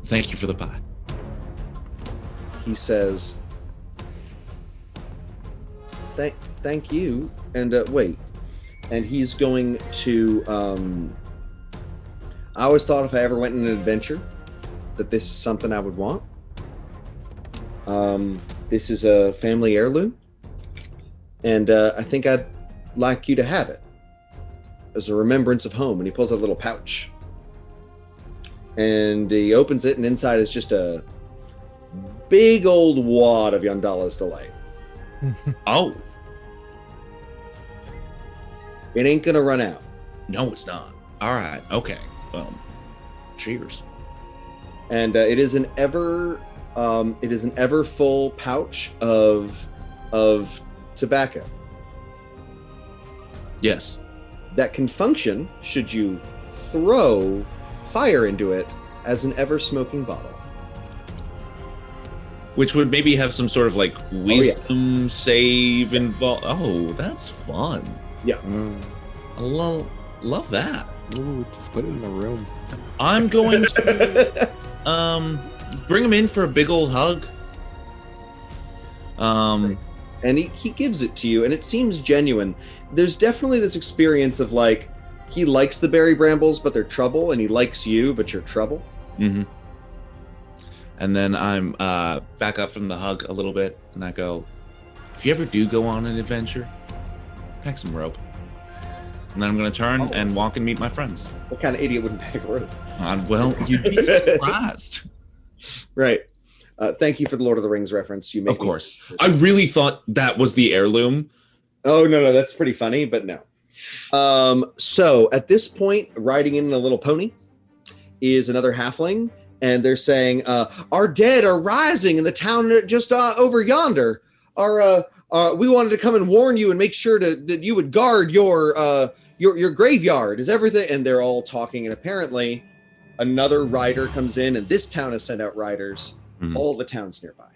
Thank you for the pie. He says, thank you. And wait. And he's going to, I always thought if I ever went on an adventure that this is something I would want. This is a family heirloom. And I think I'd like you to have it as a remembrance of home. And he pulls out a little pouch. And he opens it, and inside is just a big old wad of Yandala's Delight. Oh. It ain't gonna run out. No, it's not. All right. Okay. Well, cheers. And it is an ever full pouch of tobacco. Yes. That can function should you throw fire into it as an ever smoking bottle. Which would maybe have some sort of like wisdom save involved. Oh, that's fun. Yeah. I love that. Ooh, just put it in a room. I'm going to bring him in for a big old hug. And he gives it to you, and it seems genuine. There's definitely this experience of like, he likes the Barry Brambles, but they're trouble, and he likes you, but you're trouble. Mm-hmm. And then I'm back up from the hug a little bit, and I go, if you ever do go on an adventure, pack some rope. And then I'm going to turn and walk and meet my friends. What kind of idiot wouldn't pack a rope? Well, you'd be surprised. Right. Thank you for the Lord of the Rings reference. You made Of course. I really thought that was the heirloom. Oh, no, that's pretty funny, but no. So at this point, riding in a little pony is another halfling, and they're saying, our dead are rising in the town just over yonder. We wanted to come and warn you and make sure that you would guard your graveyard. Is everything? And they're all talking, and apparently another rider comes in, and this town has sent out riders. All the towns nearby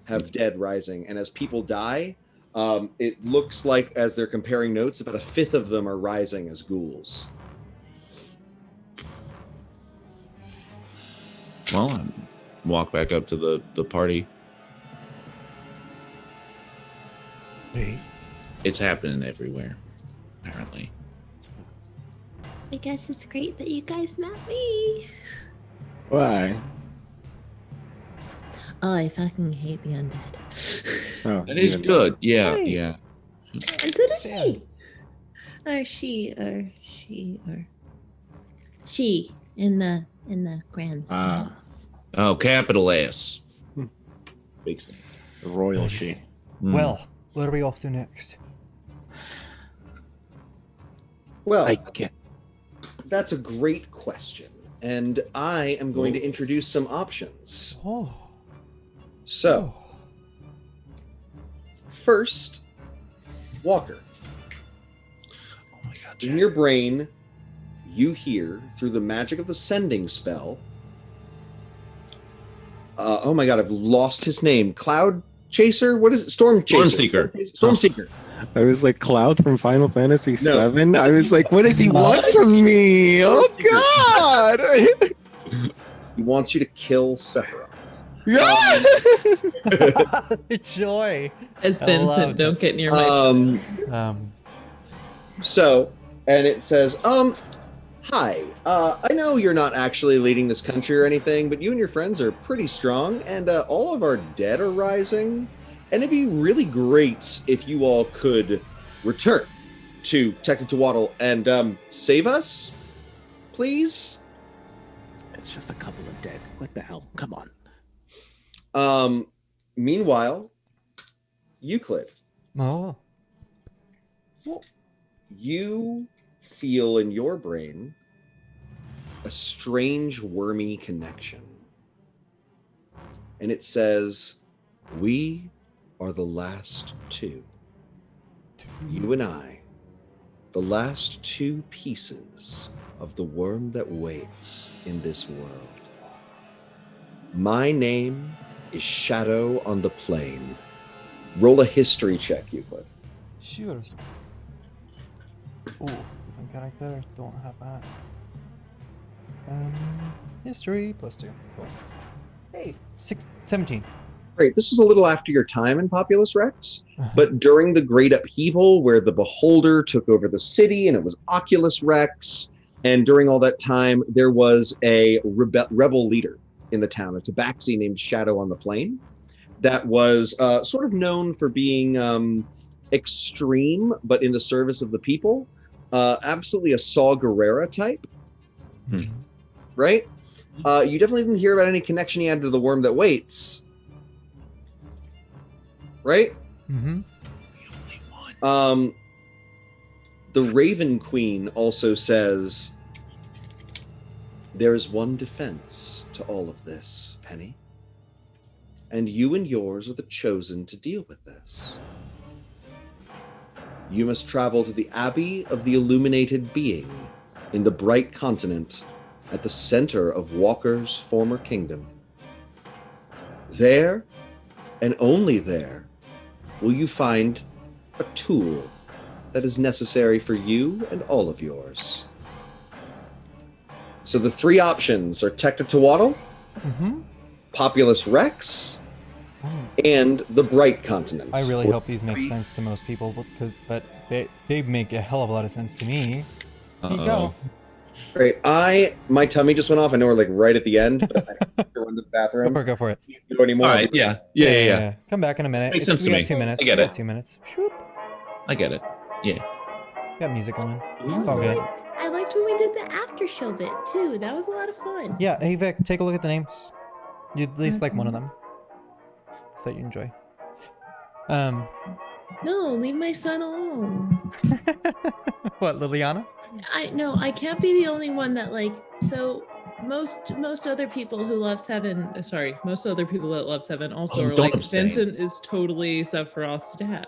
have dead rising, and as people die, it looks like, as they're comparing notes, about a fifth of them are rising as ghouls. Well, I walk back up to the party. Hey. It's happening everywhere, apparently. I guess it's great that you guys met me. Why? Oh, I fucking hate the undead. Oh, That is good. Yeah, yeah. And so does she. Or she in the grand sense. Oh, capital S. Big sense. Royal she. Well, what are we off to next? Well, I get. that's a great question, and I am going to introduce some options. Oh. So, first, Walker. Oh my god. In your brain, you hear, through the magic of the sending spell, oh my god, I've lost his name. Cloud Chaser? What is it? Storm Chaser. Stormseeker. I was like Cloud from Final Fantasy VII. I was like, what does he want from me? Oh god! He wants you to kill Sephiroth. Yeah. Joy. As Vincent, don't get near my So, and it says, hi, I know you're not actually leading this country or anything, but you and your friends are pretty strong, and all of our dead are rising, and it'd be really great if you all could return to Tectitwaddle and save us, please. It's just a couple of dead. What the hell? Come on. Meanwhile, Euclid. Oh. You feel in your brain a strange wormy connection. And it says, we are the last two. You and I, the last two pieces of the worm that waits in this world. My name is Shadow on the Plain. Roll a history check, Euclid. Sure. Oh, different character. Don't have that. History +2. Cool. Hey, 17. Great. This was a little after your time in Populous Rex, but during the Great Upheaval, where the Beholder took over the city, and it was Oculus Rex, and during all that time, there was a rebel leader in the town, a tabaxi named Shadow on the Plain, that was sort of known for being extreme, but in the service of the people. Absolutely a Saw Gerrera type, right? You definitely didn't hear about any connection he had to the worm that waits, right? The Raven Queen also says, there is one defense to all of this, Penny. And you and yours are the chosen to deal with this. You must travel to the Abbey of the Illuminated Being in the Bright Continent at the center of Walker's former kingdom. There, and only there, will you find a tool that is necessary for you and all of yours. So the three options are Tectitwaddle, Populous Rex, and the Bright Continent. I really hope these make sense to most people, but they make a hell of a lot of sense to me. Here you go. Great. My tummy just went off. I know we're like right at the end, but I have to run to the bathroom. Go for it. Can't do anymore. All right. Yeah. Come back in a minute. Makes sense to we me. got 2 minutes. I get We it. got 2 minutes. I get it. Yeah. Got music going. I It's all good. liked when we did the after show bit too. That was a lot of fun. Yeah, hey Vic, take a look at the names. You'd at least like one of them. That you enjoy. No, leave my son alone. What, Liliana? I can't be the only one that like. So most other people who love Seven, most other people that love Seven also are don't like abstain. Vincent is totally Sephiroth's dad.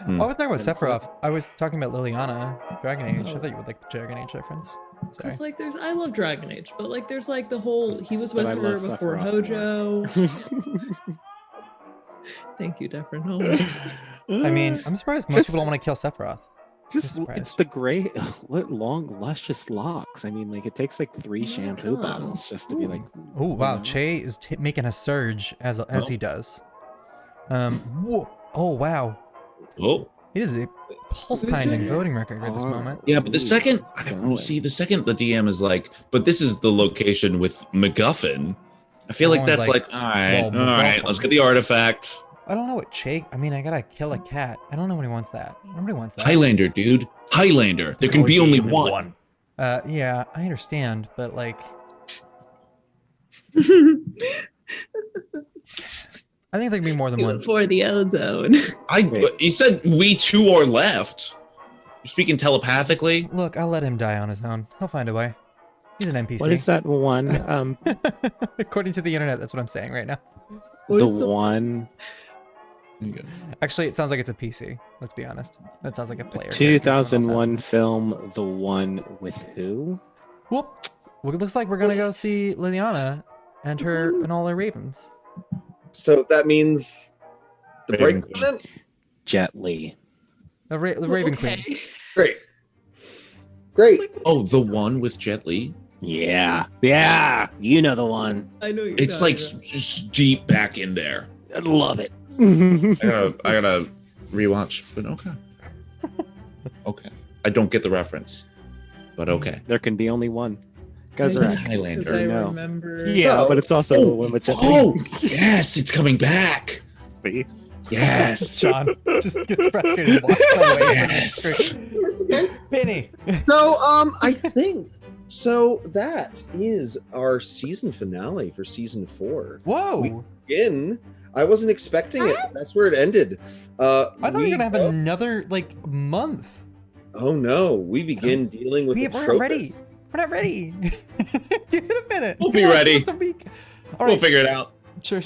Oh, I was talking about Vincent. Sephiroth. I was talking about Liliana, Dragon Age. I thought you would like the Dragon Age reference. Sorry. Because like I love Dragon Age, but like there's like the whole he was But with I her love before Sephiroth Hojo. Thank you, Devren. Always. I mean, I'm surprised most people don't want to kill Sephiroth. Just surprised. it's the gray, what long, luscious locks. I mean, like it takes like 3 shampoo God. bottles just to be like. Oh wow, know? Che is making a surge as he does. Whoa. Oh wow, Oh, it is a pulse Who's pounding your- voting record at this moment. yeah, but the Ooh, second going. the second the DM is like, but this is the location with MacGuffin. I feel like Everyone's that's like, like, all right, well, all right, MacGuffin. let's get the artifact. I don't know what Che. I mean, I gotta kill a cat. I don't know when he wants that. Nobody wants that. Highlander, dude, Highlander. There can be only one. Yeah, I understand, but like, I think there can be more than one. For the ozone. You said we two are left. You're speaking telepathically. Look, I'll let him die on his own. He'll find a way. He's an NPC. What is that one? According to the internet, that's what I'm saying right now. The one Actually, it sounds like it's a PC. Let's be honest. That sounds like a player. 2001 film, The One with who? Whoop. Well, it looks like we're gonna go see Liliana and all her ravens. So that means the Raven break Queen. then? Jet Li. The Raven Queen. Great. Great. Oh, the one with Jet Li. Yeah, you know the one. I know you're It's talking like about. just deep back in there. I love it. I gotta rewatch, but okay. Okay, I don't get the reference, but okay. There can be only one. I think Gazarac. Highlander. because I No. remember. Yeah, but it's also the one with Jet Li. Oh, yes, it's coming back. See? Yes. John just gets frustrated and walks away from the Yes. screen. Benny. So I think that is our season finale for season 4. Whoa. Again, I wasn't expecting it. That's where it ended. I thought we were gonna have another like month. Oh no, we begin dealing with the We're not ready. tropist. We're not ready. Give it a minute. We'll be Come on, ready. give us a week. All We'll right. figure it out. Sure.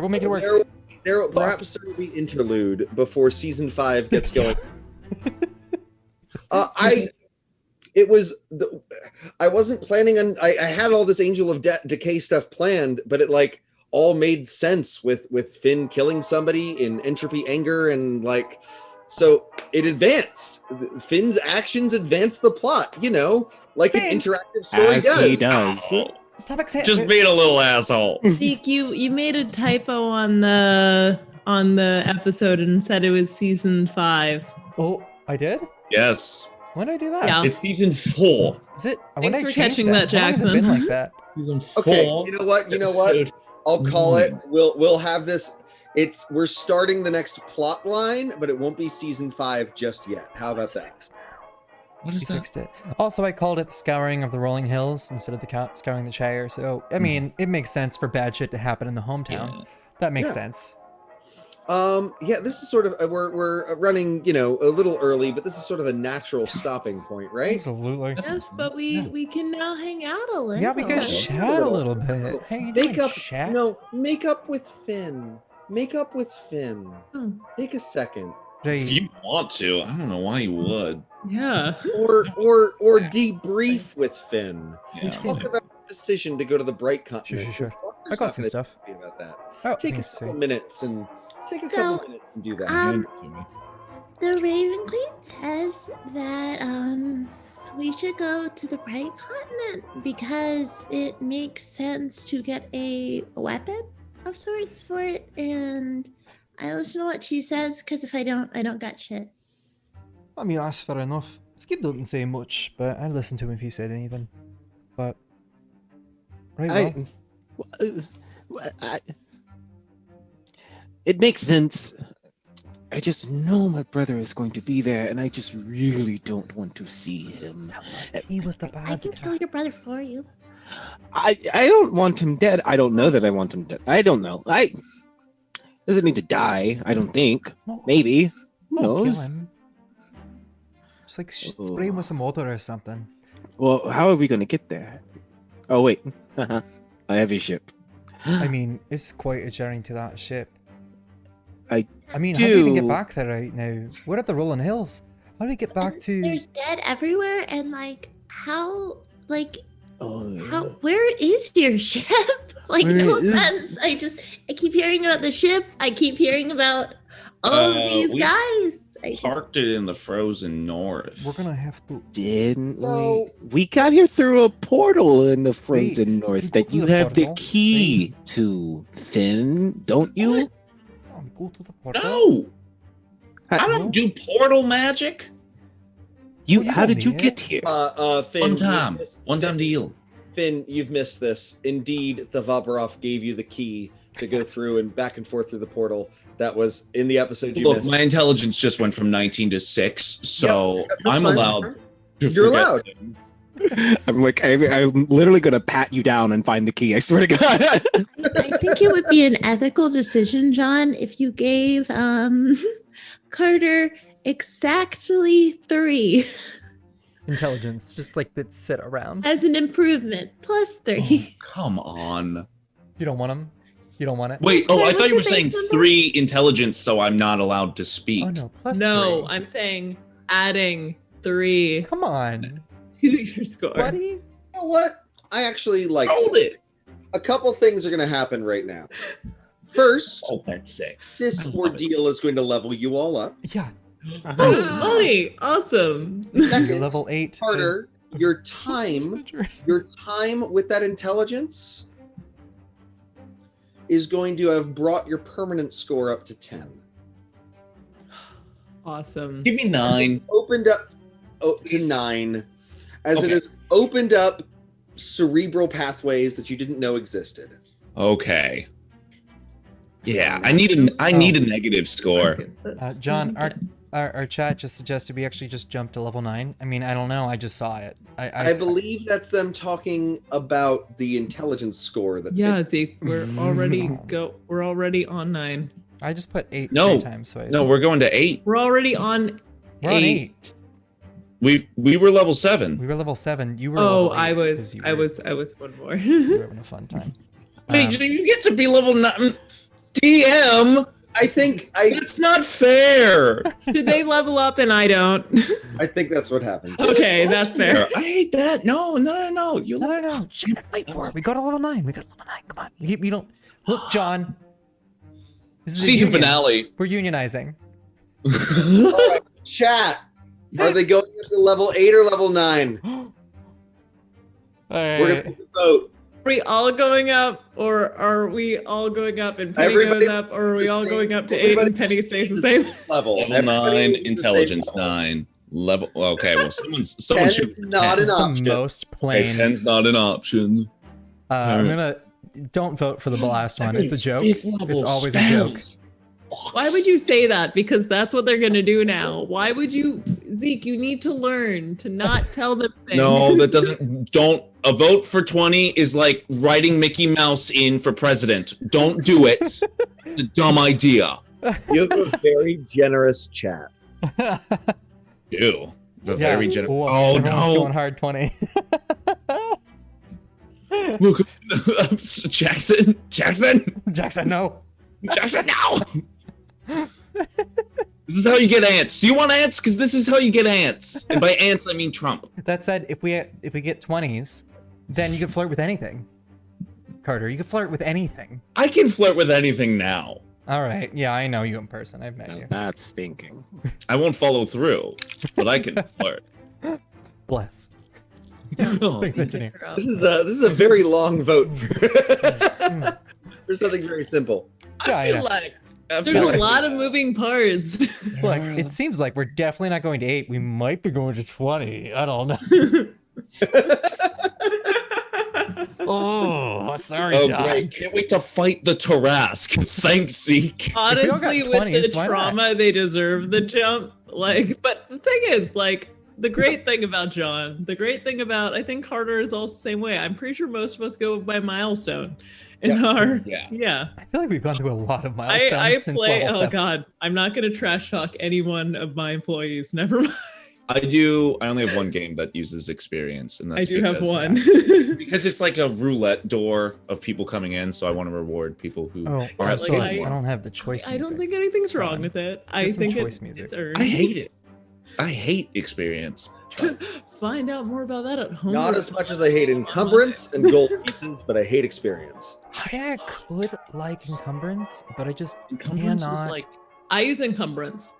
We'll make it work. Perhaps there will be interlude before season 5 gets going. I wasn't planning on. I had all this Angel of Decay stuff planned, but it like all made sense with Finn killing somebody in entropy anger and like, so it advanced. Finn's actions advanced the plot. You know, like an Finn. interactive story As does. he does. Stop accepting. Just being a little asshole. Zeke, you made a typo on the episode and said it was season 5. Oh, I did. Yes, When did I do that? Yeah. it's season 4. Is it? Thanks When did I for change catching that, How long has it been Jackson. like that? Season 4. Okay, you know what? episode. I'll call it. We'll have this. We're starting the next plot line, but it won't be season 5 just yet. How about that? What You is that? fixed it. Also, I called it the Scouring of the Rolling Hills instead of the Scouring the Shire. So, I mean, it makes sense for bad shit to happen in the hometown. Yeah. That makes Yeah. sense. Yeah, this is sort of we're running, a little early, but this is sort of a natural stopping point, right? Absolutely. Yes, but we can now hang out a little. Yeah, we can chat a little bit. Hey, you doing Make up, chat? make up with Finn. Make up with Finn. Hmm. Take a second, If you want to, I don't know why you would. Yeah. or debrief with Finn. Yeah. Talk about the decision to go to the Bright Continent. Sure. 'cause I Walker's got not some gonna stuff. be about that. Oh, Take a nice to couple see. minutes and do that. Um, The Raven Queen says that we should go to the Bright Continent because it makes sense to get a weapon of sorts for it, and I listen to what she says because if I don't got shit. I mean, that's fair enough. Skip doesn't say much, but I'd listen to him if he said anything. But right, well, It makes sense I just know my brother is going to be there, and I just really don't want to see him. Sounds like he was the I bad can kill guy. your brother for you. I don't want him dead. I don't know that I want him dead. I don't know. I doesn't need to die. I don't think. No. Maybe. Who Don't knows? kill him. Just like spray him with some water or something. Well, how are we gonna get there? Oh wait, I have your ship. I mean, it's quite a journey to that ship. I mean, how do we even get do- back there right now? We're at the rolling hills. How do we get back to? There's dead everywhere, and like, how, like, Oh, how, where is your ship? Like, Where no is- offense. I keep hearing about the ship. I keep hearing about all of these we guys. Parked it in the frozen north. We're gonna have to. didn't So- we got here through a portal in the frozen Wait, north you go that to you the have the portal? key to, Finn, don't you? Oh, we go to the portal. No, I No? don't do portal magic. You, Well, you how don't did you need get it. here? Finn, One you've time missed- deal. Finn, you've missed this. Indeed, Thavabaroff gave you the key to go through and back and forth through the portal. That was in the episode you Look, missed. my intelligence just went from 19 to 6, so That's I'm fine. allowed to You're forget allowed. things. I'm like, I'm literally gonna pat you down and find the key. I swear to God. I think it would be an ethical decision, John, if you gave Carter exactly 3 Intelligence, just like that sit around. as an improvement, plus 3. Oh, come on. You don't want him. You don't want it. Wait, Sorry, I what's thought you your were saying base number? 3 intelligence, so I'm not allowed to speak. Oh no, plus No, 3. I'm saying adding 3 Come on, to your score. buddy. You know what? I actually like Hold it. a couple things are going to happen right now. First, Oh, that's 6. this ordeal is going to level you all up. Yeah, Oh, money. Awesome. Second, level 8. Carter, your time with that intelligence is going to have brought your permanent score up to 10. Awesome. Give me 9. Opened up to 9, as it Okay. has opened up cerebral pathways that you didn't know existed. Okay. Yeah, I need a negative score. John, our chat just suggested we actually just jump to level 9. I mean, I don't know. I just saw it. I believe that's them talking about the intelligence score that Yeah, Zeke, we're already on 9. I just put 8 No. 3 times. So No, we're going to 8. We're already on we're on 8. We were level 7. We were level 7. You were. Oh, level 8 I 'cause was you I were- was one more. you were having a fun time. Wait, so you get to be level 9. DM, I think that's not fair. Did they level up and I don't? I think that's what happens. Okay, that's fair. I hate that. No. You No. You're gonna fight for it. We go to level 9. We got level 9. Come on. We don't. Look, John. This is a season union. finale. We're unionizing. All right, chat. Are they going up to level 8 or level 9? All We're right. gonna put the vote. Are we all going up, or are we all going up and Penny Everybody goes up, or are we the all same. going up to 8 Everybody and Penny stays the same? Level. Level Everybody 9, is the same intelligence level. 9. Level. Okay, well, someone 10 should. is not It's an the option. most Okay, plain. 10's not an option. I'm gonna. Don't vote for the last one. It's a joke. It's always a joke. Why would you say that? Because that's what they're gonna do now. Why would you, Zeke? You need to learn to not tell them things. No, that doesn't. Don't. A vote for 20 is like writing Mickey Mouse in for president. Don't do it. It's a dumb idea. You have a very generous chat. Ew. Very generous. Whoa, Oh everyone's no. going hard 20. Look, Jackson, Jackson, no. no. This is how you get ants. Do you want ants? Because this is how you get ants. And by ants, I mean Trump. That said, if we get 20s, then you can flirt with anything. Carter, you can flirt with anything. I can flirt with anything now. All right. Yeah, I know you in person. I've met you. That's thinking. I won't follow through, but I can flirt. Bless. Oh, Thank the engineer. This is a very long vote for something very simple. I feel Yeah. like There's a lot of moving parts. Look, it seems like we're definitely not going to 8. We might be going to 20. I don't know. Oh, Oh, sorry, Oh, John. great. Can't wait to fight the Tarask. Thanks, Zeke. Honestly, got with 20s, the why not? trauma, they deserve the jump. Like, but the thing is, like, the great thing about John, the great thing about, I think Carter is also the same way. I'm pretty sure most of us go by milestone in our, yeah. I feel like we've gone through a lot of milestones I since play, level 7. God, I'm not going to trash talk any one of my employees. Never mind. I only have one game that uses experience, and that's I do have one. because it's like a roulette door of people coming in, so I want to reward people who Oh, are at also, like, I don't have the choice I music. don't think anything's wrong on. with it. There's I some think choice it, music. it I hate it. I hate experience. Find out more about that at home. Not as much as I hate encumbrance and gold pieces, but I hate experience. I could like encumbrance, but I just Encumbrance is cannot like I use encumbrance.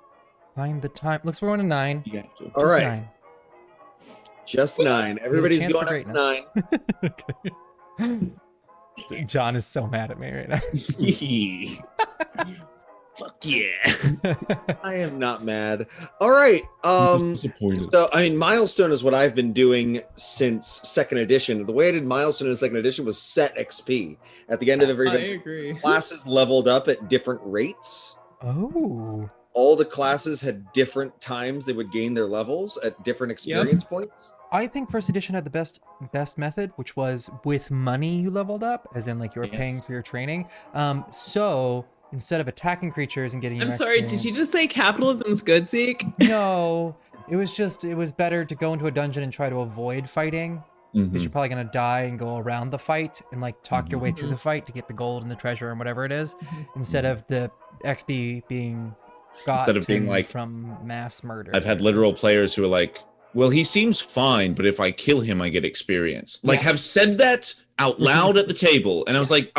find the time. Looks we're on a 9. you have to. All Just right, 9. just 9. Everybody's chance going for up to greatness. 9. Okay. John is so mad at me right now. Fuck yeah. I am not mad. All right. Disappointed. So I mean, milestone is what I've been doing since second edition. The way I did milestone in second edition was set XP at the end of every I adventure. agree. Classes leveled up at different rates. Oh. All the classes had different times they would gain their levels at different experience points. I think first edition had the best method, which was with money you leveled up, as in like you were paying for your training. So instead of attacking creatures and getting your I'm sorry, did you experience- just say capitalism's good, Zeke? No, it was better to go into a dungeon and try to avoid fighting because you're probably gonna die and go around the fight and like talk your way through the fight to get the gold and the treasure and whatever it is, instead of the XP being Instead of being like from mass murder. I've had literal players who are like, well, he seems fine, but if I kill him, I get experience. Like, have said that out loud at the table. And I was like,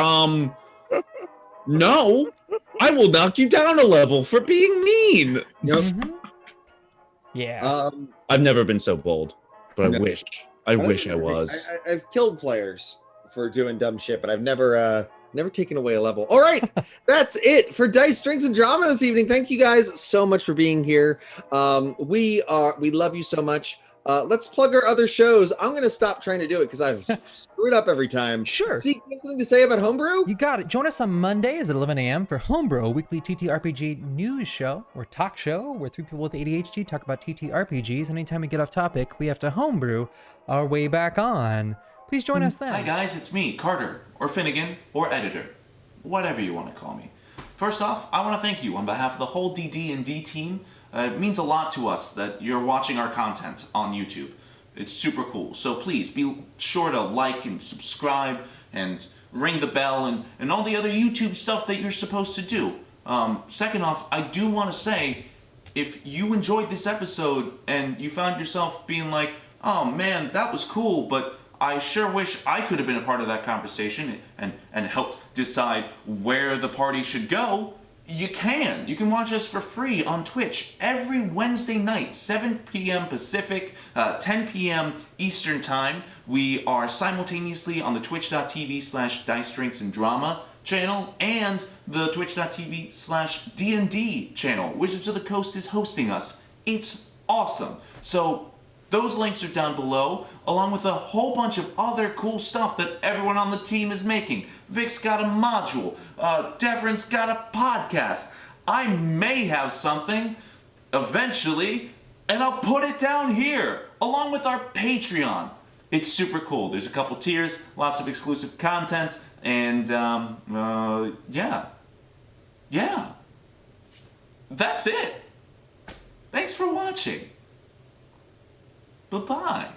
no, I will knock you down a level for being mean. Yeah. I've never been so bold, but I No. wish. I wish I was. I've killed players for doing dumb shit, but I've never taken away a level. All right, that's it for Dice, Drinks, and Drama this evening. Thank you guys so much for being here. We love you so much. Let's plug our other shows. I'm gonna stop trying to do it because I've screwed up every time. Sure. See, you have something to say about Homebrew? You got it. Join us on Mondays at 11 a.m. for Homebrew, a weekly TTRPG news show or talk show where 3 people with ADHD talk about TTRPGs. Anytime we get off topic, we have to homebrew our way back on. Please join us then. Hi guys, it's me, Carter, or Finnegan, or Editor, whatever you want to call me. First off, I want to thank you on behalf of the whole DD&D team. It means a lot to us that you're watching our content on YouTube. It's super cool. So please be sure to like and subscribe and ring the bell and all the other YouTube stuff that you're supposed to do. Second off, I do want to say, if you enjoyed this episode and you found yourself being like, oh man, that was cool, but I sure wish I could have been a part of that conversation and helped decide where the party should go, you can. You can watch us for free on Twitch every Wednesday night, 7 p.m. Pacific, 10 p.m. Eastern Time. We are simultaneously on the twitch.tv/Dice Drinks and Drama channel and the twitch.tv/D&D channel. Wizards of the Coast is hosting us. It's awesome. So those links are down below, along with a whole bunch of other cool stuff that everyone on the team is making. Vic's got a module. Devren's got a podcast. I may have something eventually, and I'll put it down here, along with our Patreon. It's super cool. There's a couple tiers, lots of exclusive content, and yeah. That's it. Thanks for watching. Bye-bye.